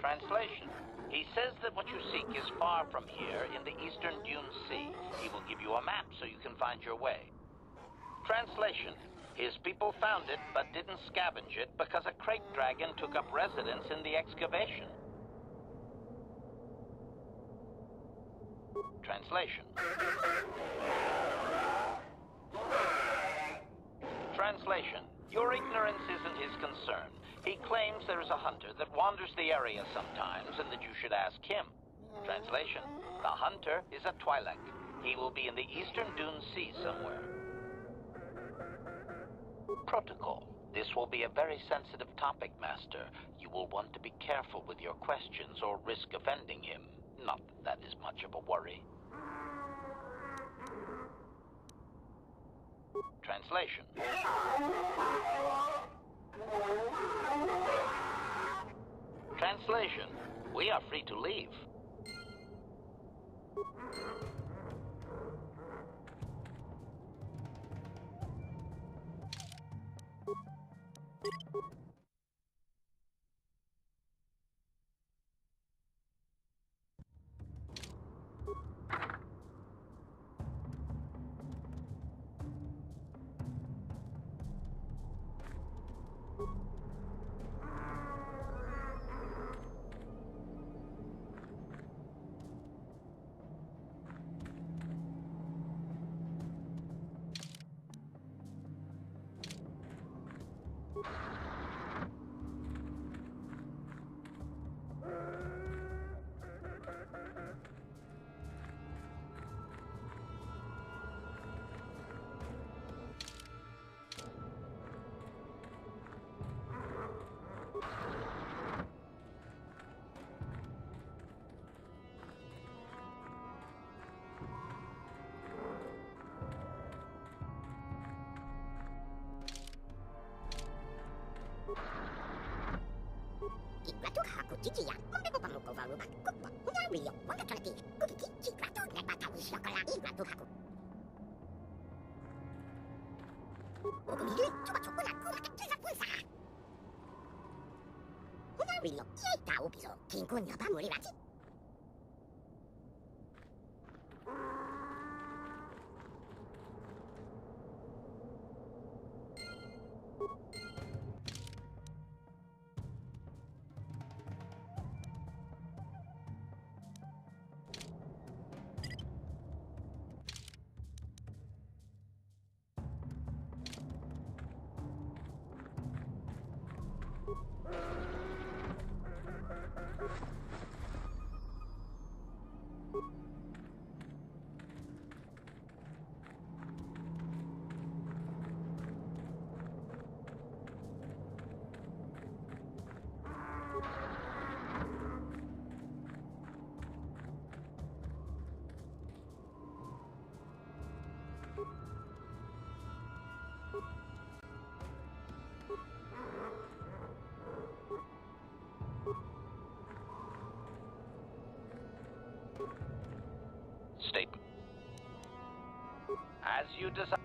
Translation. He says that what you seek is far from here in the eastern Dune Sea. He will give you a map so you can find your way. Translation. His people found it, but didn't scavenge it because a crate dragon took up residence in the excavation. Translation. Translation. Your ignorance isn't his concern. He claims there is a hunter that wanders the area sometimes and that you should ask him. Translation. The hunter is a Twi'lek. He will be in the eastern Dune Sea somewhere. Protocol. This will be a very sensitive topic, Master. You will want to be careful with your questions or risk offending him. Not that that is much of a worry. Translation. Translation. We are free to leave. Igratuk haku chichiya, mombebo pamuko varuba, kukwa, unyarillo, wakakalati, kukiki, chigratuk, nebata wishokola, igratuk haku. Okumigli, chupa chokula, kuraka, kisa punsa. Unyarillo, yeta upiso, kinkun yoba murirati. Statement. As you desire.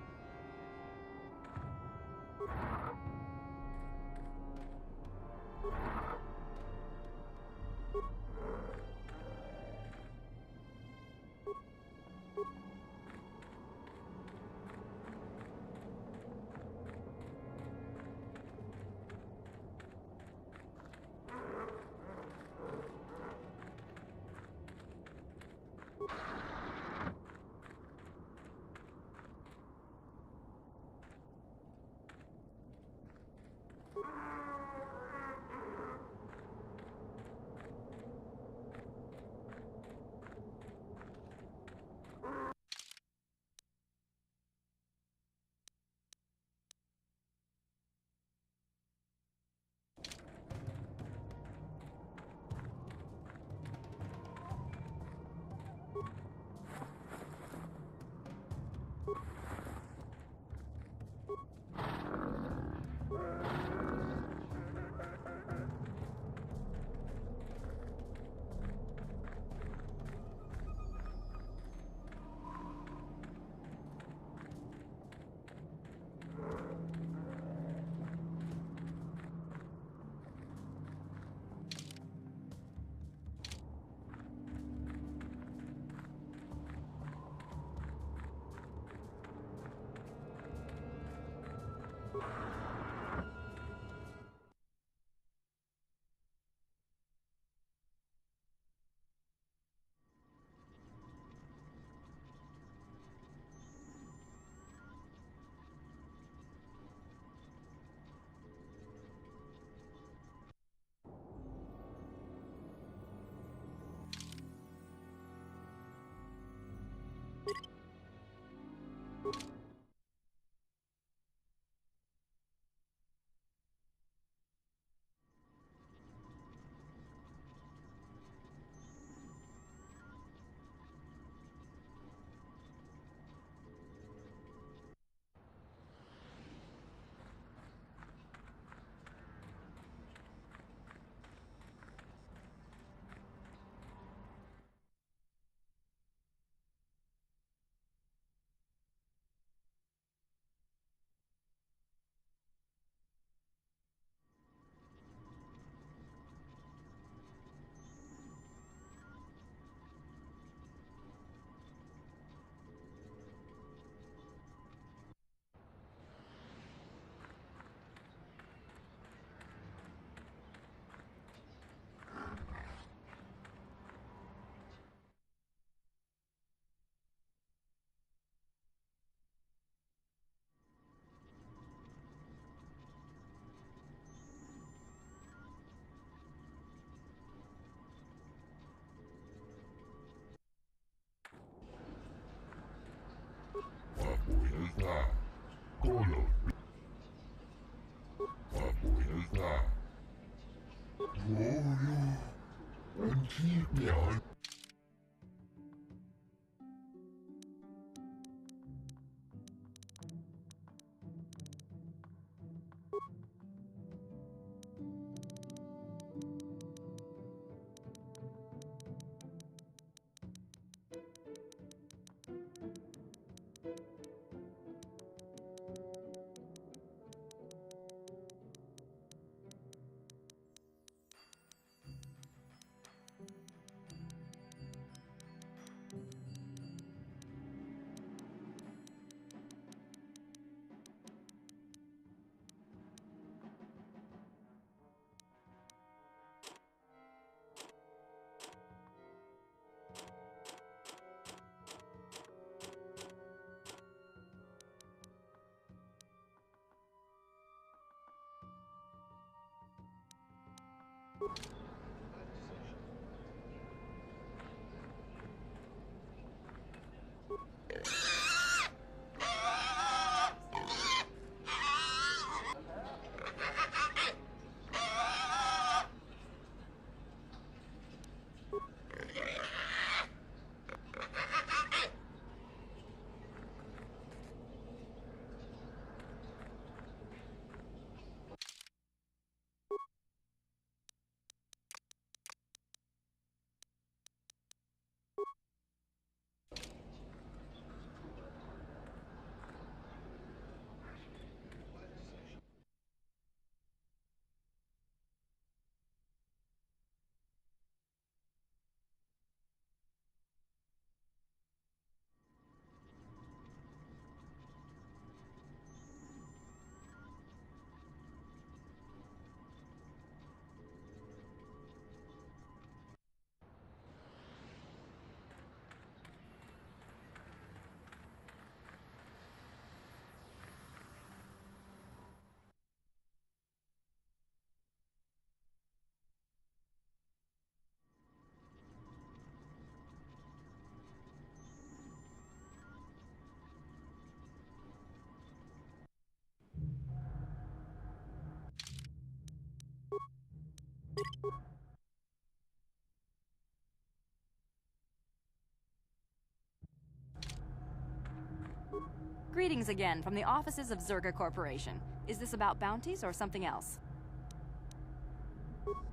Greetings again from the offices of Zerga Corporation. Is this about bounties or something else?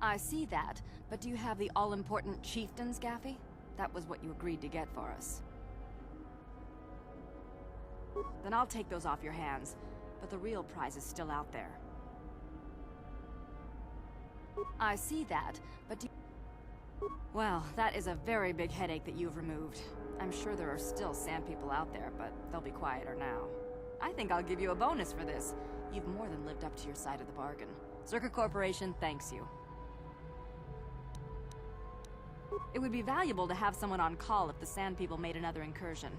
I see that, but do you have the all-important chieftains, Gaffy? That was what you agreed to get for us. Then I'll take those off your hands, but the real prize is still out there. I see that, but do you... Well, that is a very big headache that you've removed. I'm sure there are still sand people out there, but they'll be quieter now. I think I'll give you a bonus for this. You've more than lived up to your side of the bargain. Zerka Corporation thanks you. It would be valuable to have someone on call if the sand people made another incursion.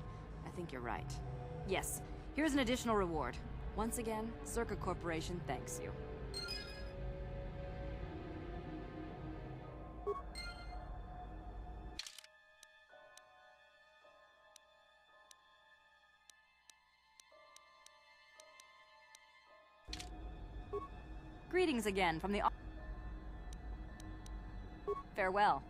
I think you're right. Yes, here's an additional reward. Once again, Zerka Corporation thanks you. Greetings again from the... Farewell.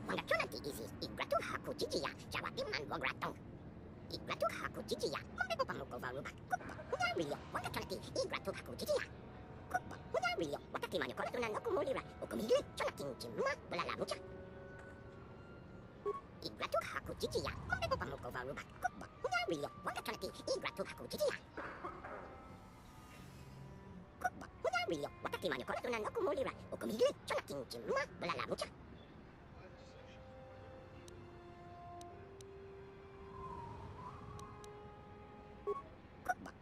wanga chonati isis igratu haku chichiya jawati man wogratong. Igratu haku chichiya mambe pamuko varuba kukba unyarilio wanga chonati igratu haku chichiya kukba unyarilio wataki manyo korotuna nokumulira ukumigiri chonatin chimma bulala mucha. Igratu haku chichiya mambe pamuko varuba kukba unyarilio wanga chonati igratu haku chichiya kukba unyarilio wataki manyo korotuna nokumulira ukumigiri chonatin chimma bulala mucha.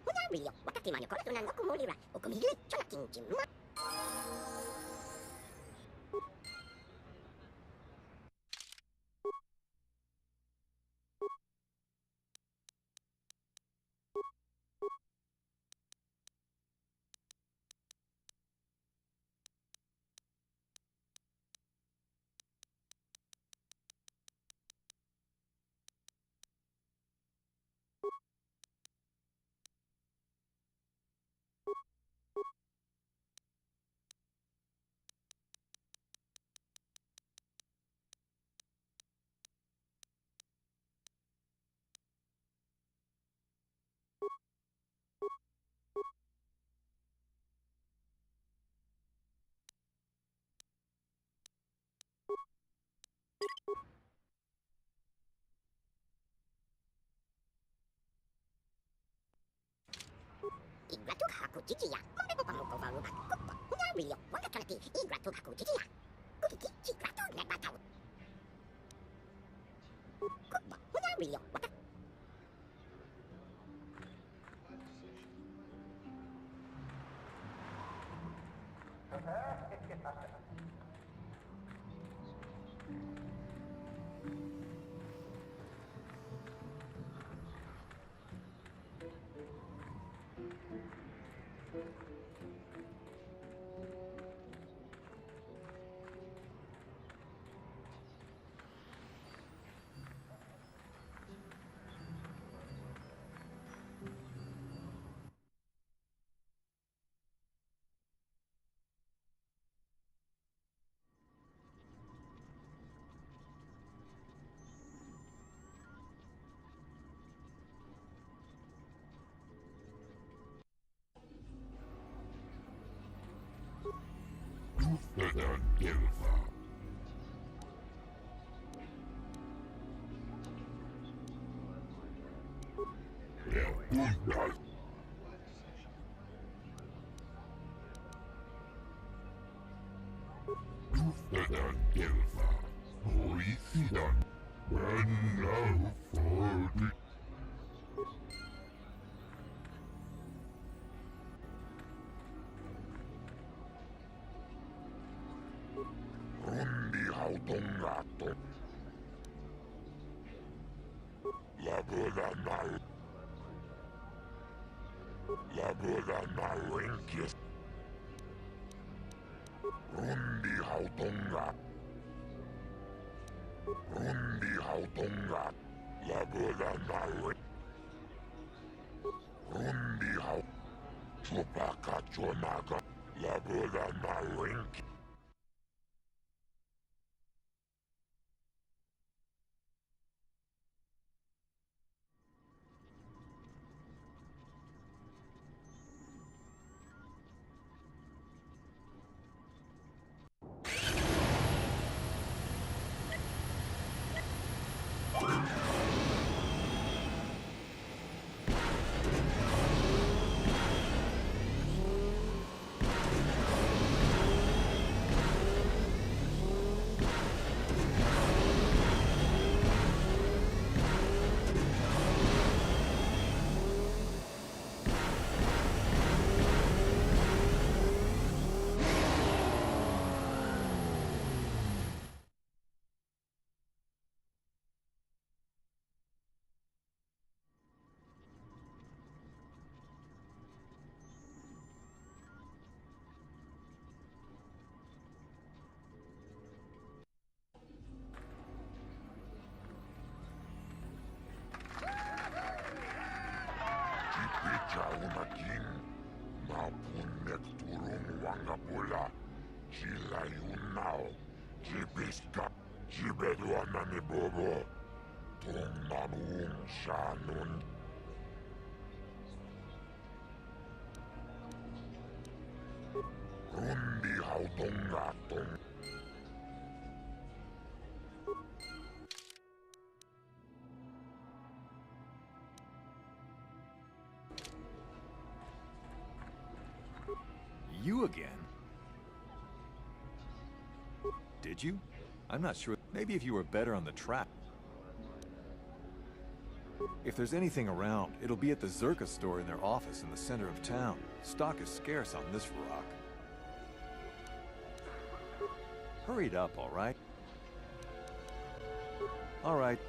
Unyarilio wataki manyo korotuna nokumulira ukumigiri chonatin chimma. Igratu haku chichiya mambe pamuko varuba kukba unyarilio wanga chonati igratu haku chichiya kukiki chigratu nebatau kukba unyarilio wataki Autongato. La Budanau inquiet. Rundi Hautonga. La Budanau. Rundi Hau. Chupaka Chonaga. La Budanau inquiet. Unakin, Mapunek Turung Wangapula, Chilayunao, Chibiska, 집에도 안나니 보고 동나무 샤눈 룬디 하우동가 동 You again? Did you? I'm not sure. Maybe if you were better on the track. If there's anything around, it'll be at the Zerka store in their office in the center of town. Stock is scarce on this rock. Hurry it up, all right? All right.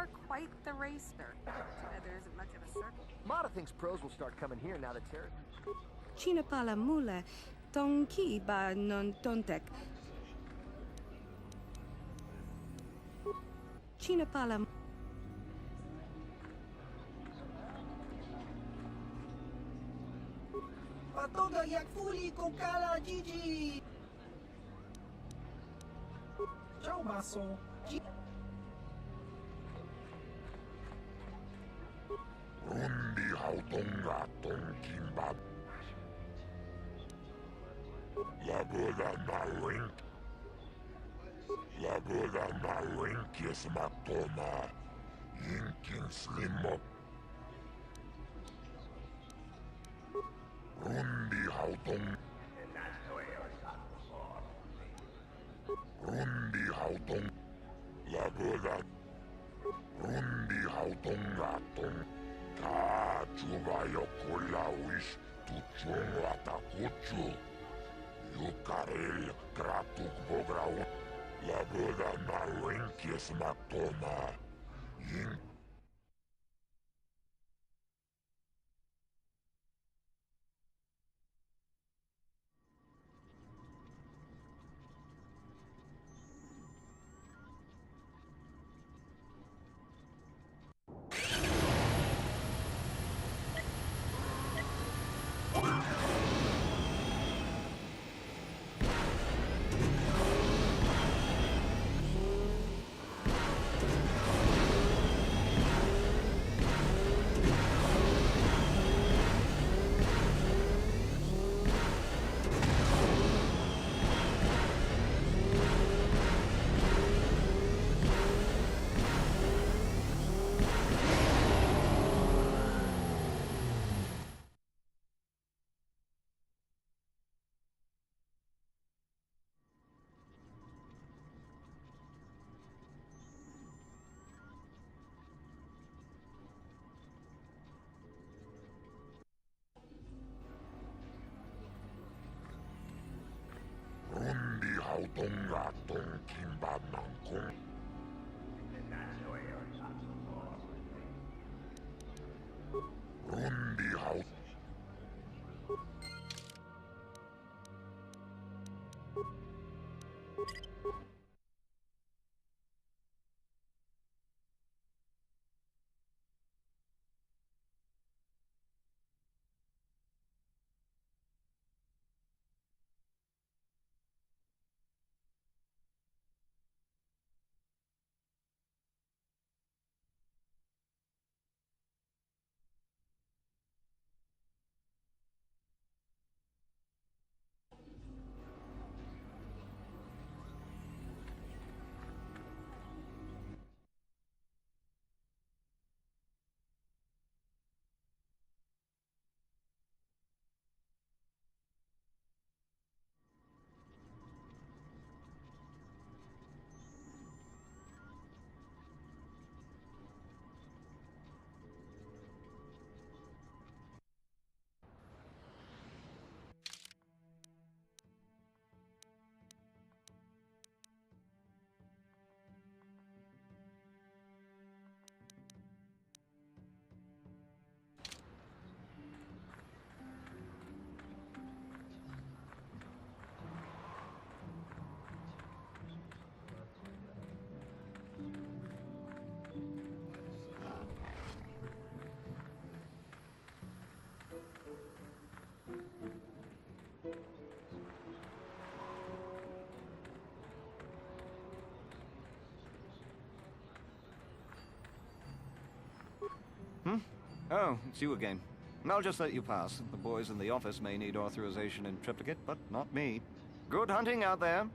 are quite the racer. Too bad there isn't much of a circle. Mata thinks pros will start coming here now that Terry... China pala mula, tong ki ba non tontek. China pala... Patoga yak fuli con kala Gigi. Ciao basso. Rundi hautonga tong kimbab. Lagoda na link yes matoma. Yinkin slimmo. Rundi hautong. Lagoda. Rundi hautonga tong. Ka chuvayo kulawish tuchung atakuchu. Yukarel kratuk bograu. Lagoda na link yes matoma. Yink. Rundi hautonga tong kimbab nangkong. Rundi haut. Oh, it's you again. I'll just let you pass. The boys in the office may need authorization in triplicate, but not me. Good hunting out there.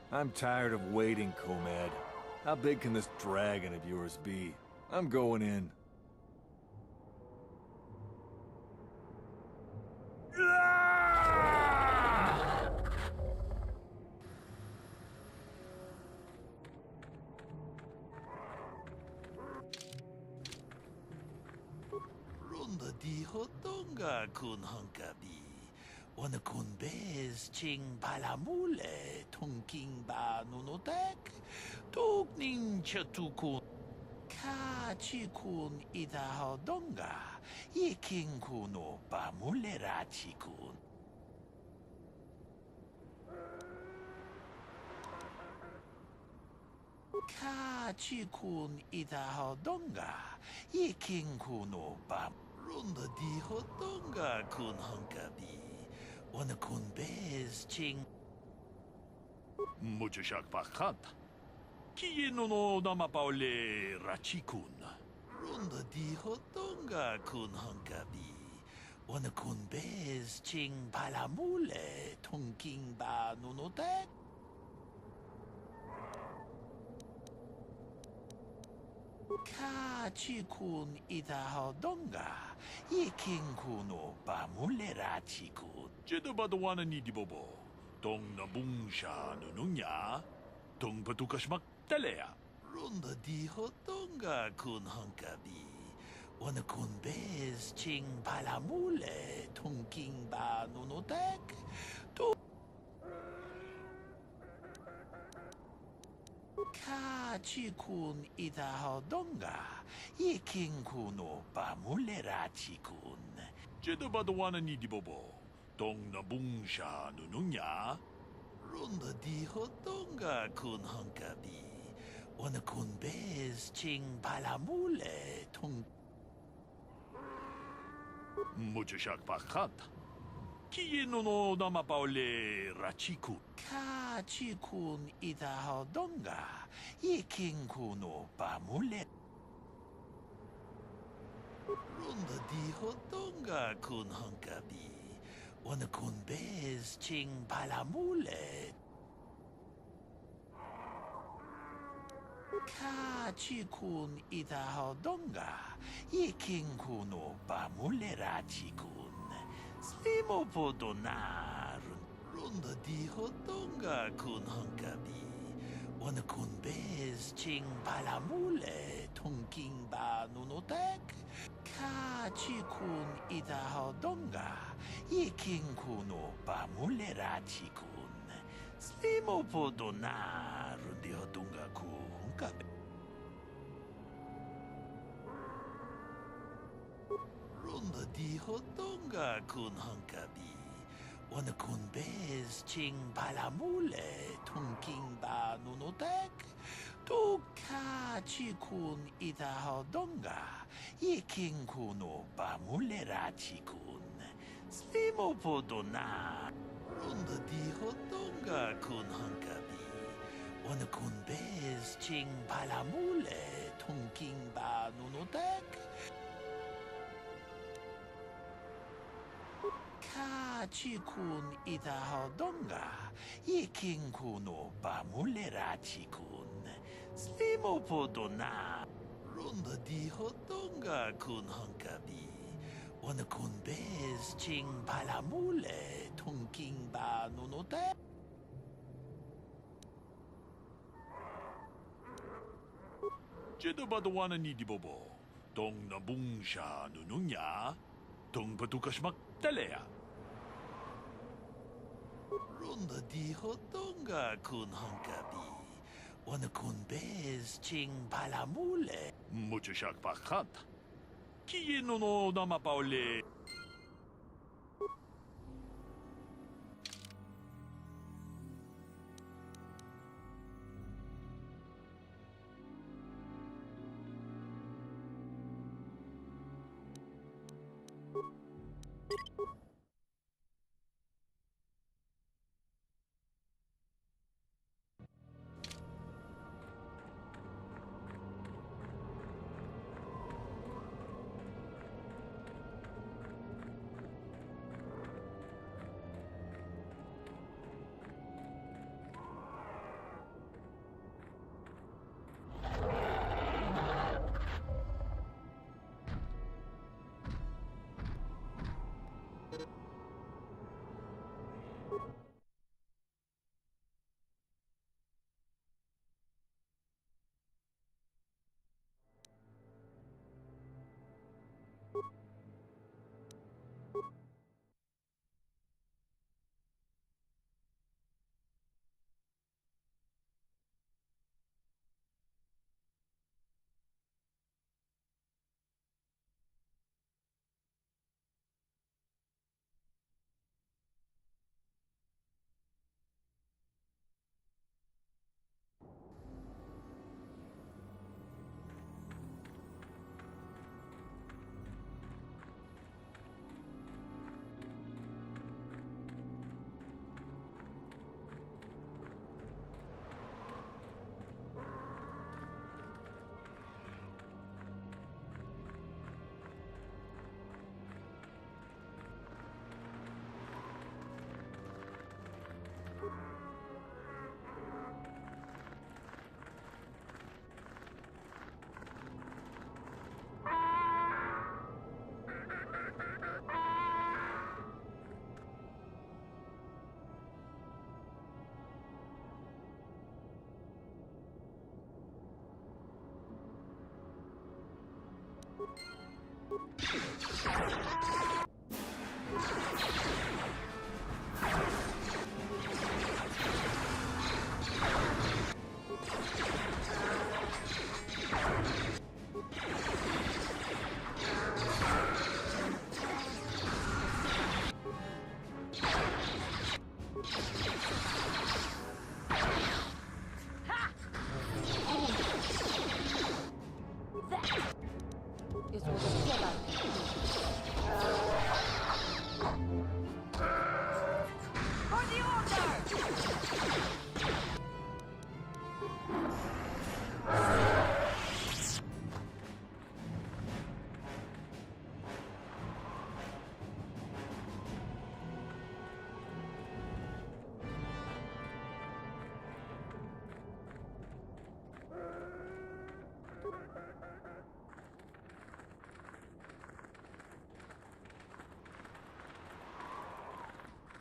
I'm tired of waiting, Comed. How big can this dragon of yours be? I'm going in. Runda di hotonga kun hunkabi. Wana kun bez ching palamule tongking ba nunotek. Tokning chatukun. Ka chikun ida hodonga. Yiking kuno ba mulera chikun. Ka chikun ida hodonga. Yiking kuno ba. Runda di hodonga kun hunkabi. Wana kun bez ching. Mucho shak pakhat. Kieno no namapaule rachikun. Runda di hodonga kun hunkabi. Wana kun bez ching palamule tongking ba nunotek. Ka chikun ida hodonga. Yiking kuno ba mulera chikun. Jeda badawana ni di bobo. Tong na bungsha nununya. Tong patukas magtalea. Runda di hodonga kun hunkabi. Wana kun bez ching palamule tongking ba nunotek. Ka chikun ida hodonga. Yiking kuno ba mulera chikun. Jeda badawana ni di bobo. Tong na bungsha nununya. Runda di hodonga kun hunkabi. Wana kun bez ching palamule tong. Mucho shak pakhat. Kieno no namapaule rachikun. Ka chikun ida hodonga. Yiking kuno ba mule. dijo donga kun hunkabi. Wana kun bez ching palamule. Ka chi kun ida hodonga. Iking kuno pamulera chi kun. Slimo podonar. Runda dijo donga kun hunkabi. Wana kun bez ching palamule. Tungking ba nunotek. Ka chi kun ida hodonga. Iking kuno pamulera chi kun. Slimo podonar. Rundi hodonga ku hunkabi. Runda dijo donga kun hunkabi. Wana kun bez ching palamule. Tungking ba nunotek. Tu ka chi kun ida hodonga. Iking kuno pamulera chi kun. Slimo podona. Runda dijo donga kun hunkabi. Wana kun bez ching palamule. Tungking ba nunotek. Ka chi kun ida hodonga. Iking kuno pamulera chi kun. Slimo podona. Runda dijo donga kun hunkabi. Wana kun bez ching palamule. Tungking ba nunotek. Jedaba wana ni di bobo. Dong na bungsha nununya. Dong batukas magtalea. Runda dijo donga kun hunkabi. Wana kun bez ching palamule. Mucho shak bakat. Kieno no namapaule. is what the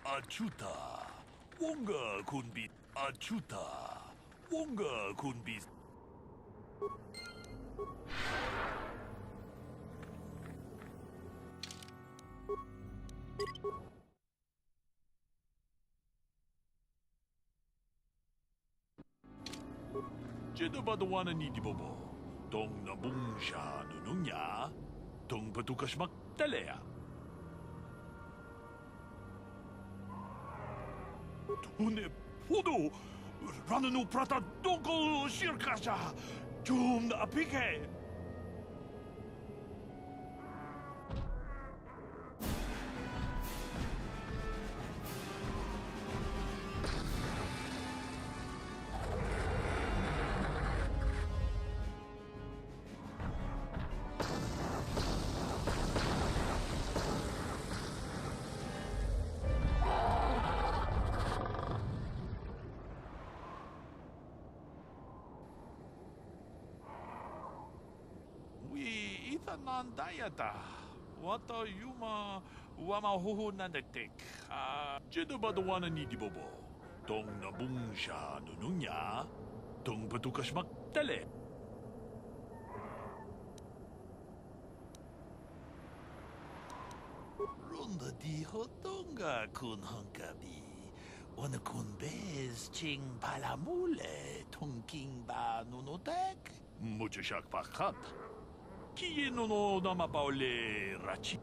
Achuta. Wonga kunbi Achuta. Wonga kunbi. Jedabadawana ni Dibobo. Dong na bungsha nununya. Dong patukas magtalea. Tune podo. Rananu prata dongol shirkasha. Jum na apike. Nandayata. Wata yuma wama huhu nandatik. Jedabadawana ni Dibobo. Dong na bungsha nununya. Dong patukas magtale. Ronda di hotonga kun hanggabi. Wana kun bez ching palamule. Tongking ba nunotek. Muchashak pakat. Kieno no namapaule rachi.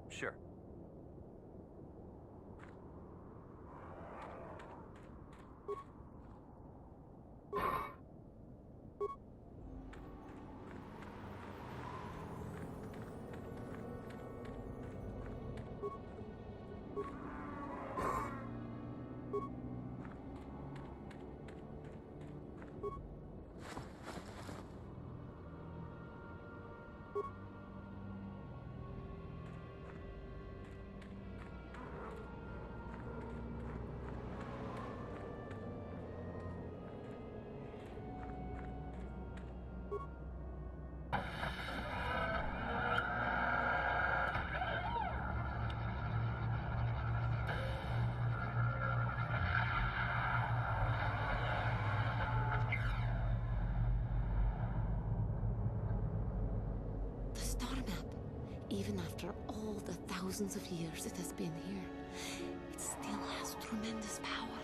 Sure. Even after all the thousands of years it has been here, it still has tremendous power.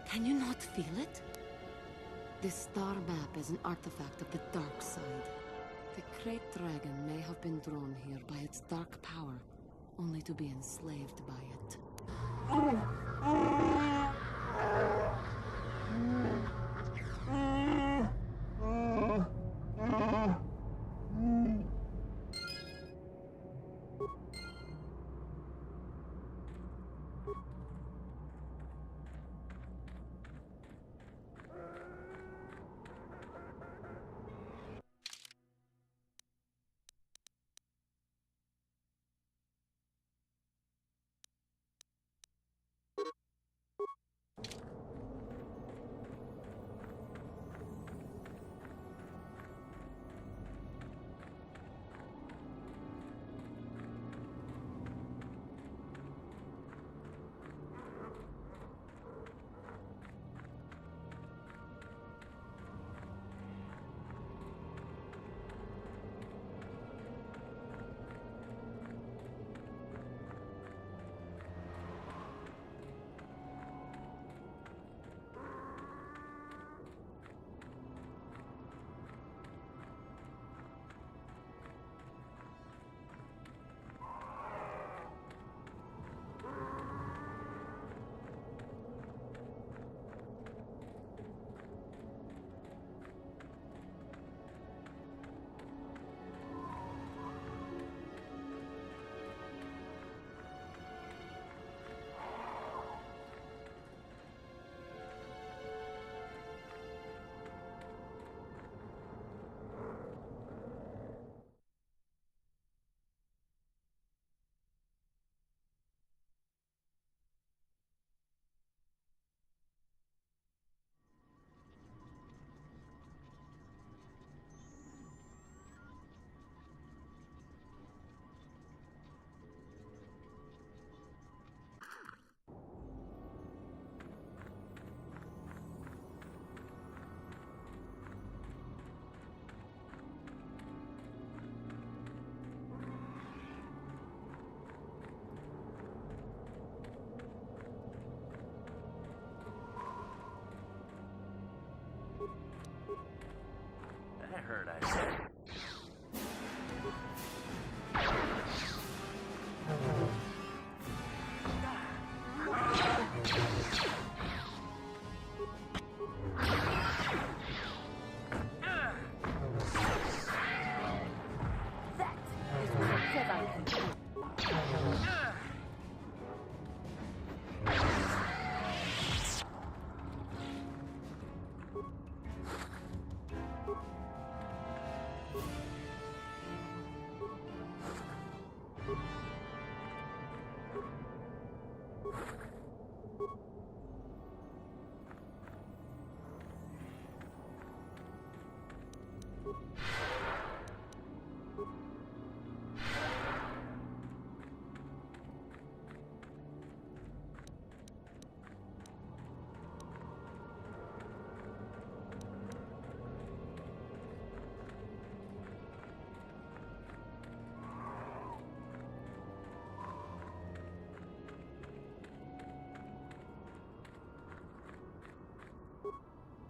Can you not feel it? This star map is an artifact of the dark side. The great dragon may have been drawn here by its dark power, only to be enslaved by it.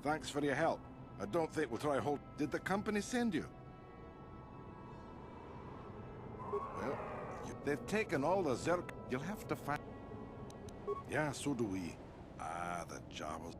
Thanks for your help. I don't think we'll try hold. Did the company send you? Well, they've taken all the Zerk. You'll have to find. Yeah, so do we. Ah, the Jawas.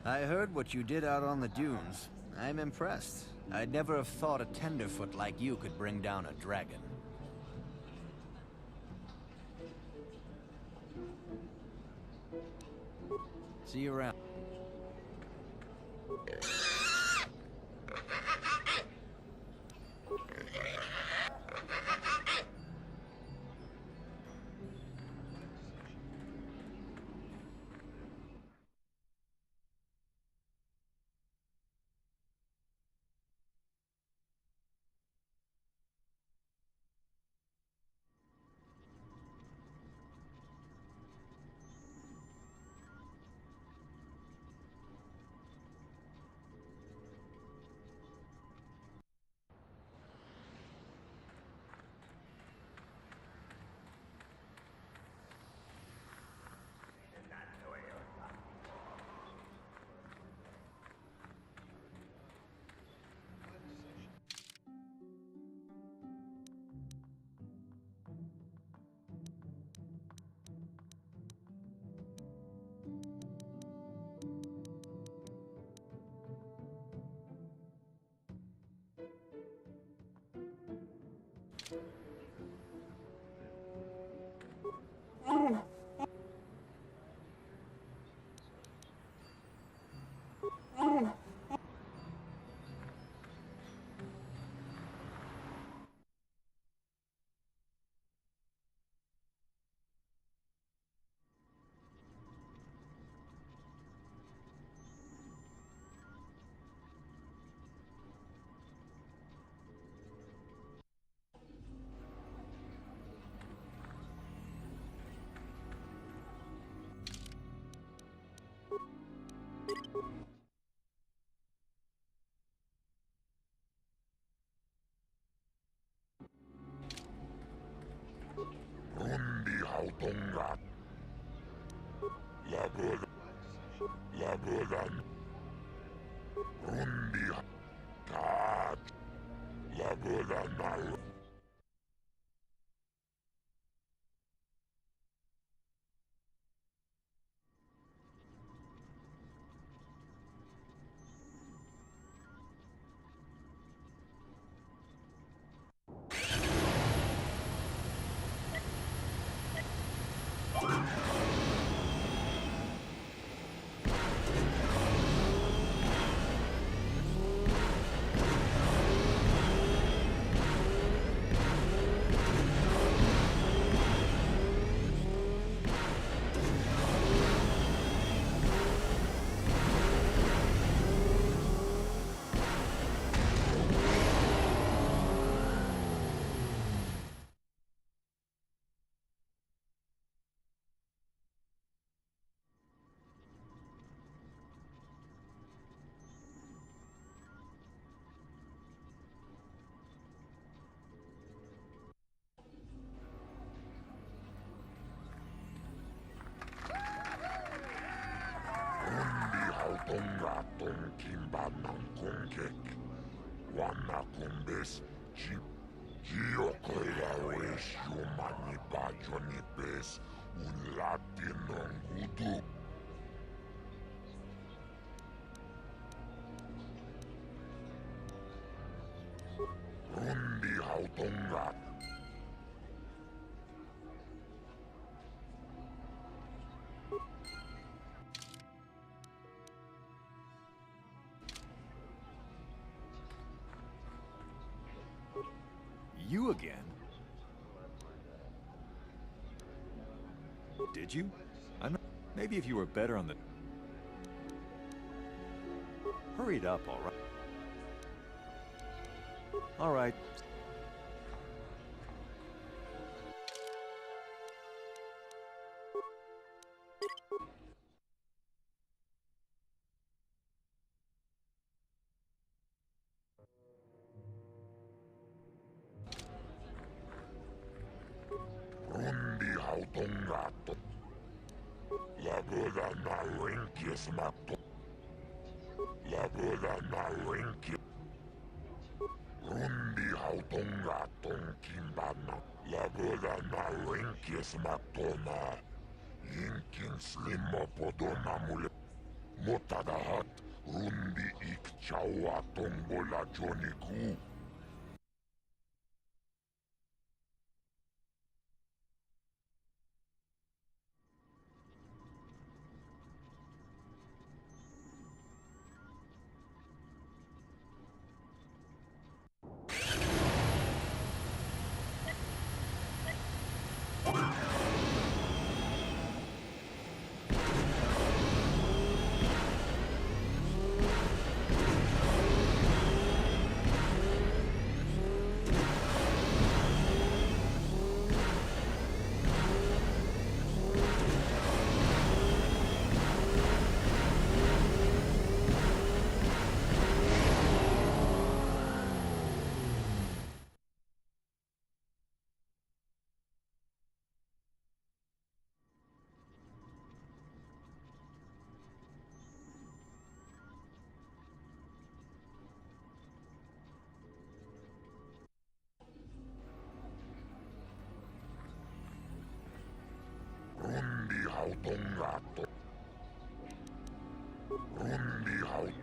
I heard what you did out on the dunes. I'm impressed. I'd never have thought a tenderfoot like you could bring down a dragon. See you around. Rundi hautonga. Labugan. Rundi Hautongratong kimba ng kongkek. Wana kumbes, Giokoyawes yumanipa jonipes, un latinong hudu. Rundi hautongrat. You again? Did you? I know. Maybe if you were better on the... Hurry it up, all right? All right. Rundi hautongratto. La boda na linkjes matto. La boda na linkjes. Rundi hautongratong kimbana. La boda na linkjes mattona. Jinkin slimmo podona mule. Motadahat. Rundi ik chaua tombola Johnny Gu. Rundi hautongratto. Rundi haut...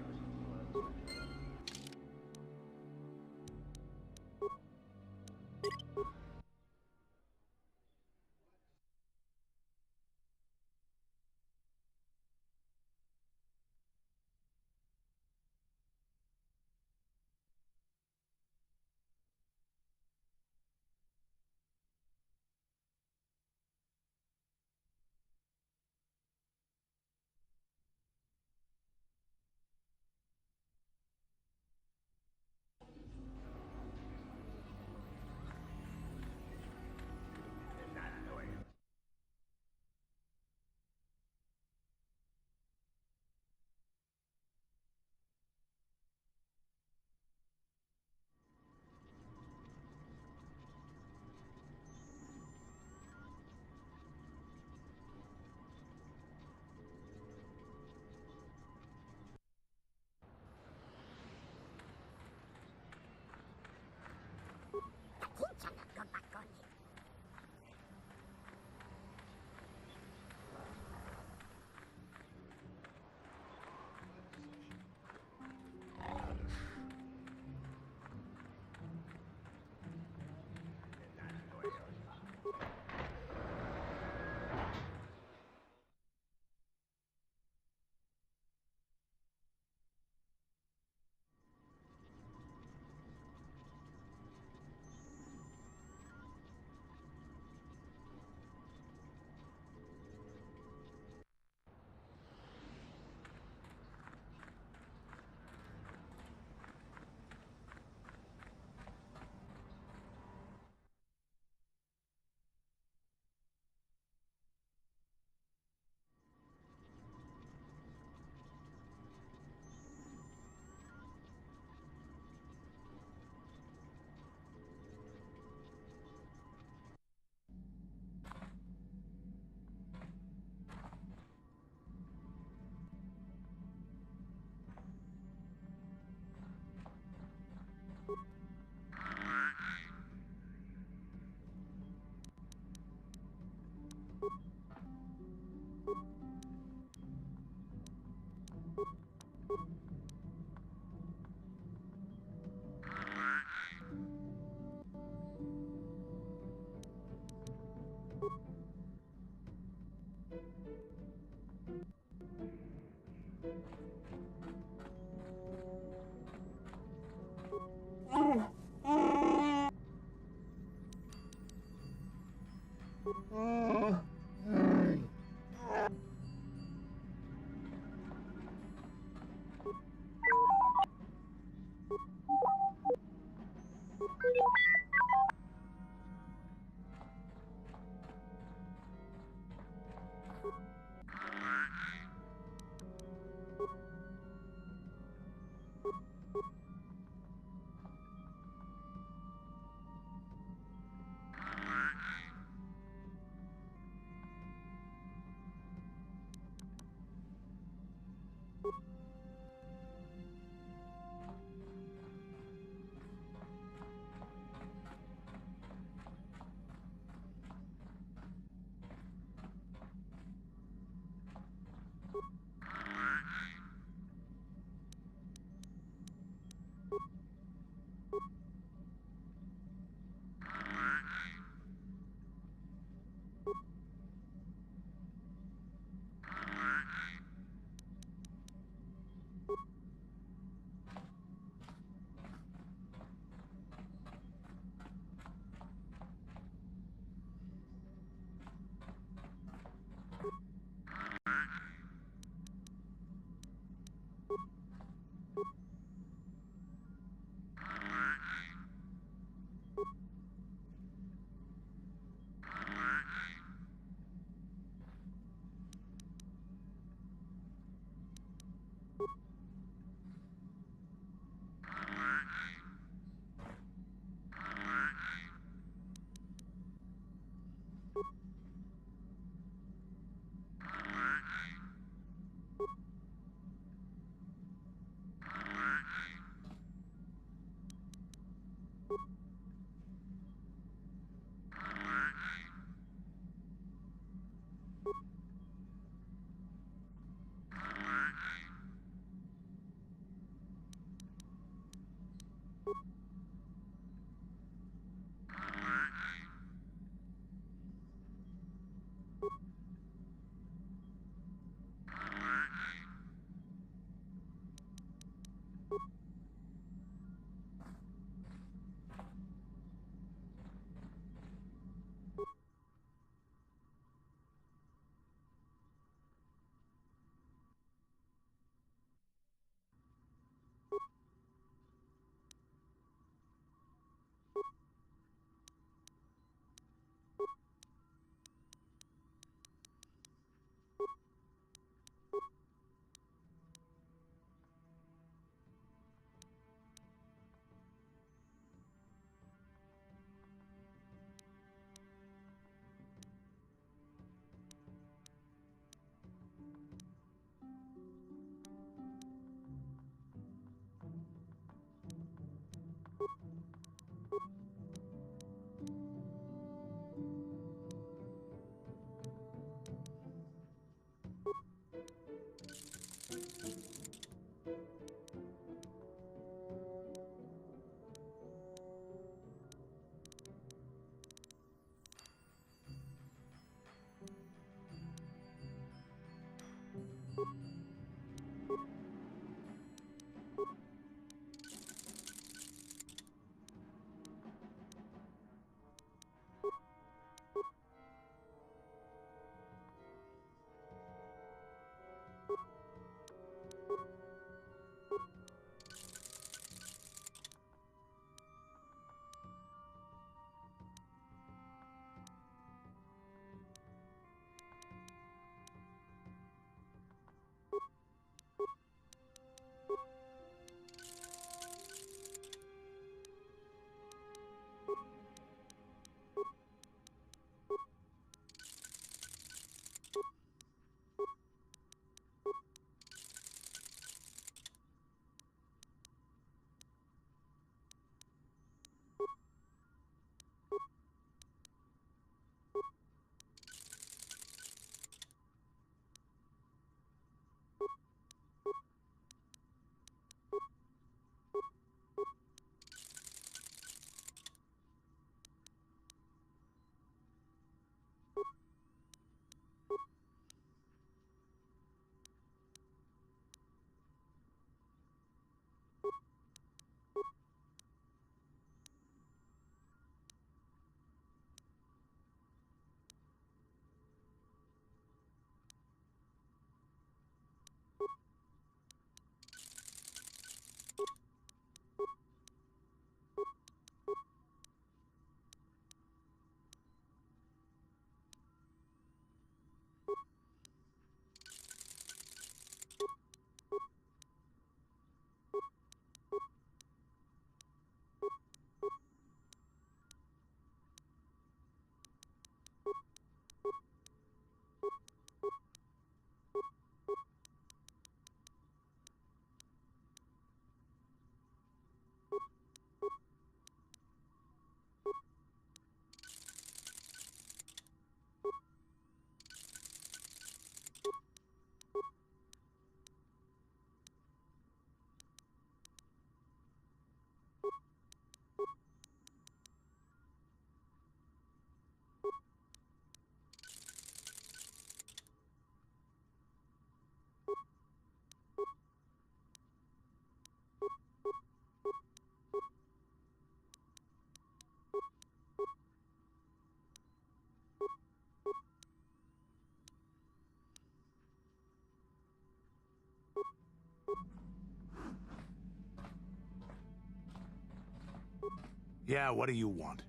Yeah, what do you want?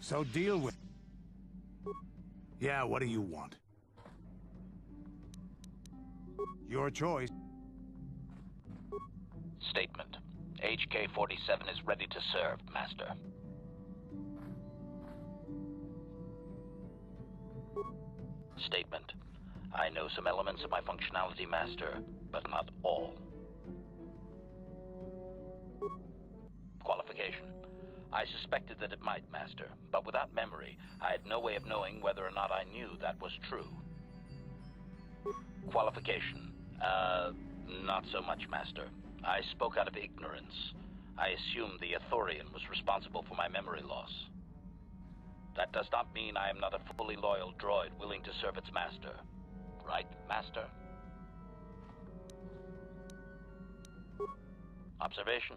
So deal with... Yeah, what do you want? Your choice. Statement. HK-47 is ready to serve, Master. Statement. I know some elements of my functionality, Master, but not all. Qualification. I suspected that it might, Master, but without memory, I had no way of knowing whether or not I knew that was true. Qualification. Not so much, Master. I spoke out of ignorance. I assumed the Ithorian was responsible for my memory loss. That does not mean I am not a fully loyal droid willing to serve its master. Right, Master? Observation.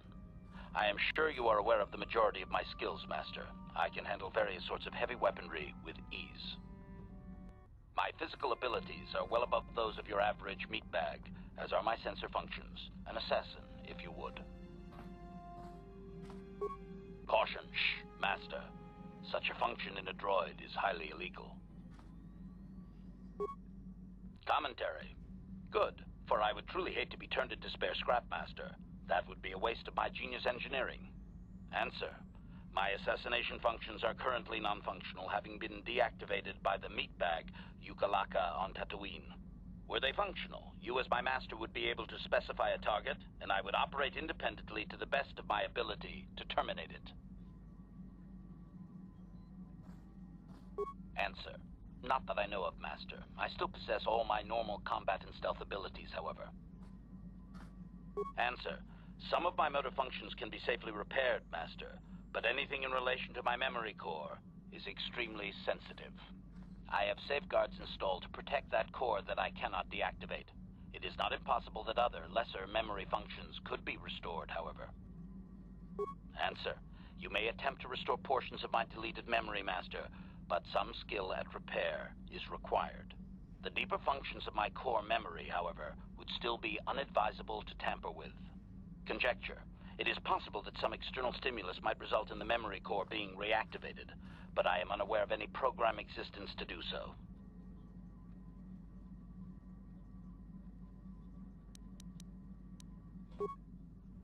I am sure you are aware of the majority of my skills, Master. I can handle various sorts of heavy weaponry with ease. My physical abilities are well above those of your average meatbag, as are my sensor functions. An assassin, if you would. Caution, shh, Master. Such a function in a droid is highly illegal. Commentary. Good, for I would truly hate to be turned into spare scrap, Master. That would be a waste of my genius engineering. Answer. My assassination functions are currently non-functional, having been deactivated by the meatbag Yukalaka on Tatooine. Were they functional, you as my master would be able to specify a target, and I would operate independently to the best of my ability to terminate it. Answer. Not that I know of, Master. I still possess all my normal combat and stealth abilities, however. Answer. Some of my motor functions can be safely repaired, Master, but anything in relation to my memory core is extremely sensitive. I have safeguards installed to protect that core that I cannot deactivate. It is not impossible that other, lesser memory functions could be restored, however. Answer. You may attempt to restore portions of my deleted memory, Master, but some skill at repair is required. The deeper functions of my core memory, however, would still be unadvisable to tamper with. Conjecture. It is possible that some external stimulus might result in the memory core being reactivated, but I am unaware of any program existence to do so.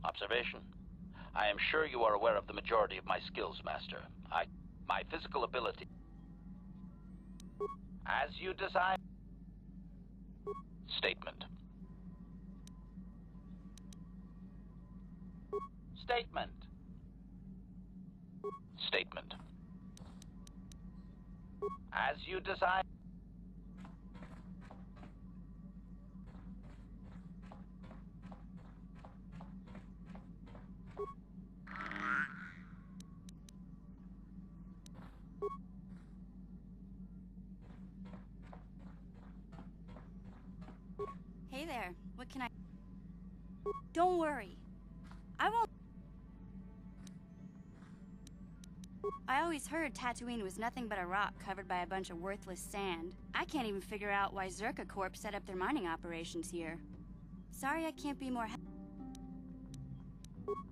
Observation. I am sure you are aware of the majority of my skills, Master. My physical ability... As you desire... Statement. Statement. Statement. As you desire... Hey there, what can I... Don't worry. I won't... I always heard Tatooine was nothing but a rock covered by a bunch of worthless sand. I can't even figure out why Zerka Corp set up their mining operations here. Sorry I can't be more...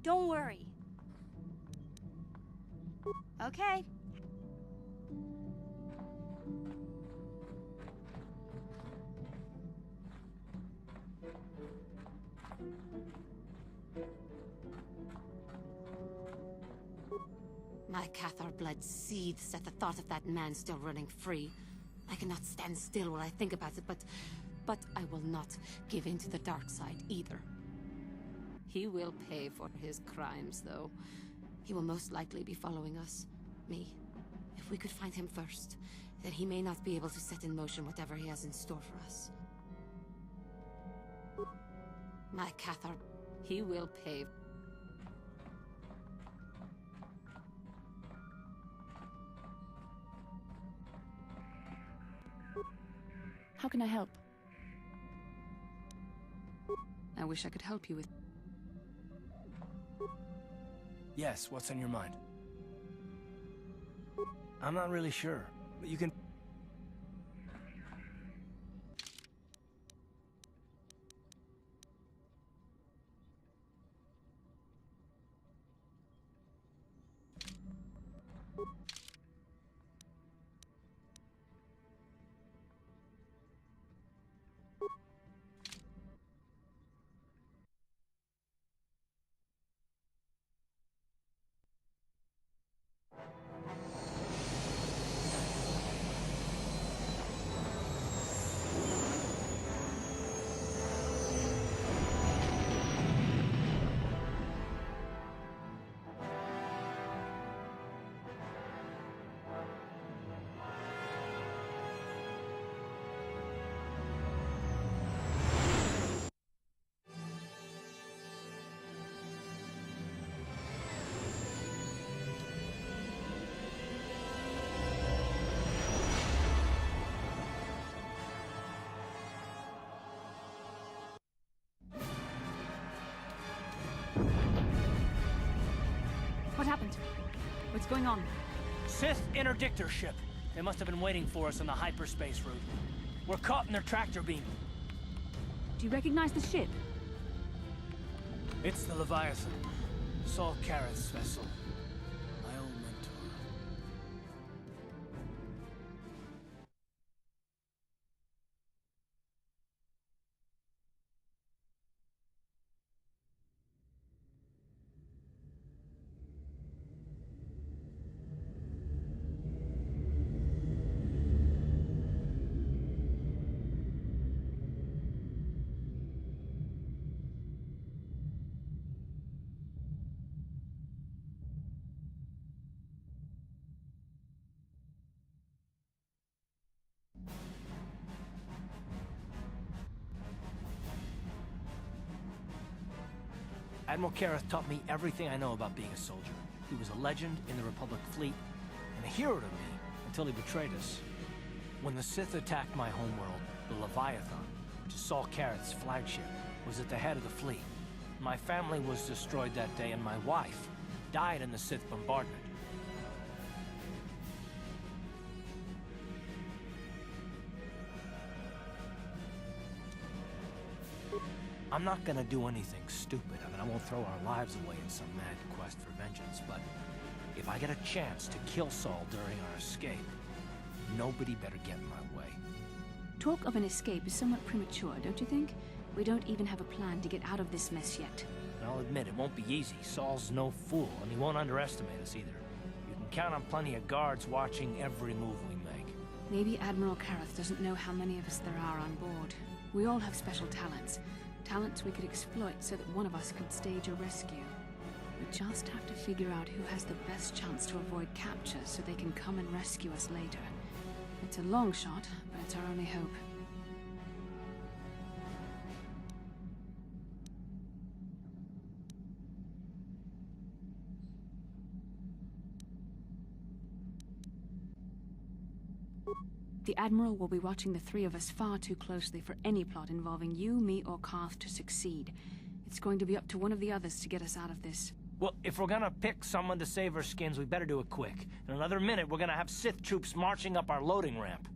Don't worry. Okay. My Cathar blood seethes at the thought of that man still running free. I cannot stand still while I think about it, but I will not give in to the dark side either. He will pay for his crimes, though. He will most likely be following us. Me. If we could find him first, then he may not be able to set in motion whatever he has in store for us. My Cathar, he will pay. How can I help? I wish I could help you with... Yes, what's on your mind? I'm not really sure, but you can... What happened? What's going on? Sith interdictor ship. They must have been waiting for us on the hyperspace route. We're caught in their tractor beam. Do you recognize the ship? It's the Leviathan. Saul Karath's vessel. My old mentor. Admiral Karath taught me everything I know about being a soldier. He was a legend in the Republic fleet, and a hero to me until he betrayed us. When the Sith attacked my homeworld, the Leviathan, which is Saul Karath's flagship, was at the head of the fleet. My family was destroyed that day, and my wife died in the Sith bombardment. I'm not gonna do anything stupid. I mean, I won't throw our lives away in some mad quest for vengeance, but if I get a chance to kill Saul during our escape, nobody better get in my way. Talk of an escape is somewhat premature, don't you think? We don't even have a plan to get out of this mess yet. And I'll admit, it won't be easy. Saul's no fool, and he won't underestimate us either. You can count on plenty of guards watching every move we make. Maybe Admiral Karath doesn't know how many of us there are on board. We all have special talents. Talents we could exploit so that one of us could stage a rescue. We just have to figure out who has the best chance to avoid capture so they can come and rescue us later. It's a long shot, but it's our only hope. The Admiral will be watching the three of us far too closely for any plot involving you, me, or Carth to succeed. It's going to be up to one of the others to get us out of this. Well, if we're gonna pick someone to save our skins, we better do it quick. In another minute, we're gonna have Sith troops marching up our loading ramp.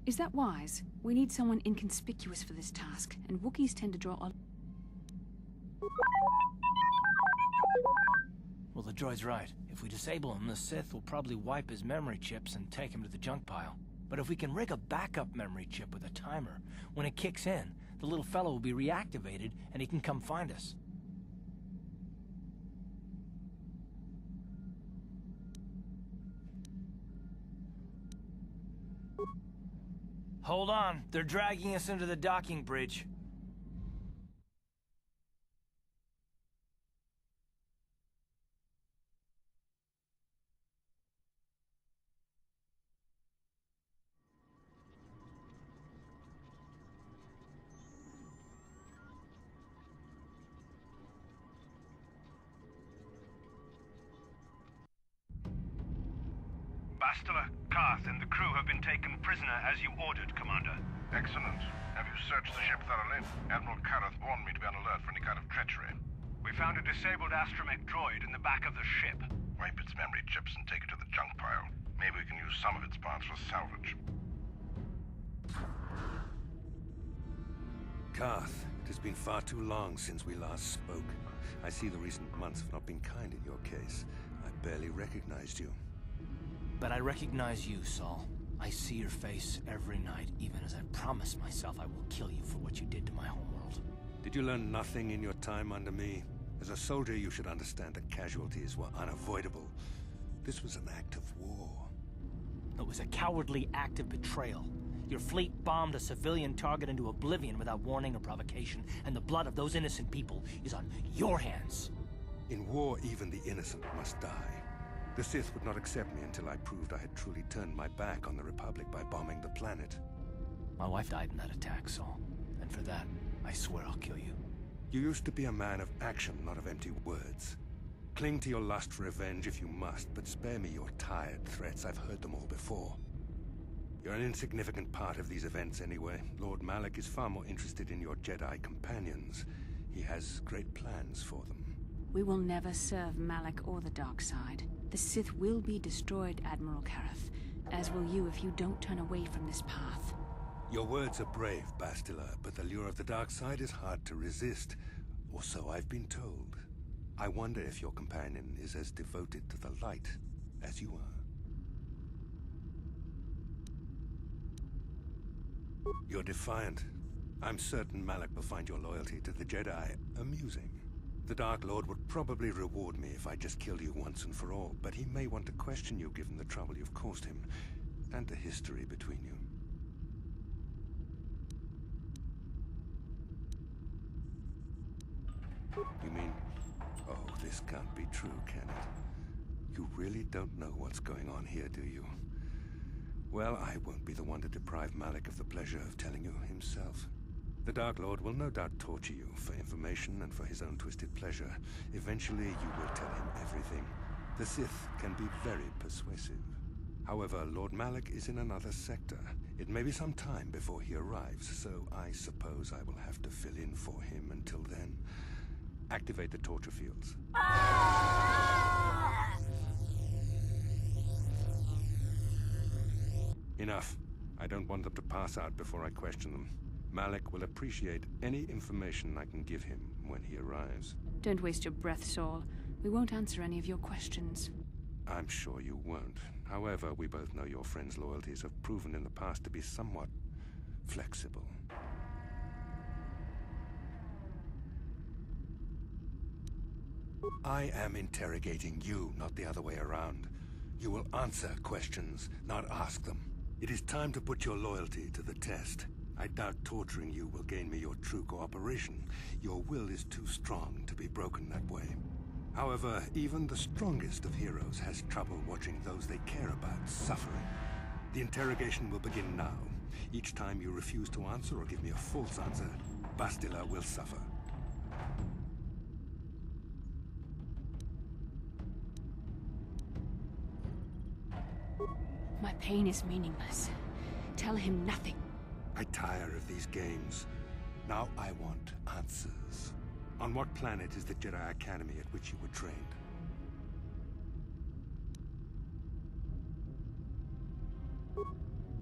Is that wise? We need someone inconspicuous for this task, and Wookiees tend to draw a... Well, the droid's right. If we disable him, the Sith will probably wipe his memory chips and take him to the junk pile. But if we can rig a backup memory chip with a timer, when it kicks in, the little fellow will be reactivated and he can come find us. Hold on, they're dragging us into the docking bridge. Bastila, Carth, and the crew have been taken prisoner as you ordered, Commander. Excellent. Have you searched the ship thoroughly? Admiral Karath warned me to be on alert for any kind of treachery. We found a disabled astromech droid in the back of the ship. Wipe its memory chips and take it to the junk pile. Maybe we can use some of its parts for salvage. Carth, it has been far too long since we last spoke. I see the recent months have not been kind in your case. I barely recognized you. But I recognize you, Saul. I see your face every night, even as I promise myself I will kill you for what you did to my homeworld. Did you learn nothing in your time under me? As a soldier, you should understand that casualties were unavoidable. This was an act of war. It was a cowardly act of betrayal. Your fleet bombed a civilian target into oblivion without warning or provocation, and the blood of those innocent people is on your hands. In war, even the innocent must die. The Sith would not accept me until I proved I had truly turned my back on the Republic by bombing the planet. My wife died in that attack, Saul. And for that, I swear I'll kill you. You used to be a man of action, not of empty words. Cling to your lust for revenge if you must, but spare me your tired threats. I've heard them all before. You're an insignificant part of these events anyway. Lord Malak is far more interested in your Jedi companions. He has great plans for them. We will never serve Malak or the dark side. The Sith will be destroyed, Admiral Kareth, as will you if you don't turn away from this path. Your words are brave, Bastila, but the lure of the dark side is hard to resist. Or so I've been told. I wonder if your companion is as devoted to the light as you are. You're defiant. I'm certain Malak will find your loyalty to the Jedi amusing. The Dark Lord would probably reward me if I just killed you once and for all, but he may want to question you given the trouble you've caused him, and the history between you. You mean... Oh, this can't be true, can it? You really don't know what's going on here, do you? Well, I won't be the one to deprive Malak of the pleasure of telling you himself. The Dark Lord will no doubt torture you for information and for his own twisted pleasure. Eventually, you will tell him everything. The Sith can be very persuasive. However, Lord Malak is in another sector. It may be some time before he arrives, so I suppose I will have to fill in for him until then. Activate the torture fields. Enough. I don't want them to pass out before I question them. Malak will appreciate any information I can give him when he arrives. Don't waste your breath, Saul. We won't answer any of your questions. I'm sure you won't. However, we both know your friend's loyalties have proven in the past to be somewhat flexible. I am interrogating you, not the other way around. You will answer questions, not ask them. It is time to put your loyalty to the test. I doubt torturing you will gain me your true cooperation. Your will is too strong to be broken that way. However, even the strongest of heroes has trouble watching those they care about suffering. The interrogation will begin now. Each time you refuse to answer or give me a false answer, Bastila will suffer. My pain is meaningless. Tell him nothing. I tire of these games. Now I want answers. On what planet is the Jedi Academy at which you were trained?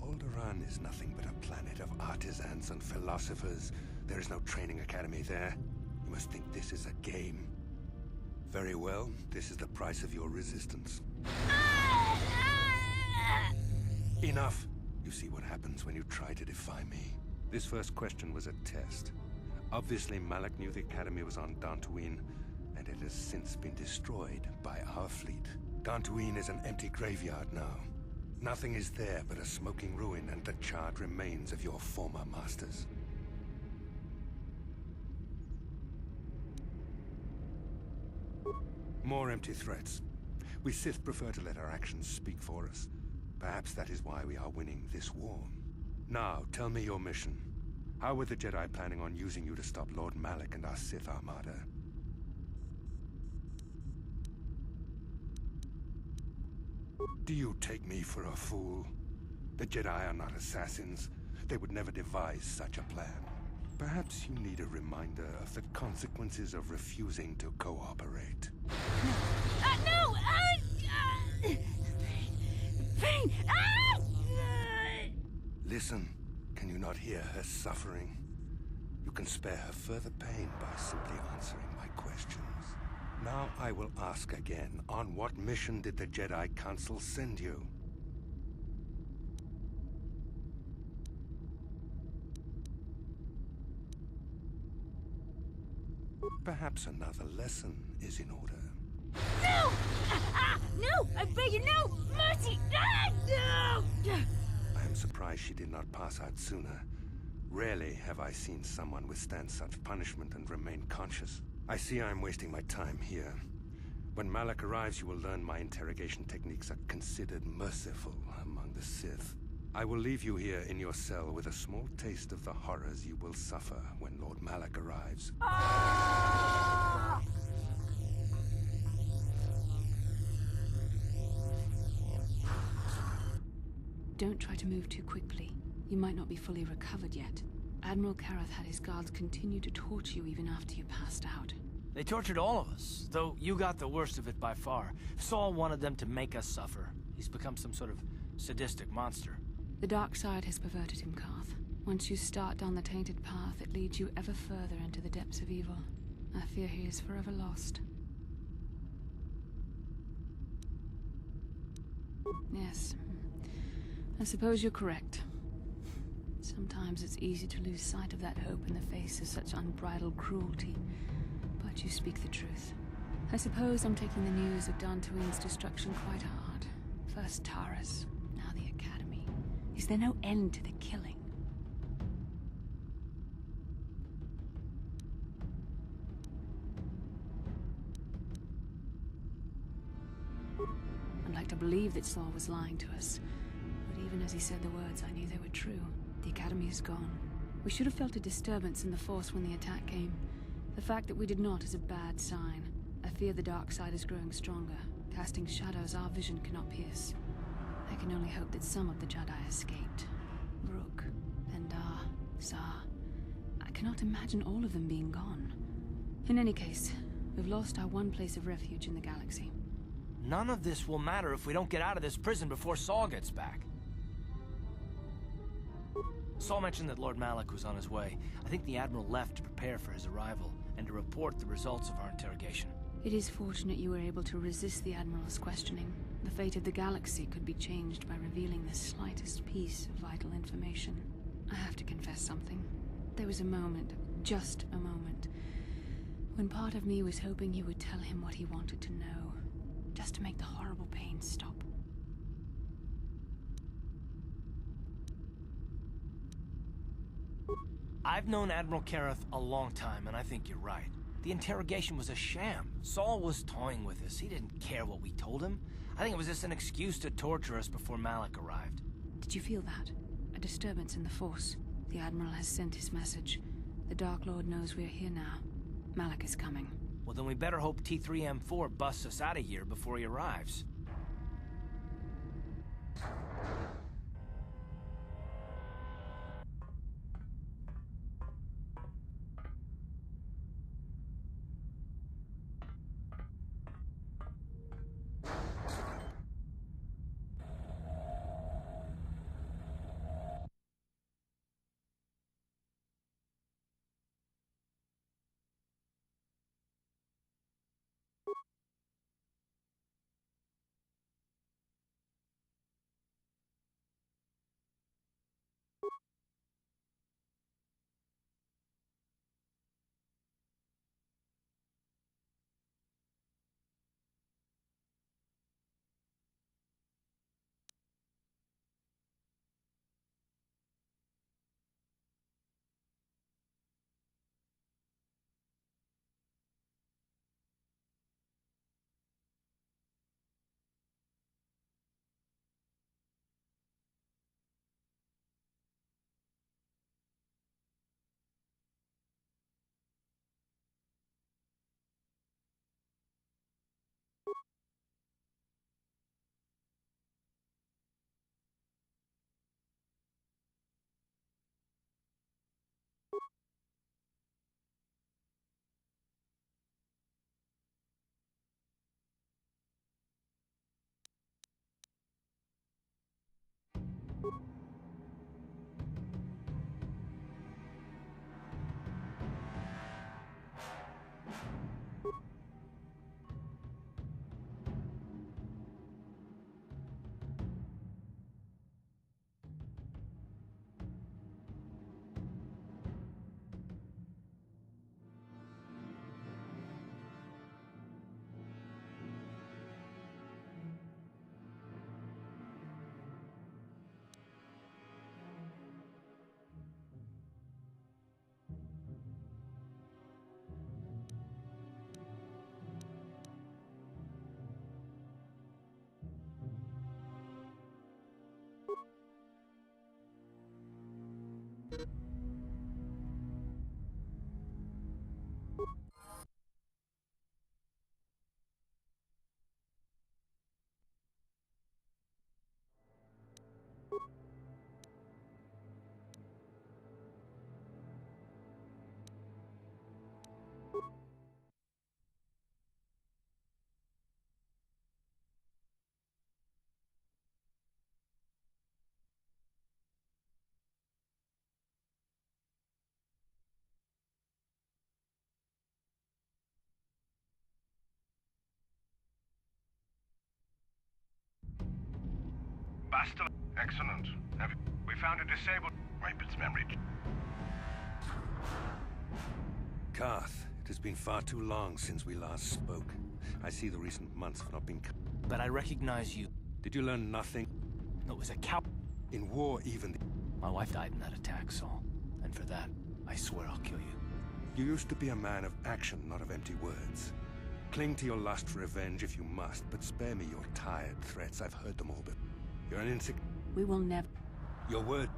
Alderaan is nothing but a planet of artisans and philosophers. There is no training academy there. You must think this is a game. Very well, this is the price of your resistance. Enough! You see what happens when you try to defy me. This first question was a test. Obviously, Malak knew the Academy was on Dantooine, and it has since been destroyed by our fleet. Dantooine is an empty graveyard now. Nothing is there but a smoking ruin and the charred remains of your former masters. More empty threats. We Sith prefer to let our actions speak for us. Perhaps that is why we are winning this war. Now, tell me your mission. How were the Jedi planning on using you to stop Lord Malak and our Sith Armada? Do you take me for a fool? The Jedi are not assassins. They would never devise such a plan. Perhaps you need a reminder of the consequences of refusing to cooperate. No! Pain! Listen, can you not hear her suffering? You can spare her further pain by simply answering my questions. Now I will ask again, on what mission did the Jedi Council send you? Perhaps another lesson is in order. No! No! I beg you, no! Mercy! No! I am surprised she did not pass out sooner. Rarely have I seen someone withstand such punishment and remain conscious. I see I am wasting my time here. When Malak arrives, you will learn my interrogation techniques are considered merciful among the Sith. I will leave you here in your cell with a small taste of the horrors you will suffer when Lord Malak arrives. Don't try to move too quickly. You might not be fully recovered yet. Admiral Kareth had his guards continue to torture you even after you passed out. They tortured all of us, though you got the worst of it by far. Saul wanted them to make us suffer. He's become some sort of sadistic monster. The dark side has perverted him, Karth. Once you start down the tainted path, it leads you ever further into the depths of evil. I fear he is forever lost. Yes. I suppose you're correct. Sometimes it's easy to lose sight of that hope in the face of such unbridled cruelty. But you speak the truth. I suppose I'm taking the news of Dantooine's destruction quite hard. First Taris, now the Academy. Is there no end to the killing? I'd like to believe that Saul was lying to us. But even as he said the words, I knew they were true. The Academy is gone. We should have felt a disturbance in the Force when the attack came. The fact that we did not is a bad sign. I fear the dark side is growing stronger, casting shadows our vision cannot pierce. I can only hope that some of the Jedi escaped. Rook, Pendar, Zar. I cannot imagine all of them being gone. In any case, we've lost our one place of refuge in the galaxy. None of this will matter if we don't get out of this prison before Saul gets back. Saul mentioned that Lord Malak was on his way. I think the Admiral left to prepare for his arrival and to report the results of our interrogation. It is fortunate you were able to resist the Admiral's questioning. The fate of the galaxy could be changed by revealing the slightest piece of vital information. I have to confess something. There was a moment, just a moment, when part of me was hoping you would tell him what he wanted to know, just to make the horrible pain stop. I've known Admiral Kareth a long time, and I think you're right. The interrogation was a sham. Saul was toying with us. He didn't care what we told him. I think it was just an excuse to torture us before Malak arrived. Did you feel that? A disturbance in the Force. The Admiral has sent his message. The Dark Lord knows we're here now. Malak is coming. Well, then we better hope T3M4 busts us out of here before he arrives. Bastila. Excellent. We found a disabled... Wipe its memory. Karth, it has been far too long since we last spoke. I see the recent months have not been... But I recognize you. Did you learn nothing? It was a cow... In war, even... My wife died in that attack, Saul. And for that, I swear I'll kill you. You used to be a man of action, not of empty words. Cling to your lust for revenge if you must, but spare me your tired threats. I've heard them all, but... You're an We will never... Your word...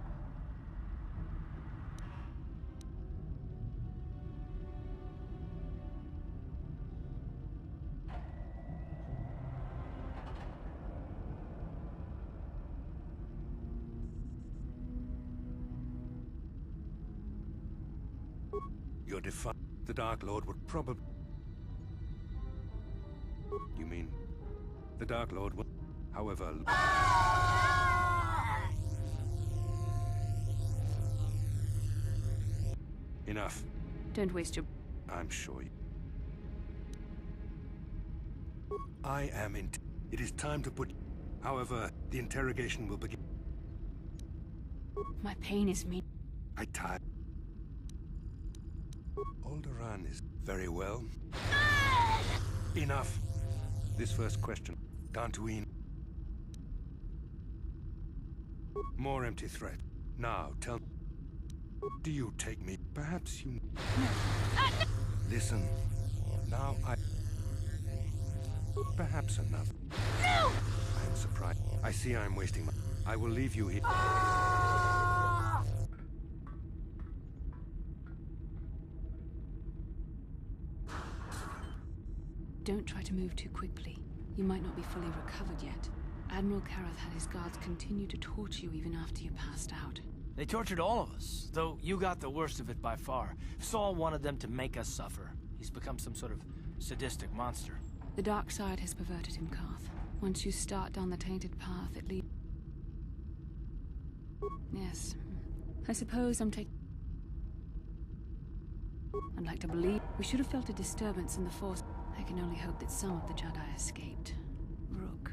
Your the Dark Lord would probably... You mean... The Dark Lord would... However... Enough. Don't waste your... I'm sure you... I am in... It is time to put... However, the interrogation will begin. My pain is me. I tired. Alderaan is very well. Enough. This first question. Dantooine. More empty threat. Now, tell... Do you take me? Perhaps you... Listen. Now I... Perhaps enough. No! I am surprised. I see I am wasting my... I will leave you here. Don't try to move too quickly. You might not be fully recovered yet. Admiral Karath had his guards continue to torture you even after you passed out. They tortured all of us, though you got the worst of it by far. Saul wanted them to make us suffer. He's become some sort of sadistic monster. The dark side has perverted him, Karth. Once you start down the tainted path, it leads... Yes. I suppose I'm taking... I'd like to believe we should have felt a disturbance in the Force. I can only hope that some of the Jedi escaped. Rook,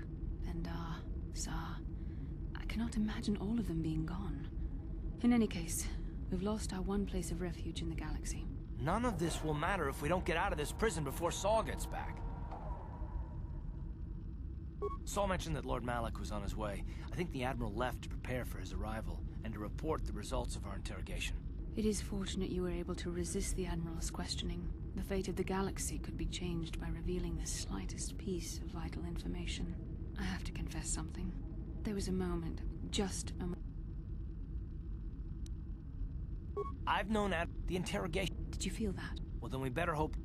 Endar, Zar. I cannot imagine all of them being gone. In any case, we've lost our one place of refuge in the galaxy. None of this will matter if we don't get out of this prison before Saul gets back. Saul mentioned that Lord Malak was on his way. I think the Admiral left to prepare for his arrival, and to report the results of our interrogation. It is fortunate you were able to resist the Admiral's questioning. The fate of the galaxy could be changed by revealing the slightest piece of vital information. I have to confess something. There was a moment, just a moment. I've known the interrogation. Did you feel that? Well, then we better hope...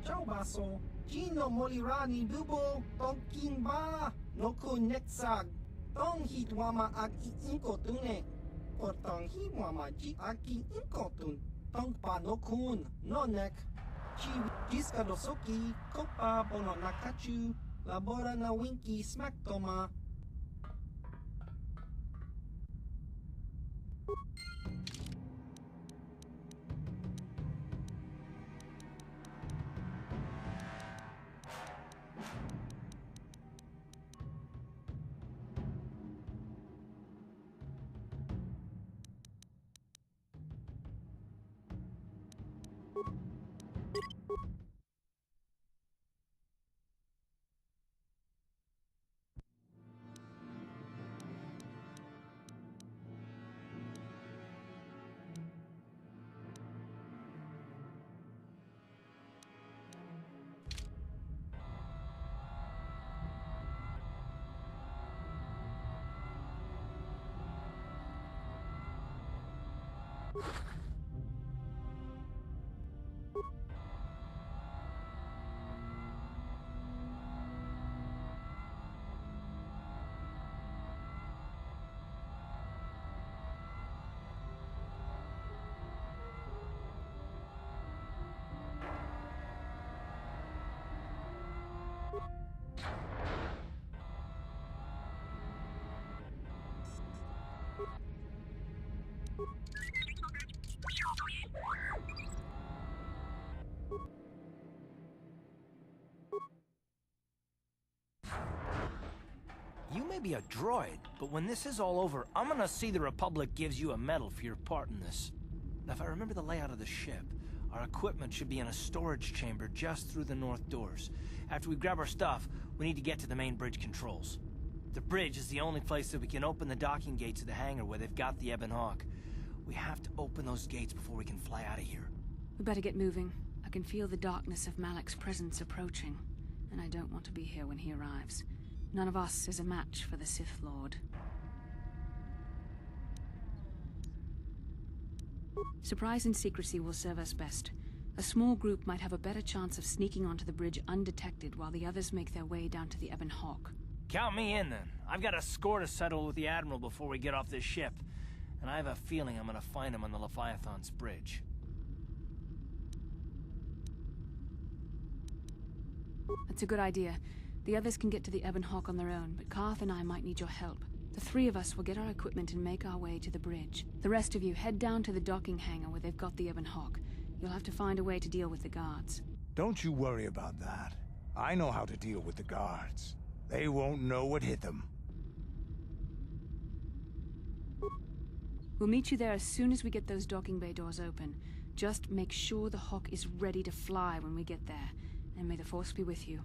Ciao baso, Gino Molirani Dubo, Tonkin Ba, Noku Netsag, Tong Hitwama Ag Inkotune, or Tong Hiwama Ji Aki Inkotun, Tong Panokun, Nonek, Chi Diskadosoki, Kopa Bono Nakachu, Labora na Winky Smaktoma. You may be a droid, but when this is all over, I'm gonna see the Republic gives you a medal for your part in this. Now, if I remember the layout of the ship, our equipment should be in a storage chamber just through the north doors. After we grab our stuff, we need to get to the main bridge controls. The bridge is the only place that we can open the docking gates of the hangar where they've got the Ebon Hawk. We have to open those gates before we can fly out of here. We better get moving. I can feel the darkness of Malak's presence approaching, and I don't want to be here when he arrives. None of us is a match for the Sith Lord. Surprise and secrecy will serve us best. A small group might have a better chance of sneaking onto the bridge undetected while the others make their way down to the Ebon Hawk. Count me in, then. I've got a score to settle with the Admiral before we get off this ship. And I have a feeling I'm gonna find him on the Leviathan's bridge. That's a good idea. The others can get to the Ebon Hawk on their own, but Carth and I might need your help. The three of us will get our equipment and make our way to the bridge. The rest of you head down to the docking hangar where they've got the Ebon Hawk. You'll have to find a way to deal with the guards. Don't you worry about that. I know how to deal with the guards. They won't know what hit them. We'll meet you there as soon as we get those docking bay doors open. Just make sure the Hawk is ready to fly when we get there. And may the Force be with you.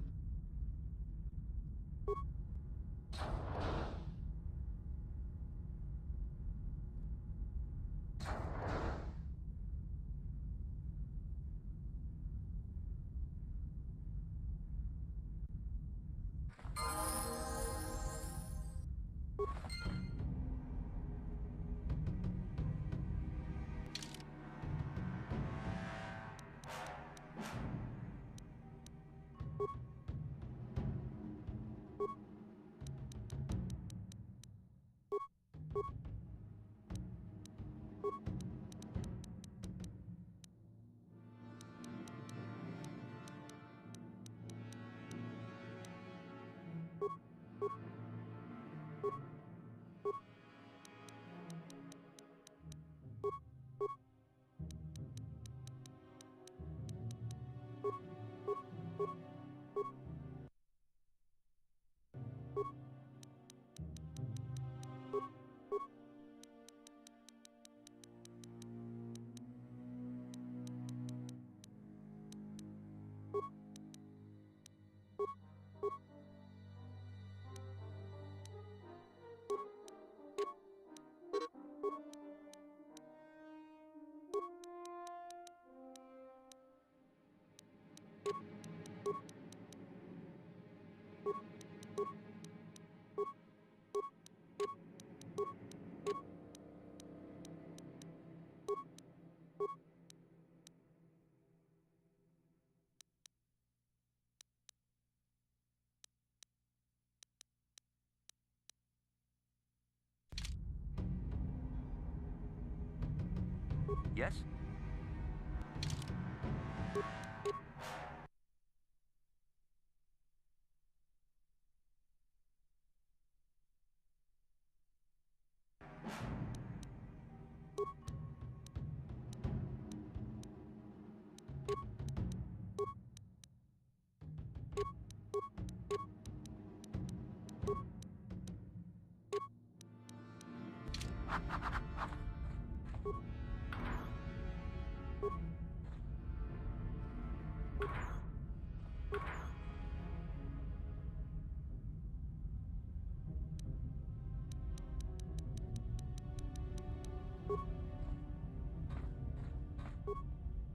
Yes?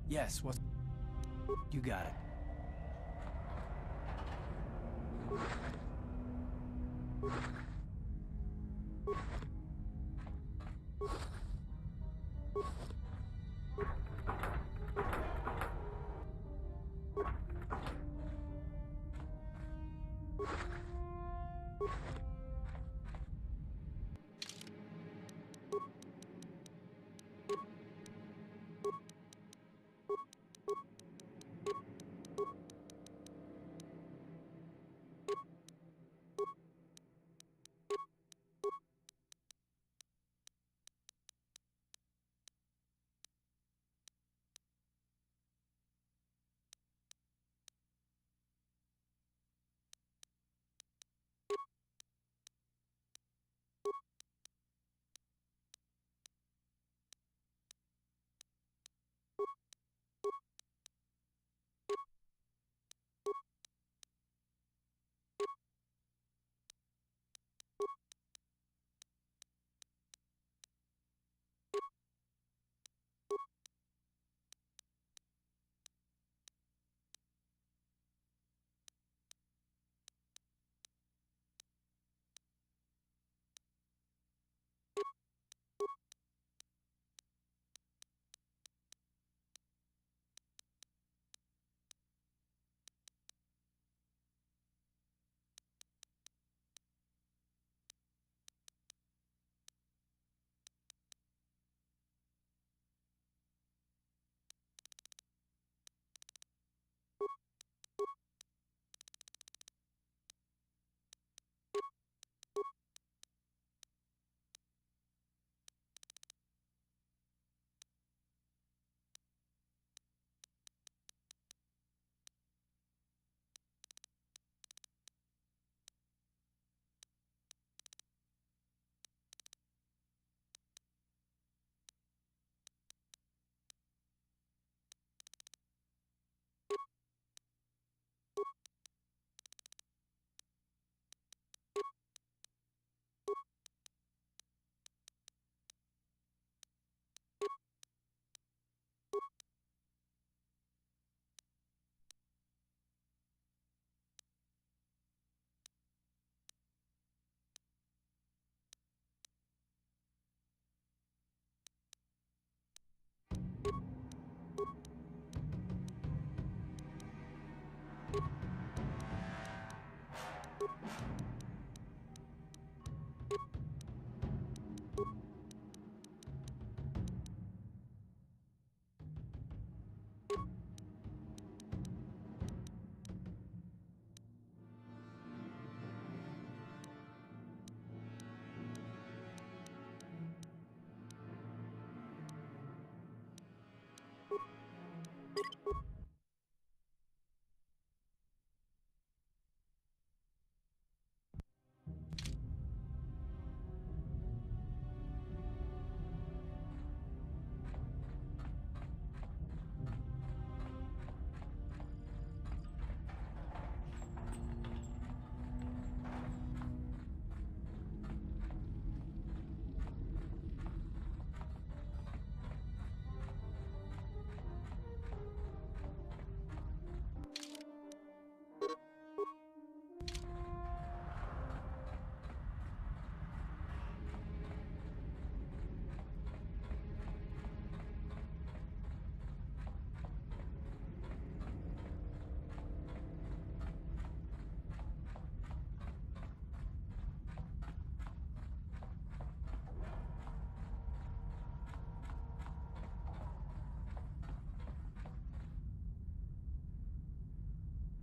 Yes, what? You got it.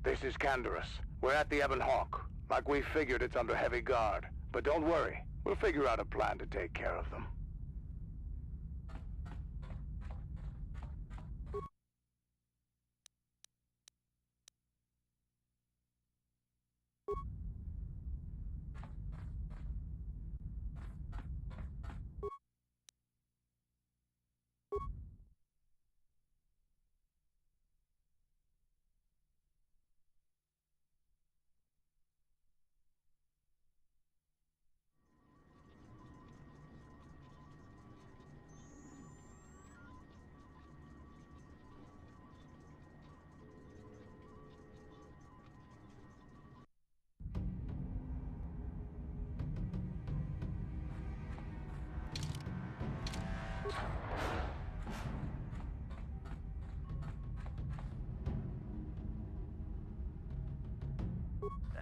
This is Canderous. We're at the Ebon Hawk. Like we figured, it's under heavy guard. But don't worry, we'll figure out a plan to take care of them.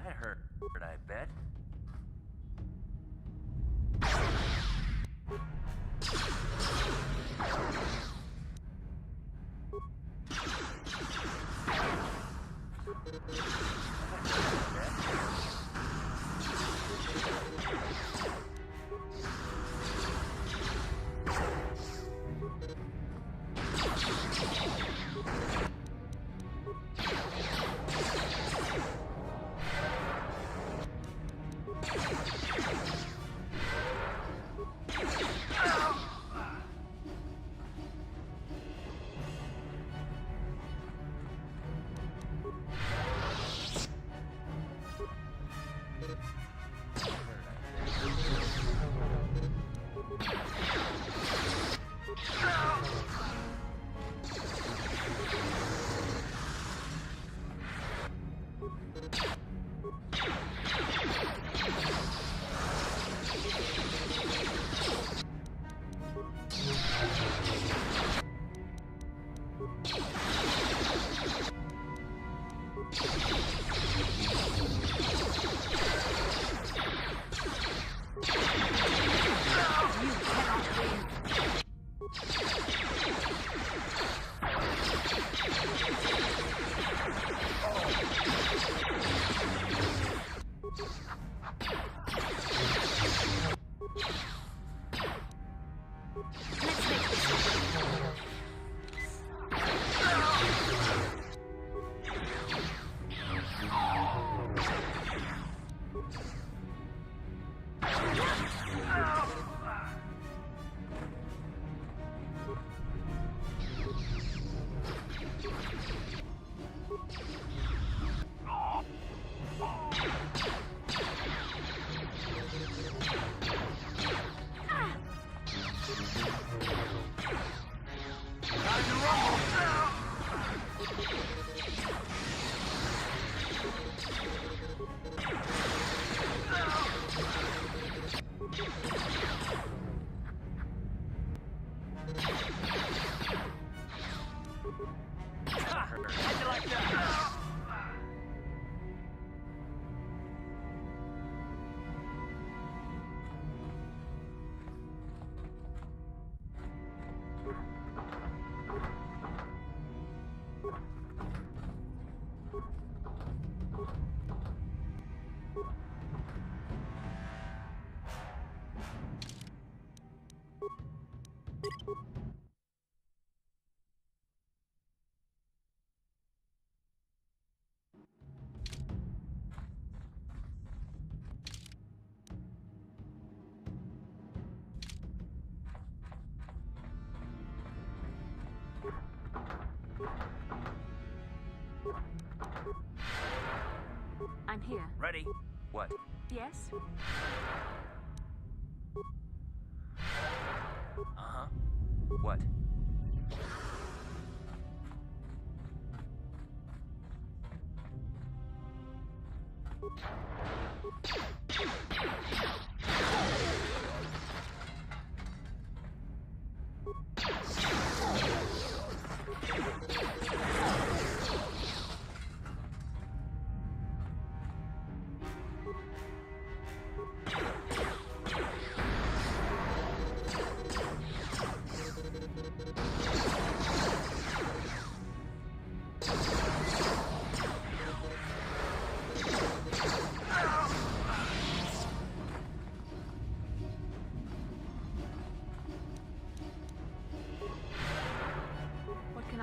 That hurt, I bet. I'm here. Ready? What? Yes? Uh-huh. What?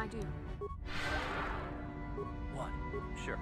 I do? What? Sure.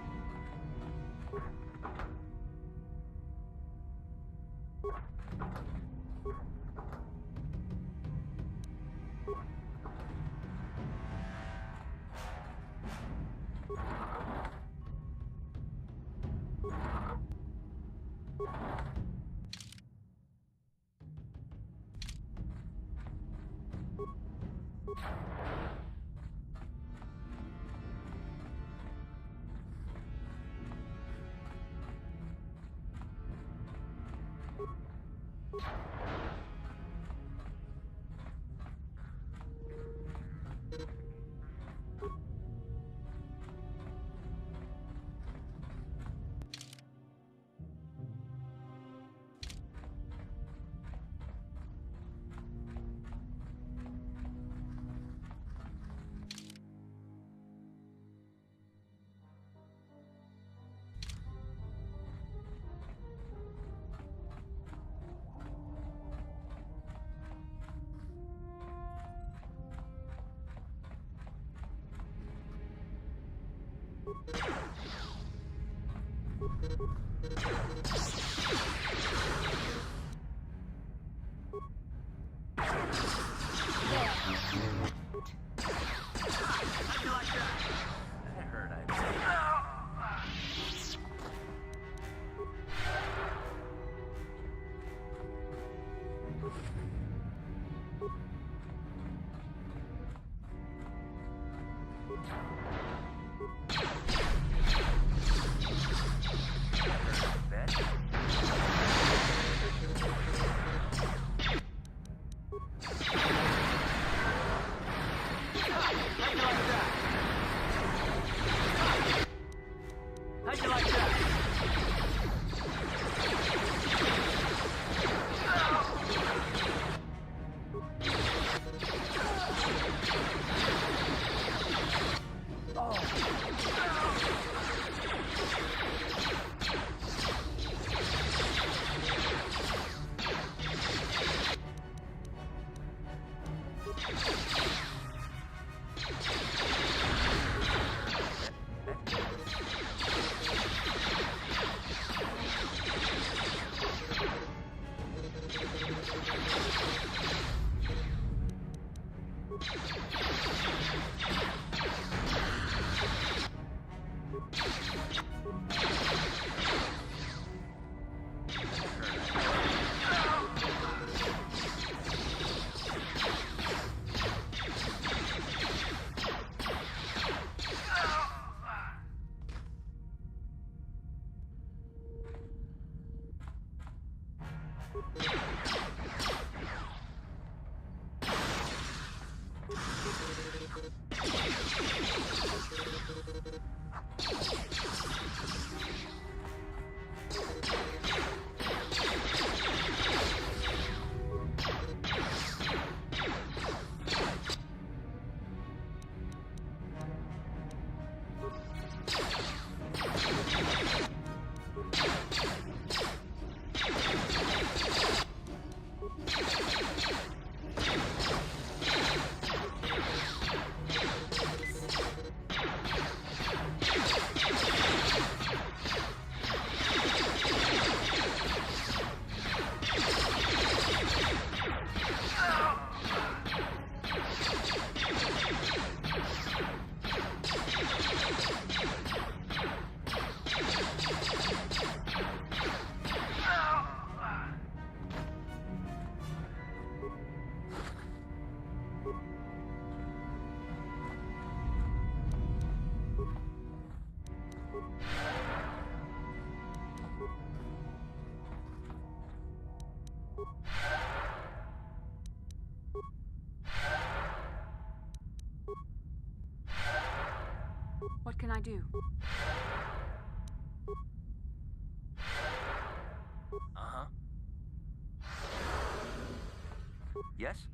What can I do? Uh-huh. Yes?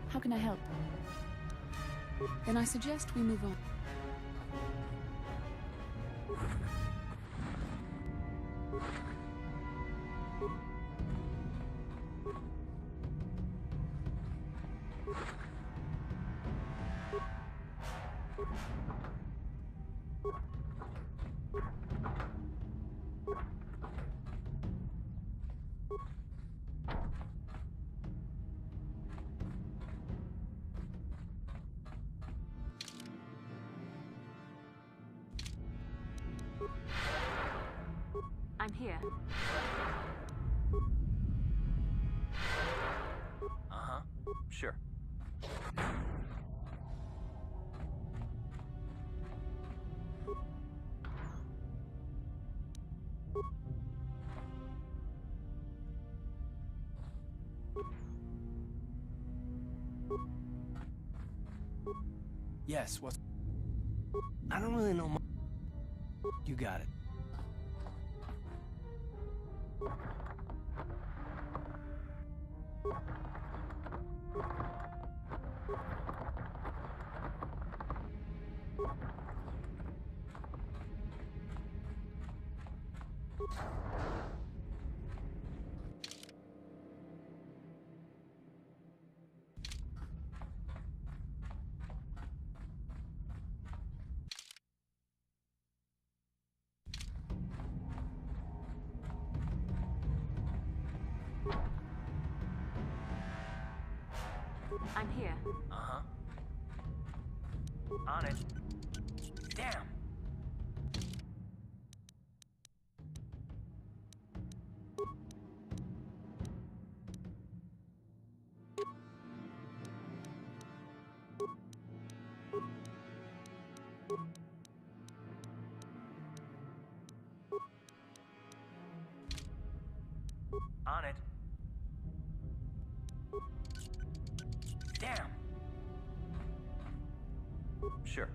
How can I help? Then I suggest we move on. I'm here. Uh-huh. Sure. Yes, what's... I don't really know much. You got it. I'm here. Uh-huh. On it. Damn! On it. Damn! Sure.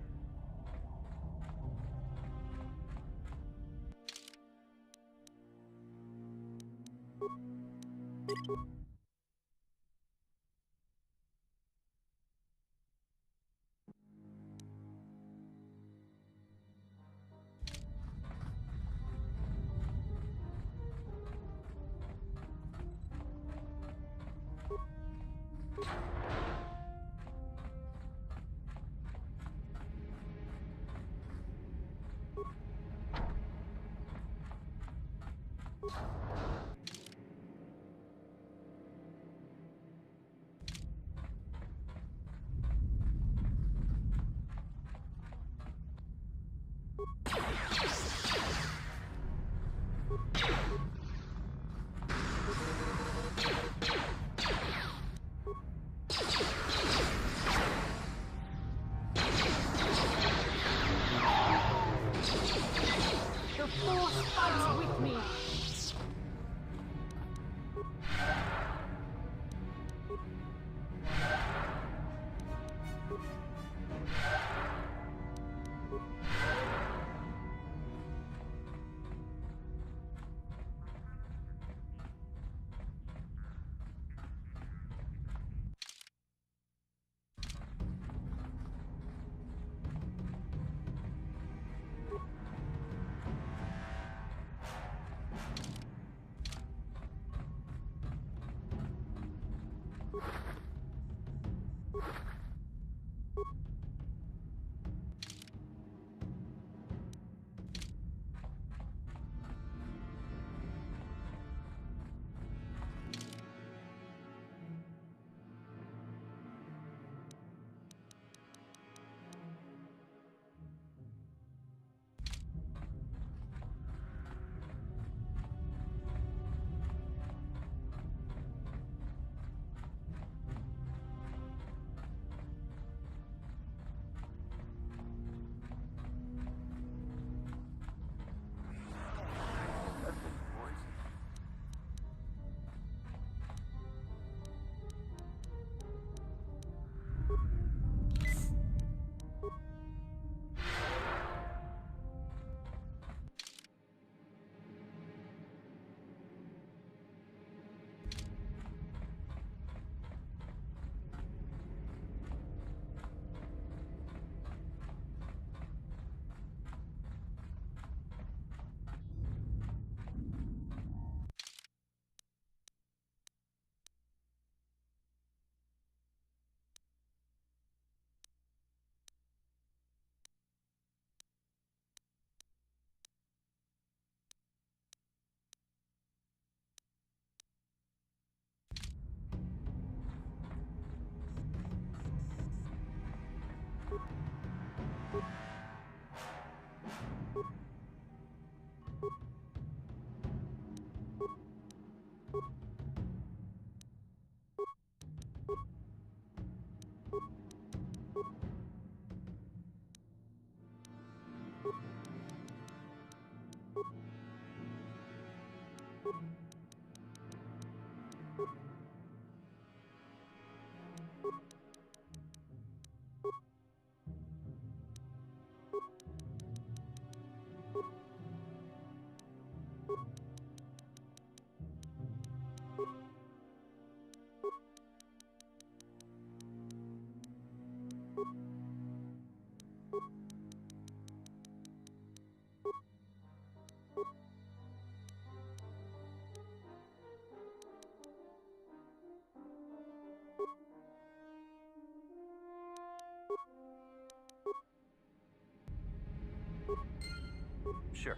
The Force fights with me! Sure.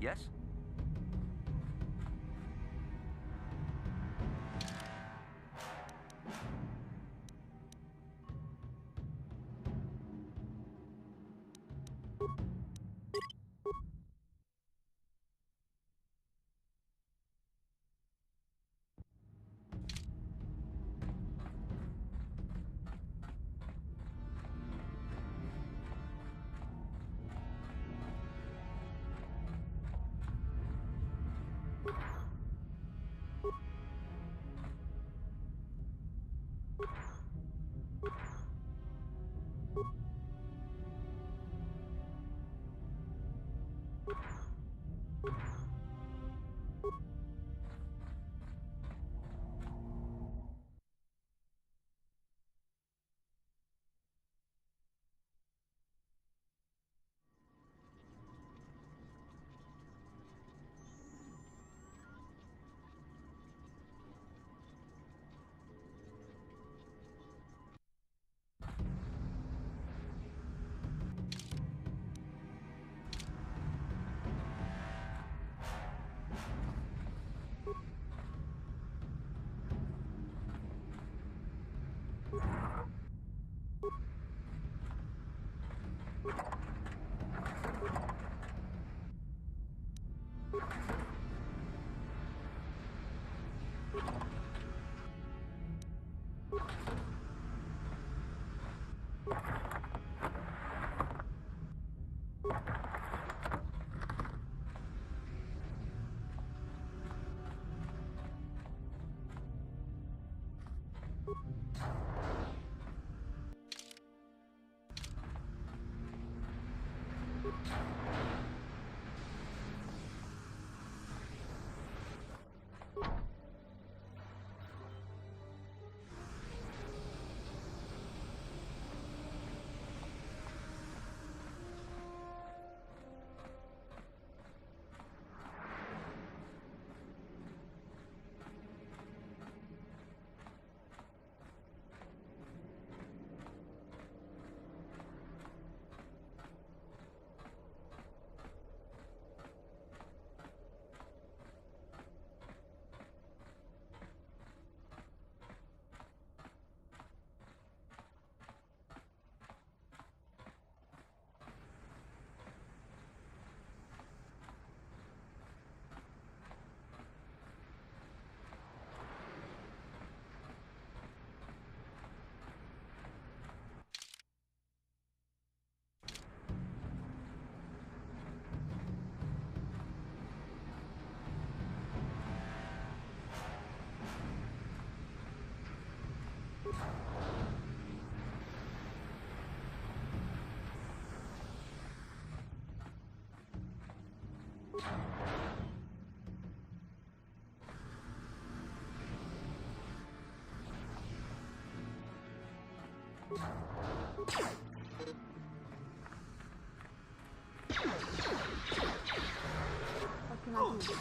Yes?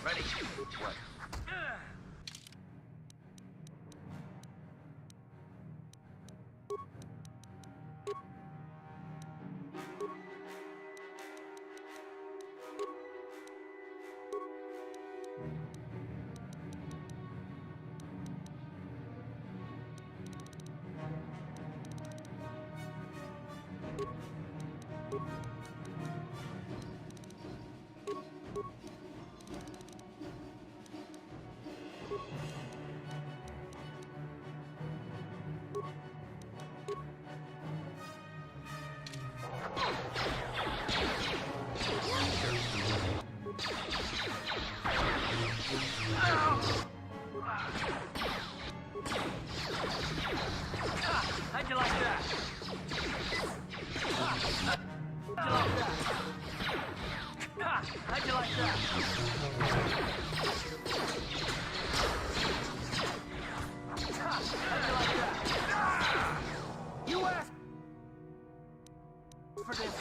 Ready? What? How'd you like that? How'd you like that? You asked for this.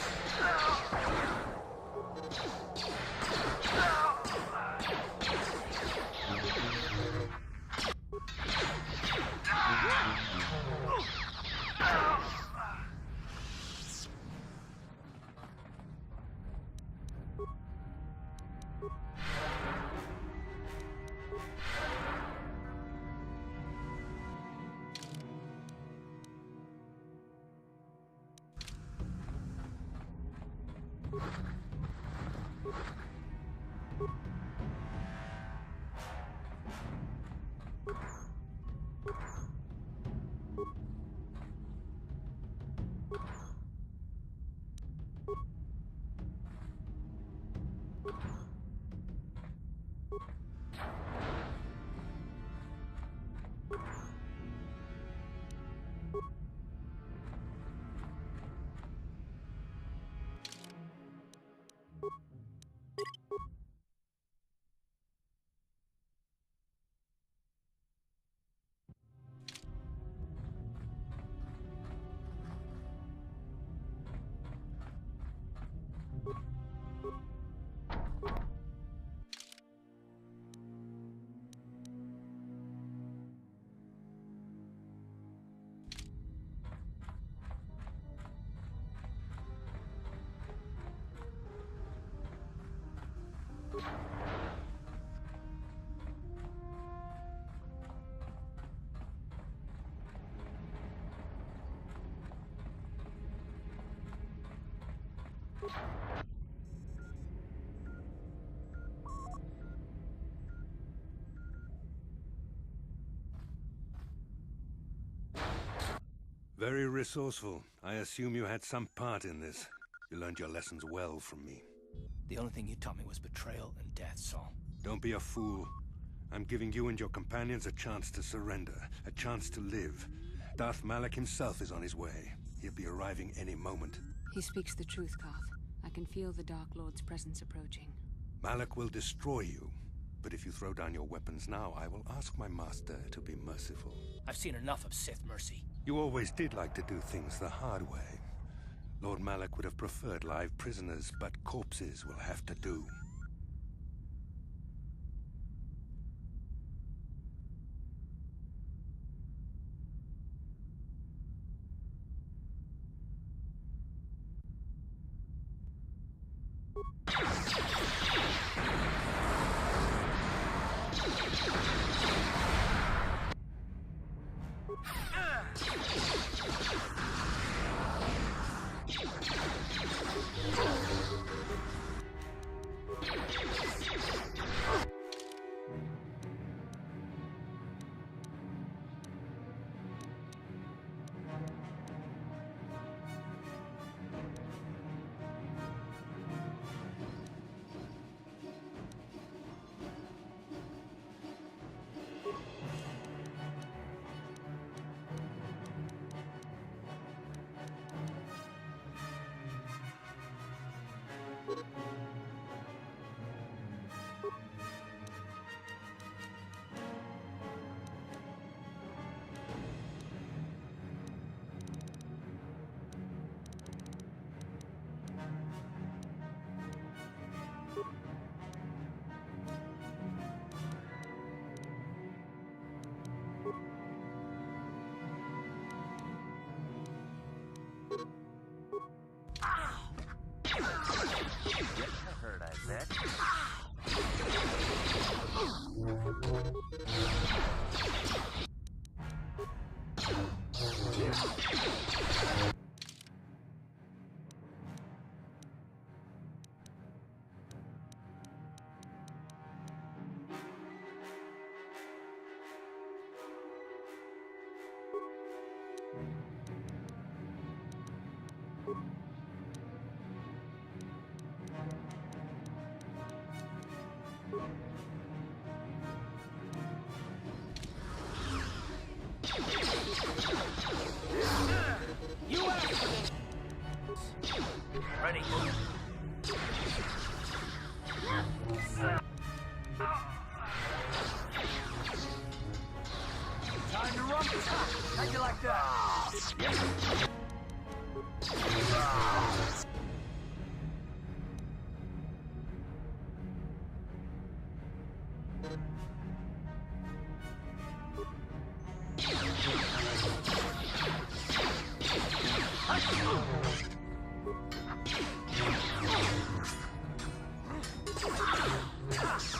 Very resourceful. I assume you had some part in this. You learned your lessons well from me. The only thing you taught me was betrayal and death, Saul. Don't be a fool. I'm giving you and your companions a chance to surrender, a chance to live. Darth Malak himself is on his way. He'll be arriving any moment. He speaks the truth, Koth. I can feel the Dark Lord's presence approaching. Malak will destroy you. But if you throw down your weapons now, I will ask my master to be merciful. I've seen enough of Sith mercy. You always did like to do things the hard way. Lord Malak would have preferred live prisoners, but corpses will have to do. Ready. Time to rumble. How'd you like that?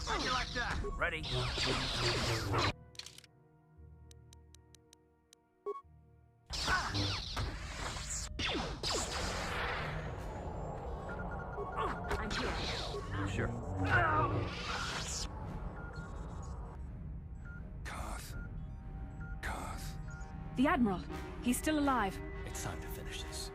How'd you like that? Ready. I'm here. Sure. Carth. The Admiral. He's still alive. It's time to finish this.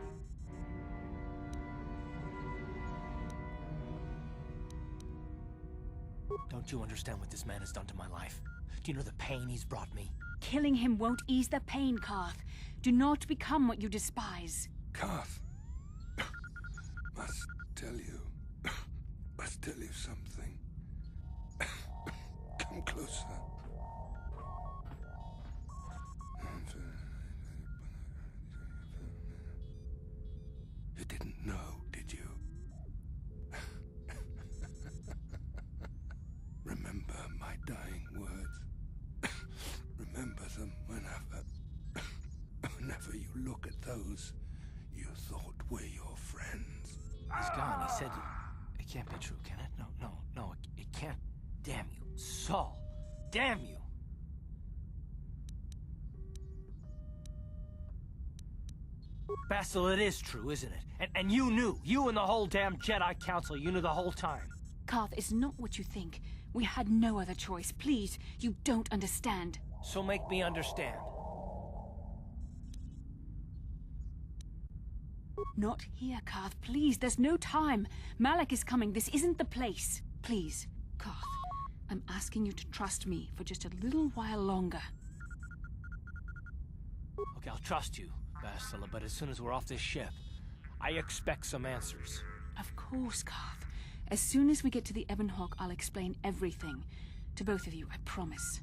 Don't you understand what this man has done to my life? Do you know the pain he's brought me? Killing him won't ease the pain, Carth. Do not become what you despise. Carth. Must tell you something. Come closer. You didn't know, did you? Remember my dying words. Remember them whenever you look at those you thought were your friends. He's gone. He said it can't be true, can it? No, it can't. Damn you. Saul. Damn you. Basil, it is true, isn't it? And you knew. You and the whole damn Jedi Council, you knew the whole time. Carth, it's not what you think. We had no other choice. Please, you don't understand. So make me understand. Not here, Carth. Please, there's no time. Malak is coming. This isn't the place. Please, Carth. I'm asking you to trust me for just a little while longer. Okay, I'll trust you, Bastila, but as soon as we're off this ship, I expect some answers. Of course, Carth. As soon as we get to the Ebon Hawk, I'll explain everything. To both of you, I promise.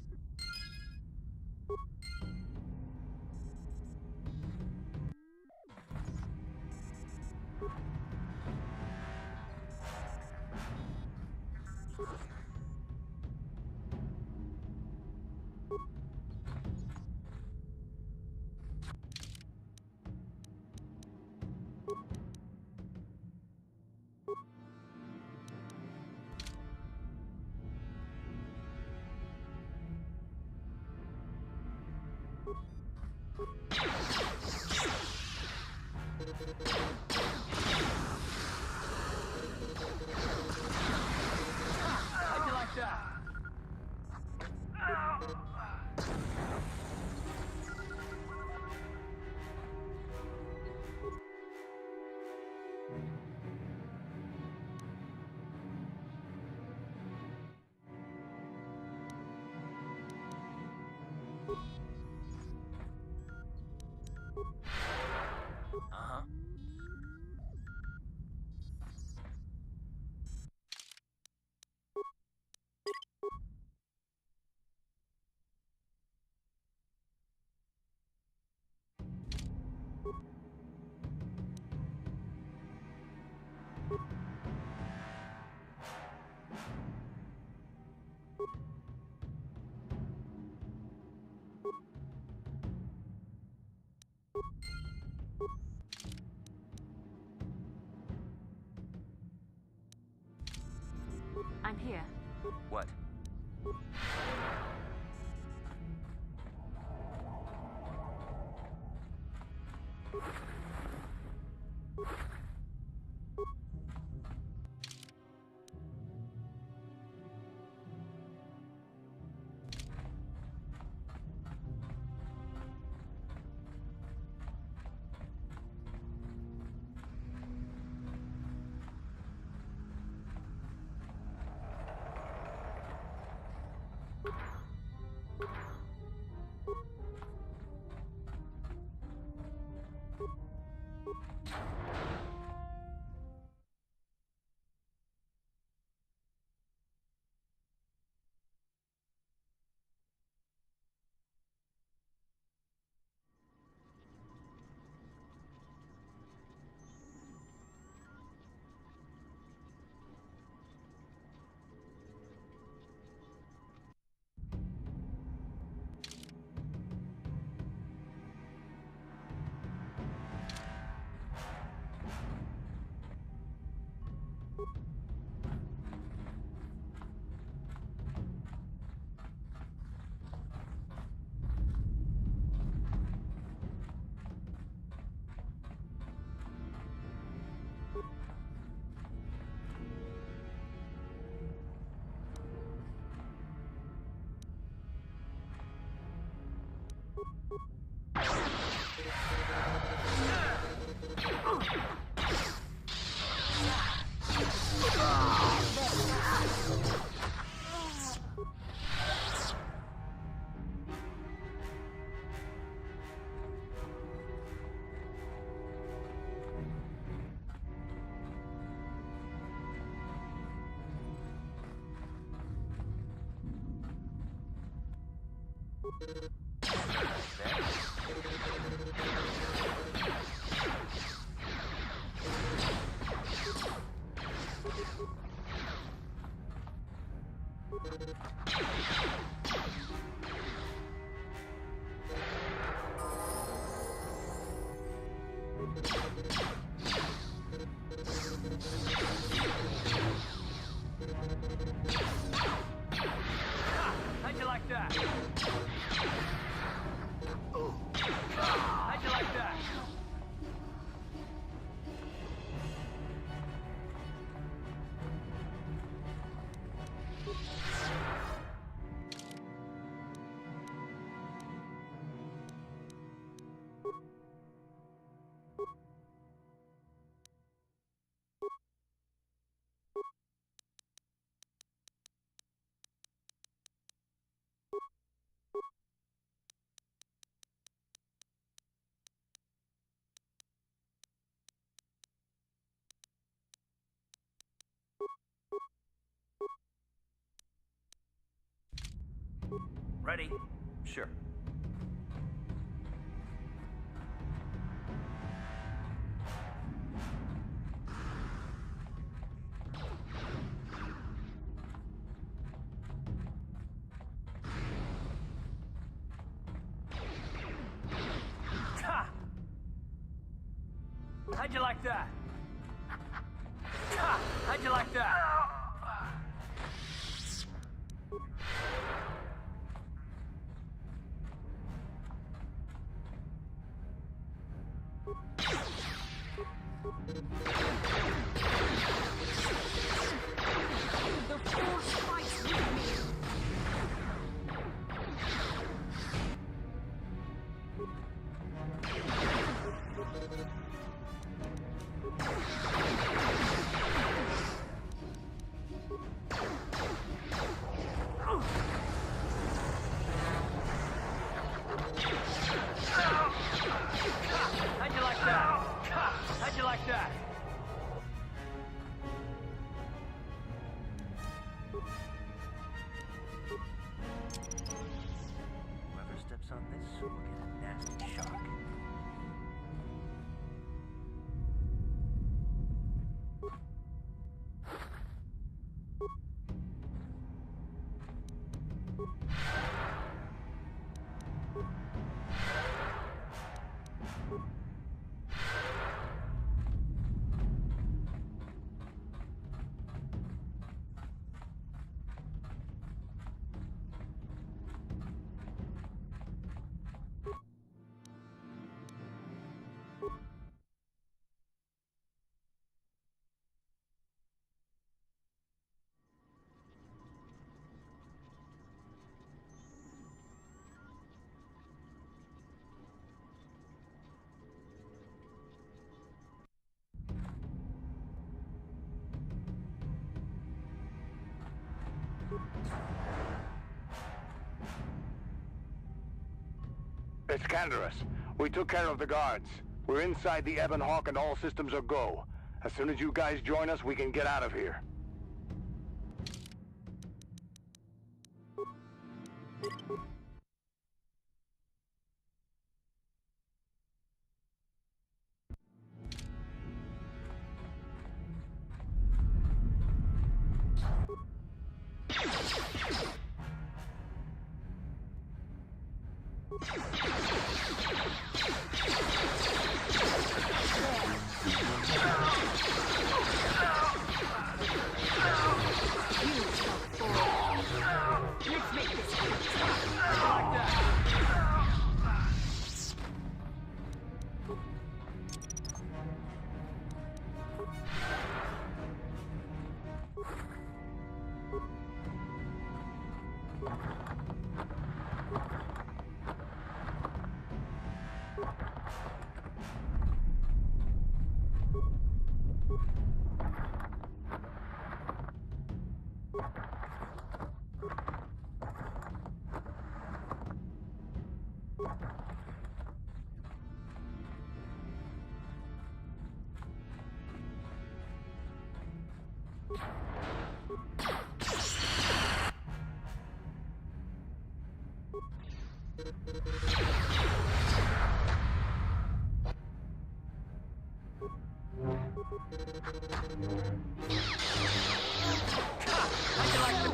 How'd you like that? How'd you like that? Ready? Sure. Ha! How'd you like that? Ha! How'd you like that? The Force fights with me! How'd you like that? How'd you like that? Whoever steps on this will get a nasty shock. It's Canderous. We took care of the guards. We're inside the Ebon Hawk and all systems are go. As soon as you guys join us, we can get out of here. Let's make this quick. How'd you like the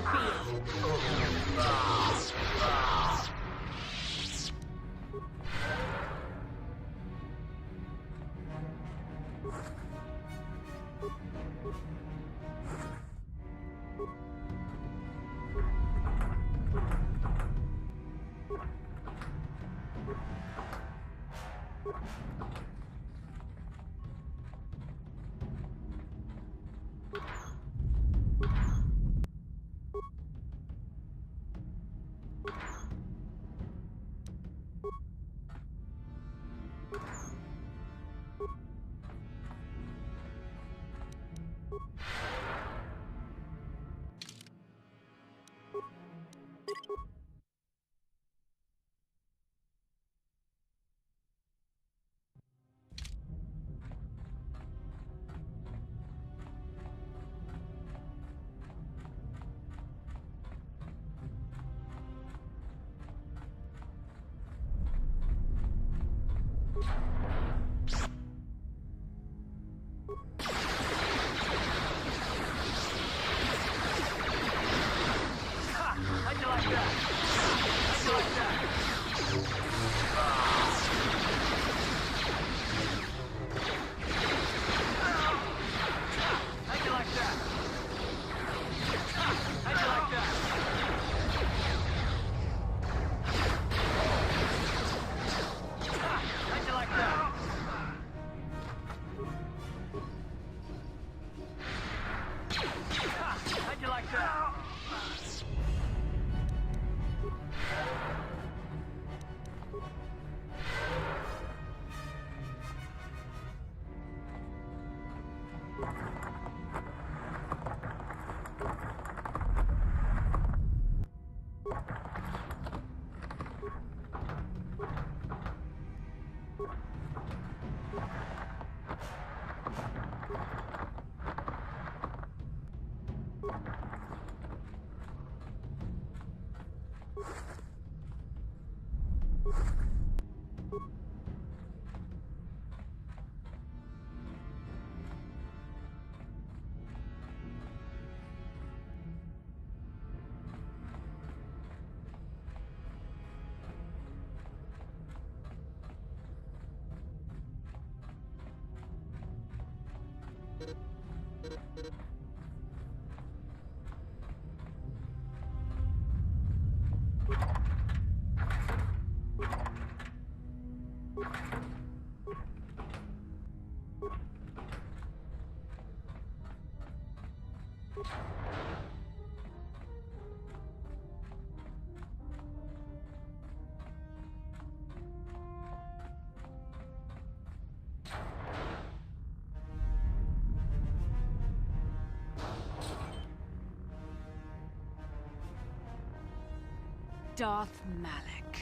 Darth Malak.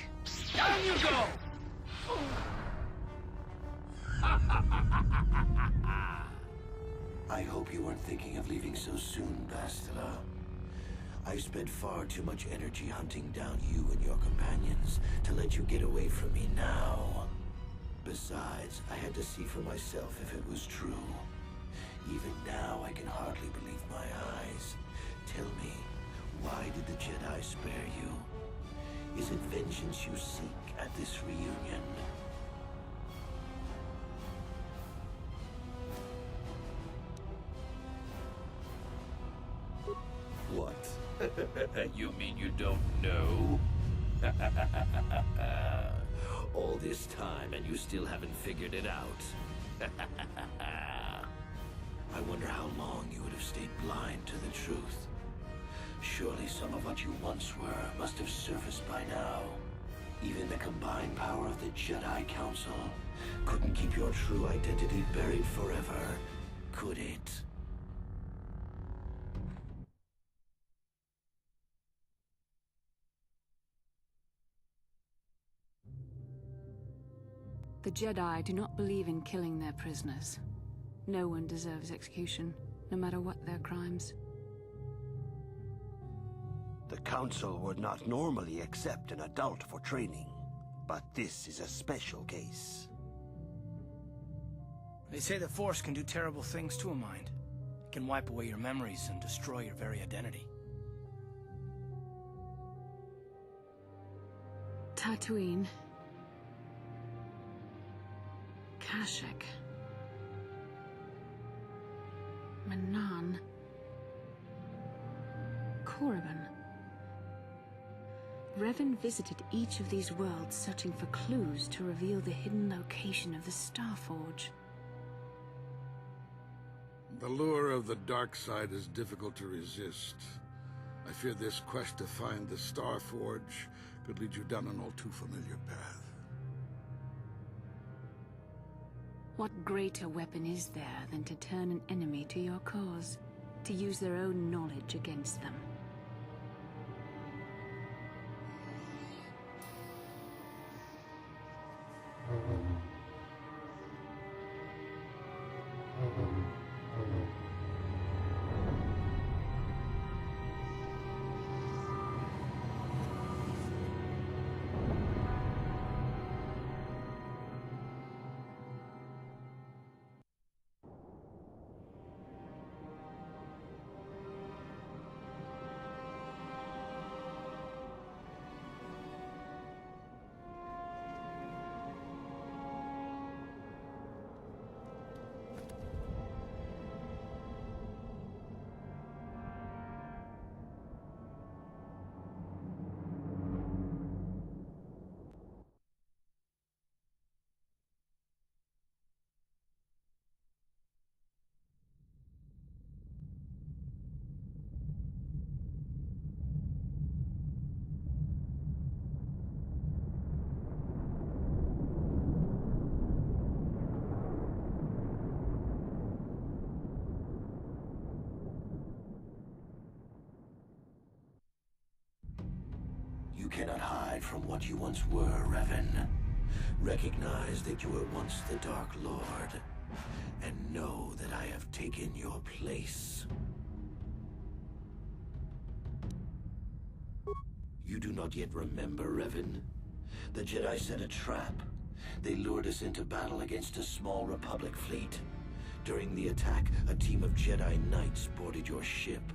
Down you go! I hope you weren't thinking of leaving so soon, Bastila. I've spent far too much energy hunting down you and your companions to let you get away from me now. Besides, I had to see for myself if it was true. Even now, I can hardly believe my eyes. Tell me, why did the Jedi spare you? Is it vengeance you seek at this reunion? What? You mean you don't know? All this time and you still haven't figured it out. I wonder how long you would have stayed blind to the truth. Surely some of what you once were must have surfaced by now. Even the combined power of the Jedi Council couldn't keep your true identity buried forever, could it? The Jedi do not believe in killing their prisoners. No one deserves execution, no matter what their crimes. The Council would not normally accept an adult for training, but this is a special case. They say the Force can do terrible things to a mind. It can wipe away your memories and destroy your very identity. Tatooine. Kashyyyk. Manaan. Korriban. Revan visited each of these worlds searching for clues to reveal the hidden location of the Starforge. The lure of the dark side is difficult to resist. I fear this quest to find the Starforge could lead you down an all too familiar path. What greater weapon is there than to turn an enemy to your cause, to use their own knowledge against them? You cannot hide from what you once were, Revan. Recognize that you were once the Dark Lord, and know that I have taken your place. You do not yet remember, Revan? The Jedi set a trap. They lured us into battle against a small Republic fleet. During the attack, a team of Jedi Knights boarded your ship.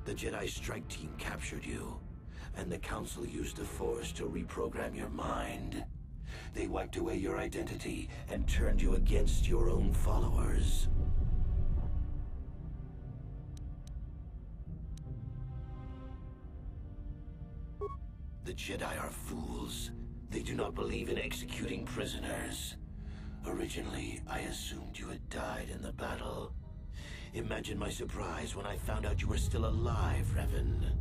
The Jedi strike team captured you, and the Council used the Force to reprogram your mind. They wiped away your identity and turned you against your own followers. The Jedi are fools. They do not believe in executing prisoners. Originally, I assumed you had died in the battle. Imagine my surprise when I found out you were still alive, Revan.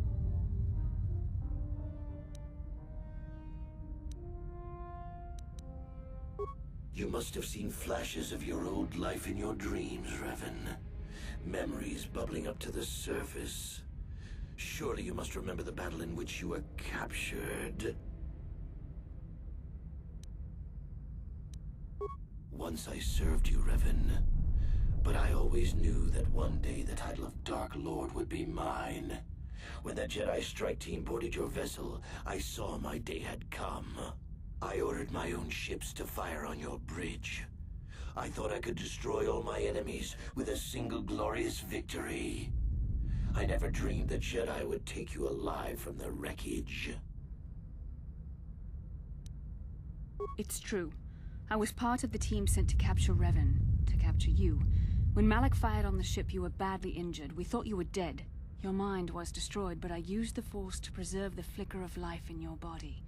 You must have seen flashes of your old life in your dreams, Revan. Memories bubbling up to the surface. Surely you must remember the battle in which you were captured. Once I served you, Revan. But I always knew that one day the title of Dark Lord would be mine. When that Jedi strike team boarded your vessel, I saw my day had come. I ordered my own ships to fire on your bridge. I thought I could destroy all my enemies with a single glorious victory. I never dreamed that Jedi would take you alive from the wreckage. It's true. I was part of the team sent to capture Revan, to capture you. When Malak fired on the ship, you were badly injured. We thought you were dead. Your mind was destroyed, but I used the Force to preserve the flicker of life in your body.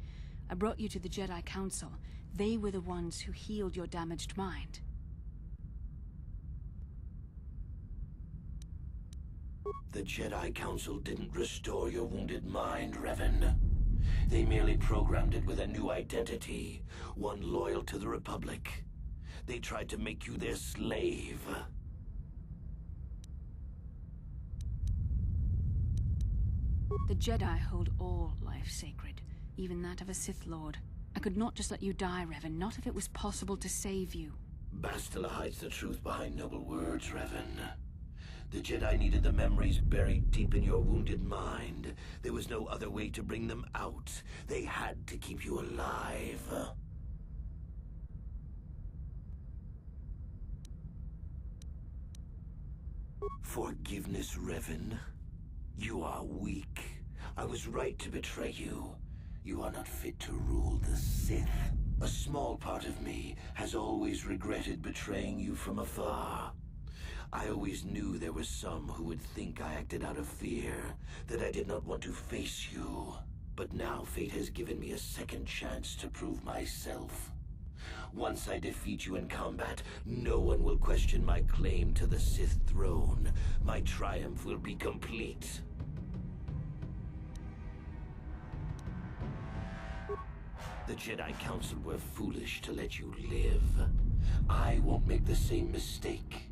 I brought you to the Jedi Council. They were the ones who healed your damaged mind. The Jedi Council didn't restore your wounded mind, Revan. They merely programmed it with a new identity, one loyal to the Republic. They tried to make you their slave. The Jedi hold all life sacred, even that of a Sith Lord. I could not just let you die, Revan, not if it was possible to save you. Bastila hides the truth behind noble words, Revan. The Jedi needed the memories buried deep in your wounded mind. There was no other way to bring them out. They had to keep you alive. Forgiveness, Revan? You are weak. I was right to betray you. You are not fit to rule the Sith. A small part of me has always regretted betraying you from afar. I always knew there were some who would think I acted out of fear, that I did not want to face you. But now fate has given me a second chance to prove myself. Once I defeat you in combat, no one will question my claim to the Sith throne. My triumph will be complete. The Jedi Council were foolish to let you live. I won't make the same mistake.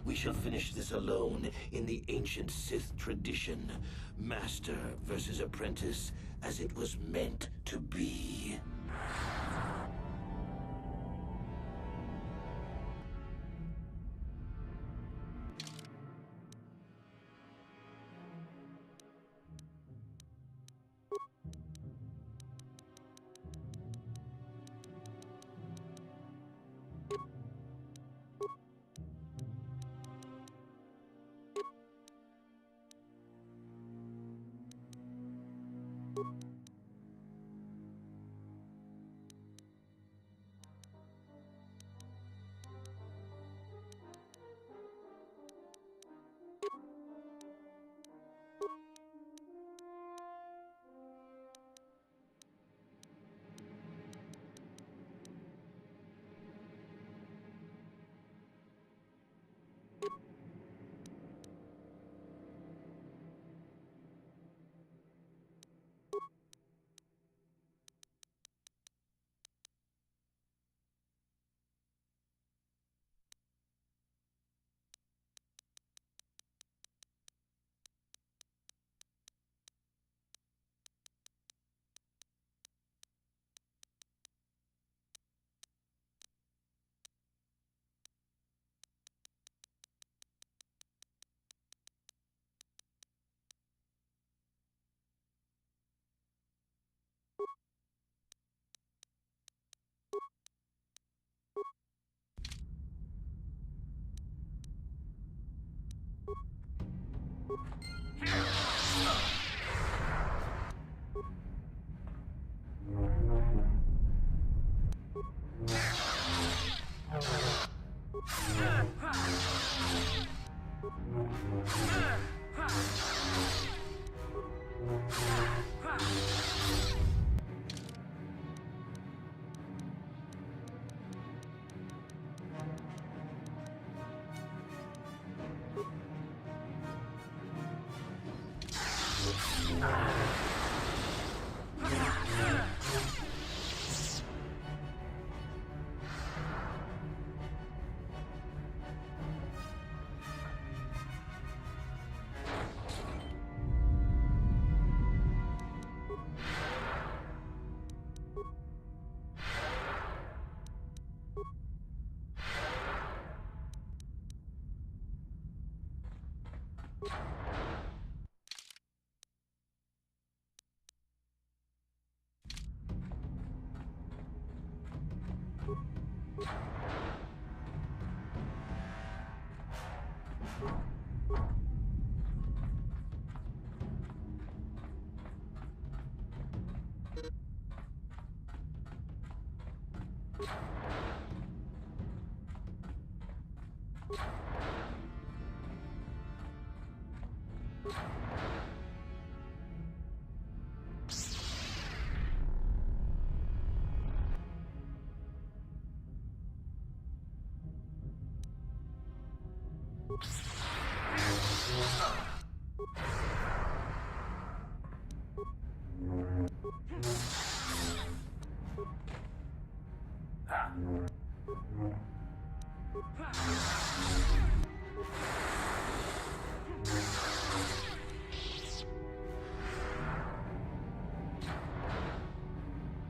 We shall finish this alone in the ancient Sith tradition. Master versus apprentice, as it was meant to be.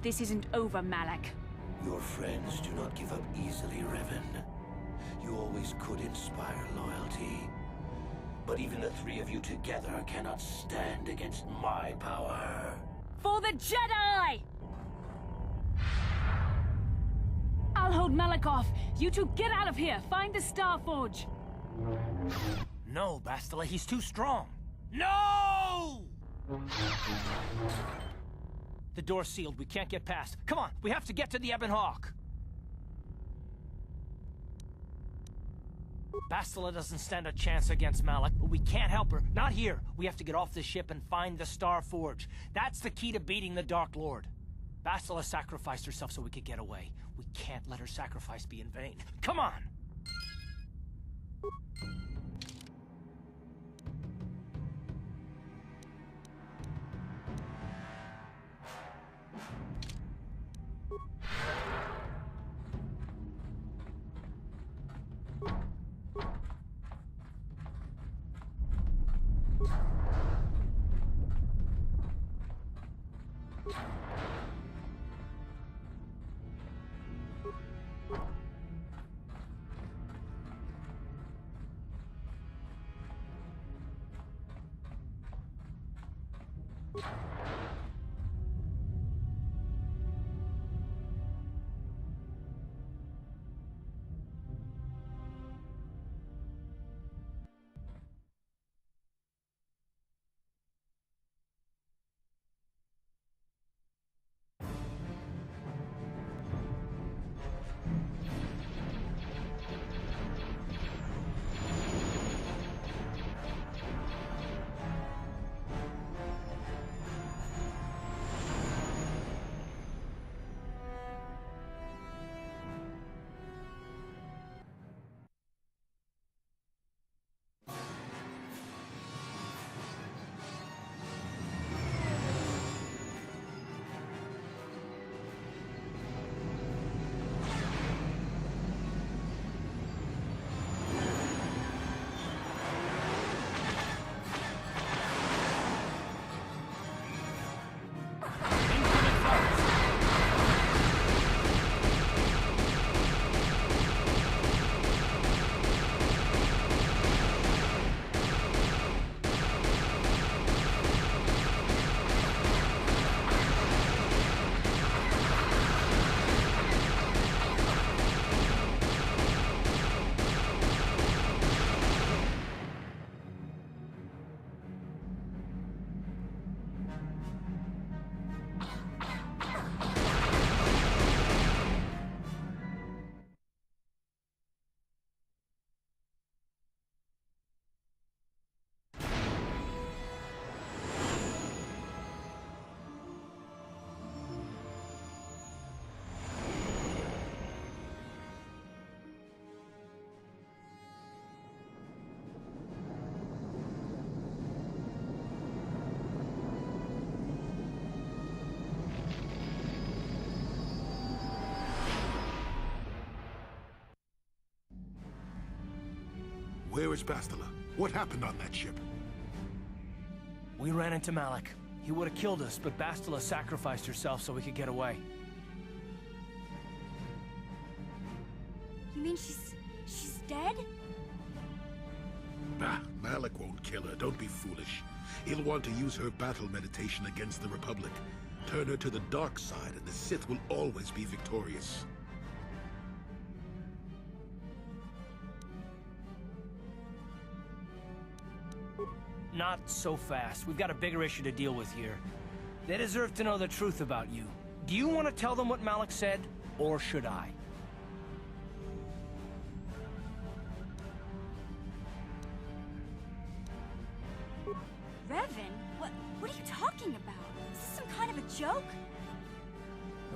This isn't over, Malak. Your friends do not give up easily, Revan. You always could inspire loyalty. But even the three of you together cannot stand against my power. For the Jedi! I'll hold Malak off. You two get out of here. Find the Star Forge. No, Bastila, he's too strong. No! The door's sealed. We can't get past. Come on, we have to get to the Ebon Hawk. Bastila doesn't stand a chance against Malik, but we can't help her. Not here. We have to get off the ship and find the Star Forge. That's the key to beating the Dark Lord. Bastila sacrificed herself so we could get away. We can't let her sacrifice be in vain. Come on! Where is Bastila? What happened on that ship? We ran into Malik. He would have killed us, but Bastila sacrificed herself so we could get away. You mean she's dead? Bah, Malik won't kill her. Don't be foolish. He'll want to use her battle meditation against the Republic. Turn her to the dark side, and the Sith will always be victorious. Not so fast. We've got a bigger issue to deal with here. They deserve to know the truth about you. Do you want to tell them what Malik said, or should I? Revan? What are you talking about? Is this some kind of a joke?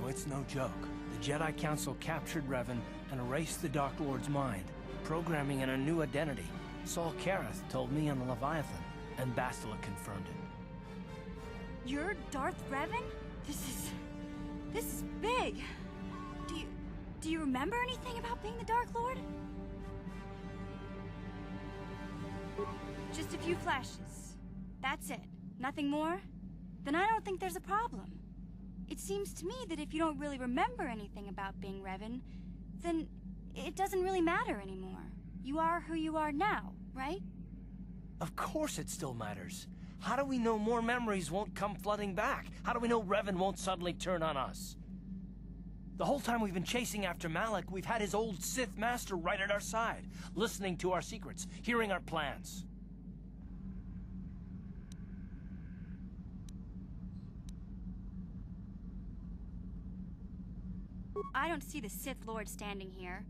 No, it's no joke. The Jedi Council captured Revan and erased the Dark Lord's mind, programming in a new identity. Saul Karath told me on the Leviathan, and Bastila confirmed it. You're Darth Revan? This is big. Do you remember anything about being the Dark Lord? Just a few flashes. That's it. Nothing more? Then I don't think there's a problem. It seems to me that if you don't really remember anything about being Revan, then it doesn't really matter anymore. You are who you are now, right? Of course it still matters. How do we know more memories won't come flooding back? How do we know Revan won't suddenly turn on us? The whole time we've been chasing after Malik, we've had his old Sith master right at our side, listening to our secrets, hearing our plans. I don't see the Sith Lord standing here.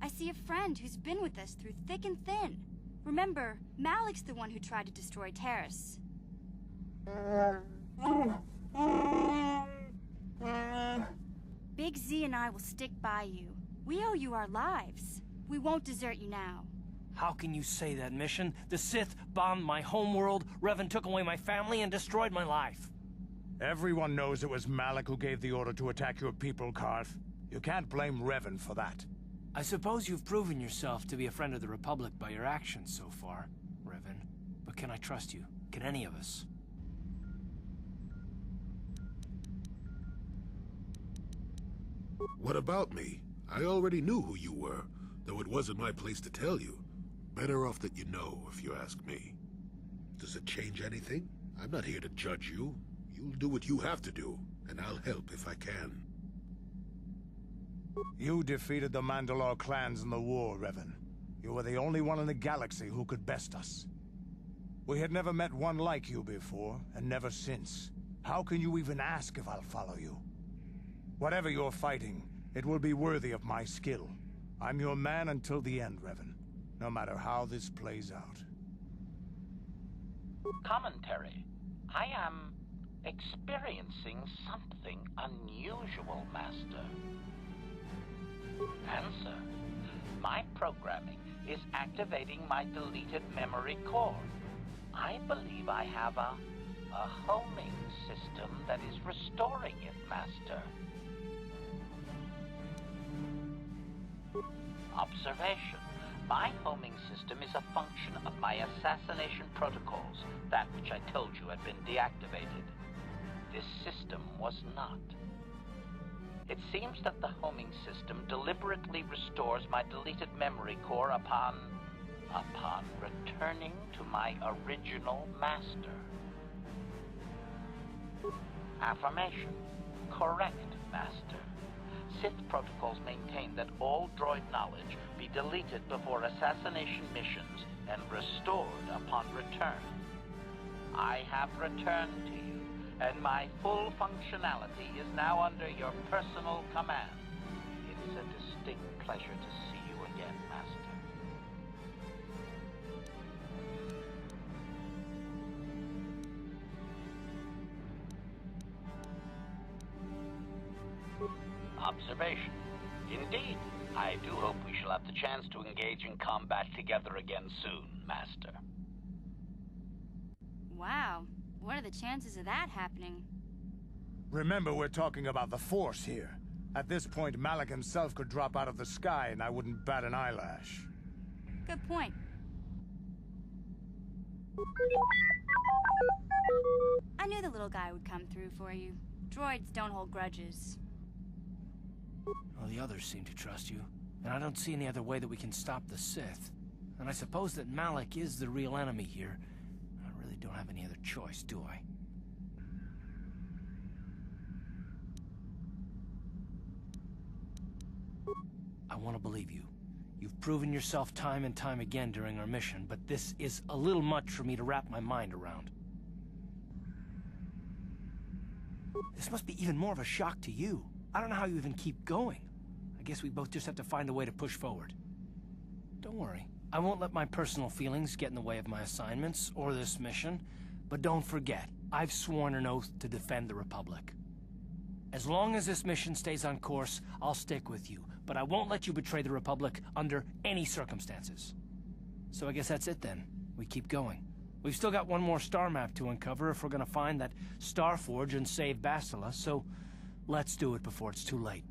I see a friend who's been with us through thick and thin. Remember, Malik's the one who tried to destroy Terrace. Big Z and I will stick by you. We owe you our lives. We won't desert you now. How can you say that, Mission? The Sith bombed my homeworld, Revan took away my family, and destroyed my life. Everyone knows it was Malik who gave the order to attack your people, Carth. You can't blame Revan for that. I suppose you've proven yourself to be a friend of the Republic by your actions so far, Revan. But can I trust you? Can any of us? What about me? I already knew who you were, though it wasn't my place to tell you. Better off that you know, if you ask me. Does it change anything? I'm not here to judge you. You'll do what you have to do, and I'll help if I can. You defeated the Mandalore clans in the war, Revan. You were the only one in the galaxy who could best us. We had never met one like you before, and never since. How can you even ask if I'll follow you? Whatever you're fighting, it will be worthy of my skill. I'm your man until the end, Revan. No matter how this plays out. Commentary. I am experiencing something unusual, Master. Answer. My programming is activating my deleted memory core. I believe I have a homing system that is restoring it, Master. Observation. My homing system is a function of my assassination protocols, that which I told you had been deactivated. This system was not. It seems that the homing system deliberately restores my deleted memory core upon returning to my original master. Affirmation. Correct, Master. Sith protocols maintain that all droid knowledge be deleted before assassination missions and restored upon return. I have returned to you, and my full functionality is now under your personal command. It is a distinct pleasure to see you again, Master. Observation. Indeed, I do hope we shall have the chance to engage in combat together again soon, Master. Wow. What are the chances of that happening? Remember, we're talking about the Force here. At this point, Malik himself could drop out of the sky and I wouldn't bat an eyelash. Good point. I knew the little guy would come through for you. Droids don't hold grudges. Well, the others seem to trust you, and I don't see any other way that we can stop the Sith. And I suppose that Malik is the real enemy here. I really don't have any other choice, do I? I want to believe you. You've proven yourself time and time again during our mission, but this is a little much for me to wrap my mind around. This must be even more of a shock to you. I don't know how you even keep going. I guess we both just have to find a way to push forward. Don't worry. I won't let my personal feelings get in the way of my assignments or this mission. But don't forget, I've sworn an oath to defend the Republic. As long as this mission stays on course, I'll stick with you. But I won't let you betray the Republic under any circumstances. So I guess that's it then. We keep going. We've still got one more star map to uncover if we're gonna find that Star Forge and save Bastila, so let's do it before it's too late.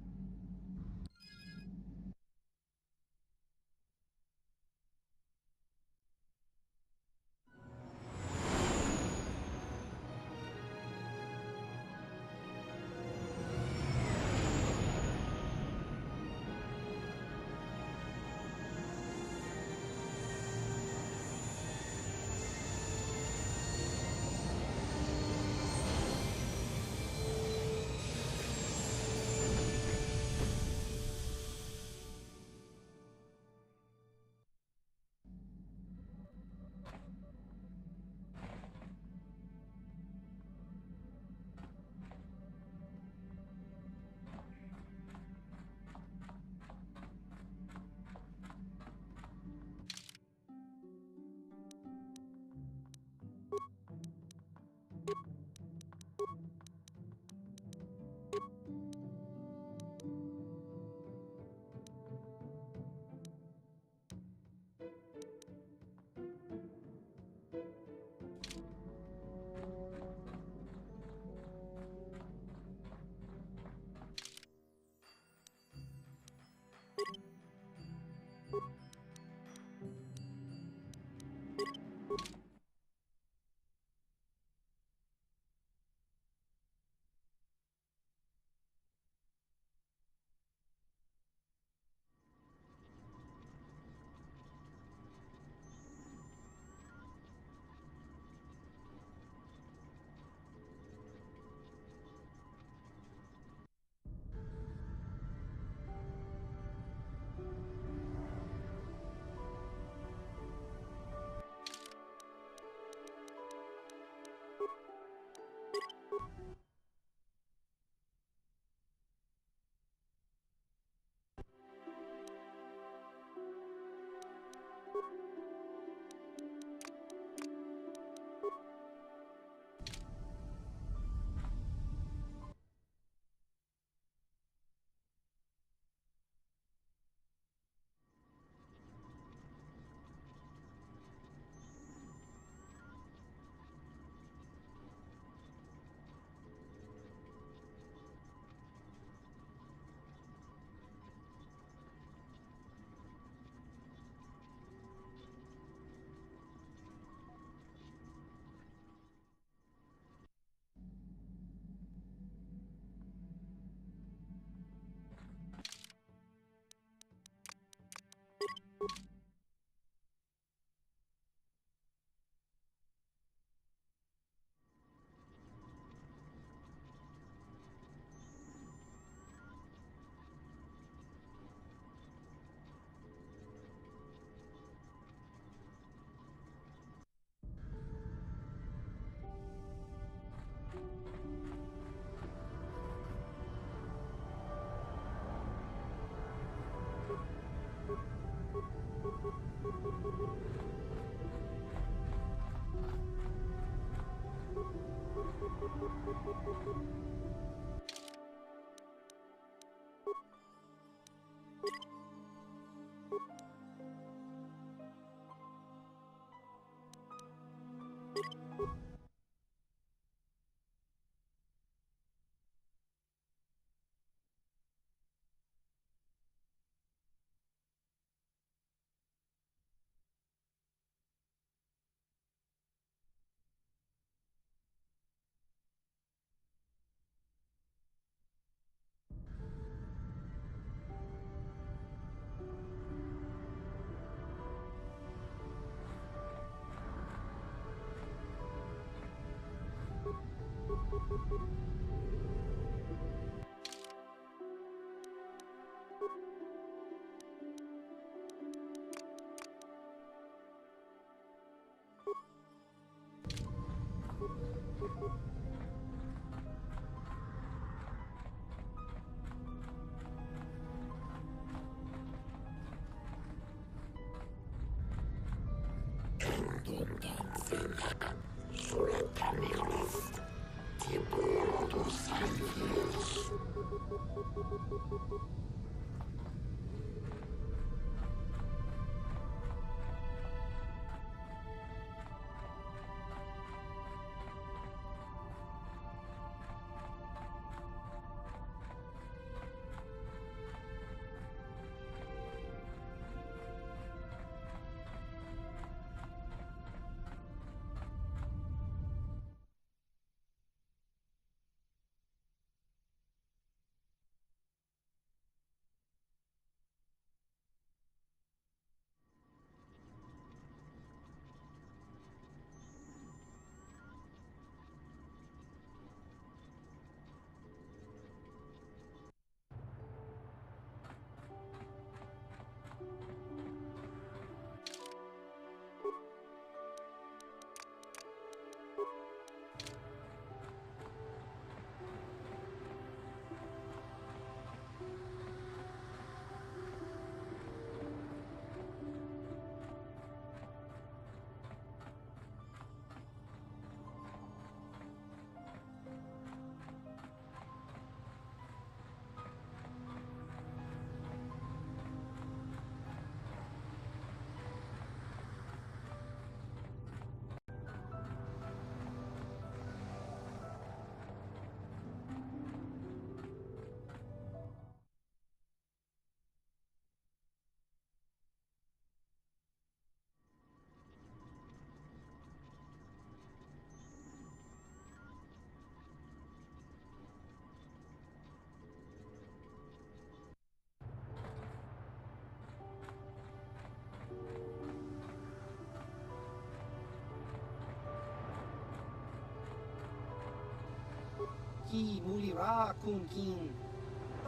Ki mulira kun kin.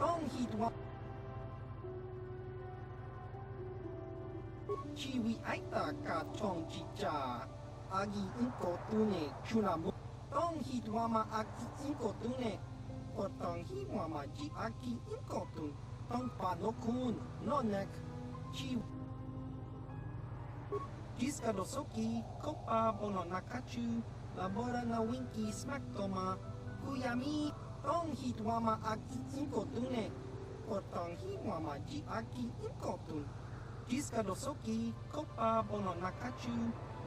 Tong hitwa. Chiwi aita ka chong chicha. Agi inko tune chunamu. Tong hitwama aki inko tune. Potong hiwama ji aki inko tun. Tong panokun nonek. Chi. Jiska dosoki kopa bono nakachu. Labora na winki smaktoma. Kuyami, tong hitwama aki inkotune, potong hiwama ji aki inkotun. Jiska dosoki, kopa bono nakachu,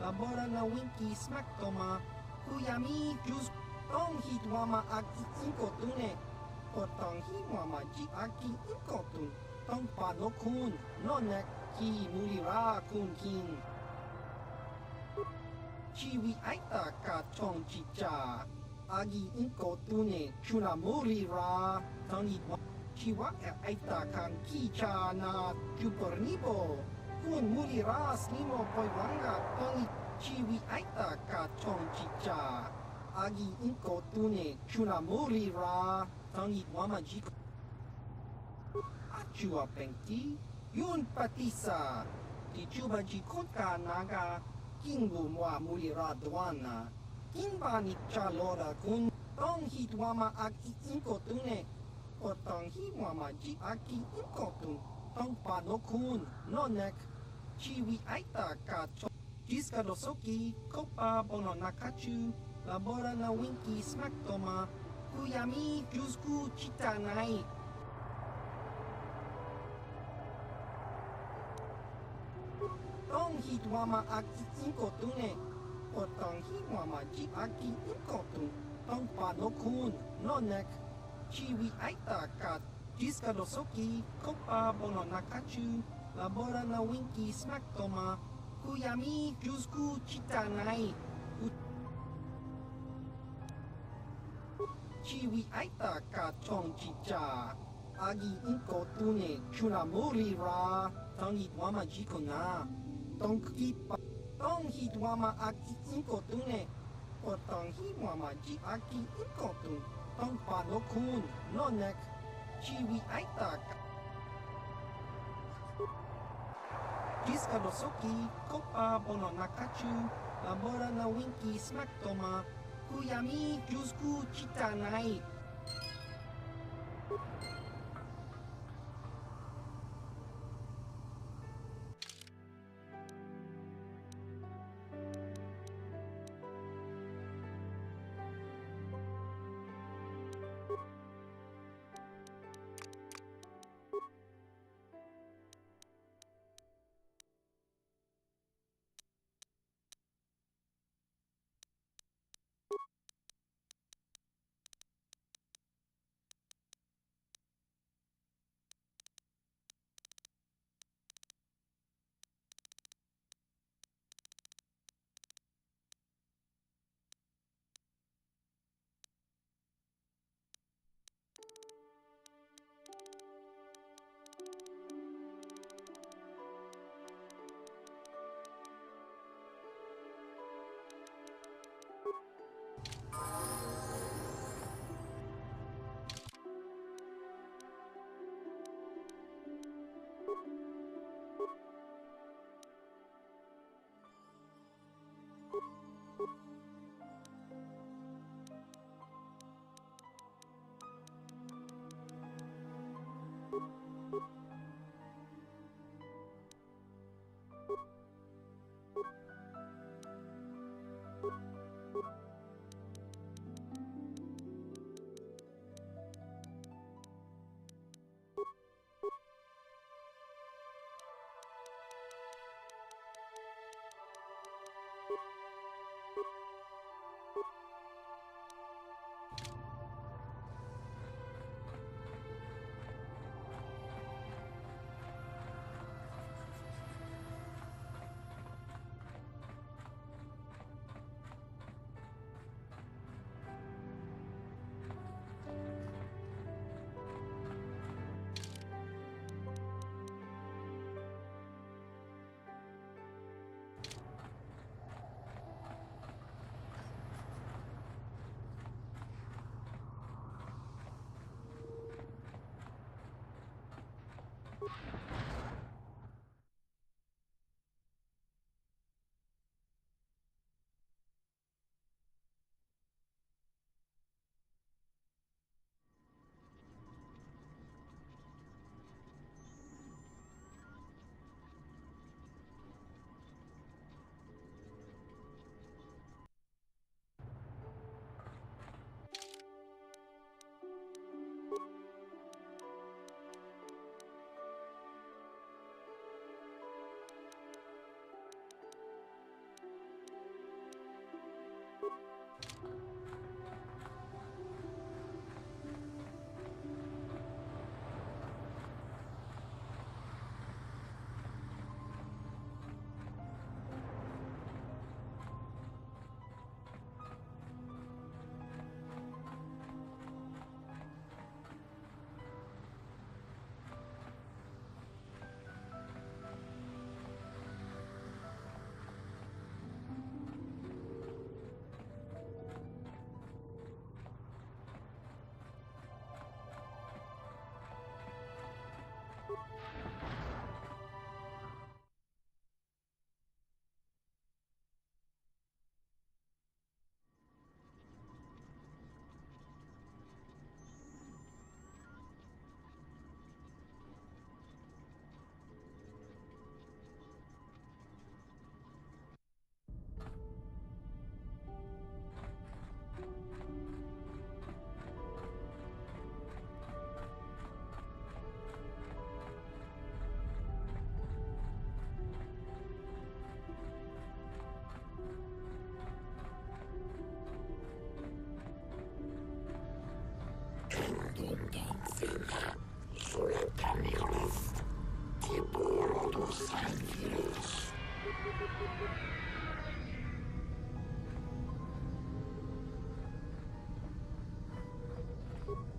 labora na winki smaktoma. Kuyami, jus, tong hitwama aki inkotune, potong hiwama ji aki inkotun. Tong panokun, nonek, ki mulira kun kin. Chiwi aita ka chong chicha. Agi inko tune chunamuri ra tangi chiwa aita kan kicha na chupornibo kun muri ra slimo poiwanga tangi chiwi aita ka chong chicha agi inko tune chunamuri ra tangi wamaji achua pengti yun patisa di chuba jikota naga kingu mwa muri ra dwana Kinbani chalora kun tong hitwama aki inkotune potong hiwama ji aki inkotun tong panokun nonek chiwi aita kacho jiska dosoki kopa bono nakachu labora na winki smaktoma kuyami jusku chitanai tong hitwama aki inkotune potong hiwama ji aki inkotun tong panokun nonek chiwi aita kat jiska dosoki kopa bono nakachu labora na winki smaktoma kuyami jusku chitanai chiwi aita kat chong chicha agi inkotune chunamuri ra tangi wama jiko na tong kipa Tong hitwama aki inkotune, potangi mamaji aki inkotun. Tong panokun, nonek, chiwi aitak. Jiskadosoki, kopa bono nakachu, labora na winki smaktoma, kuyami jusku chitanai.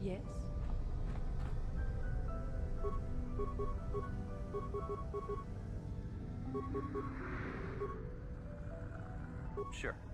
Yes? Sure.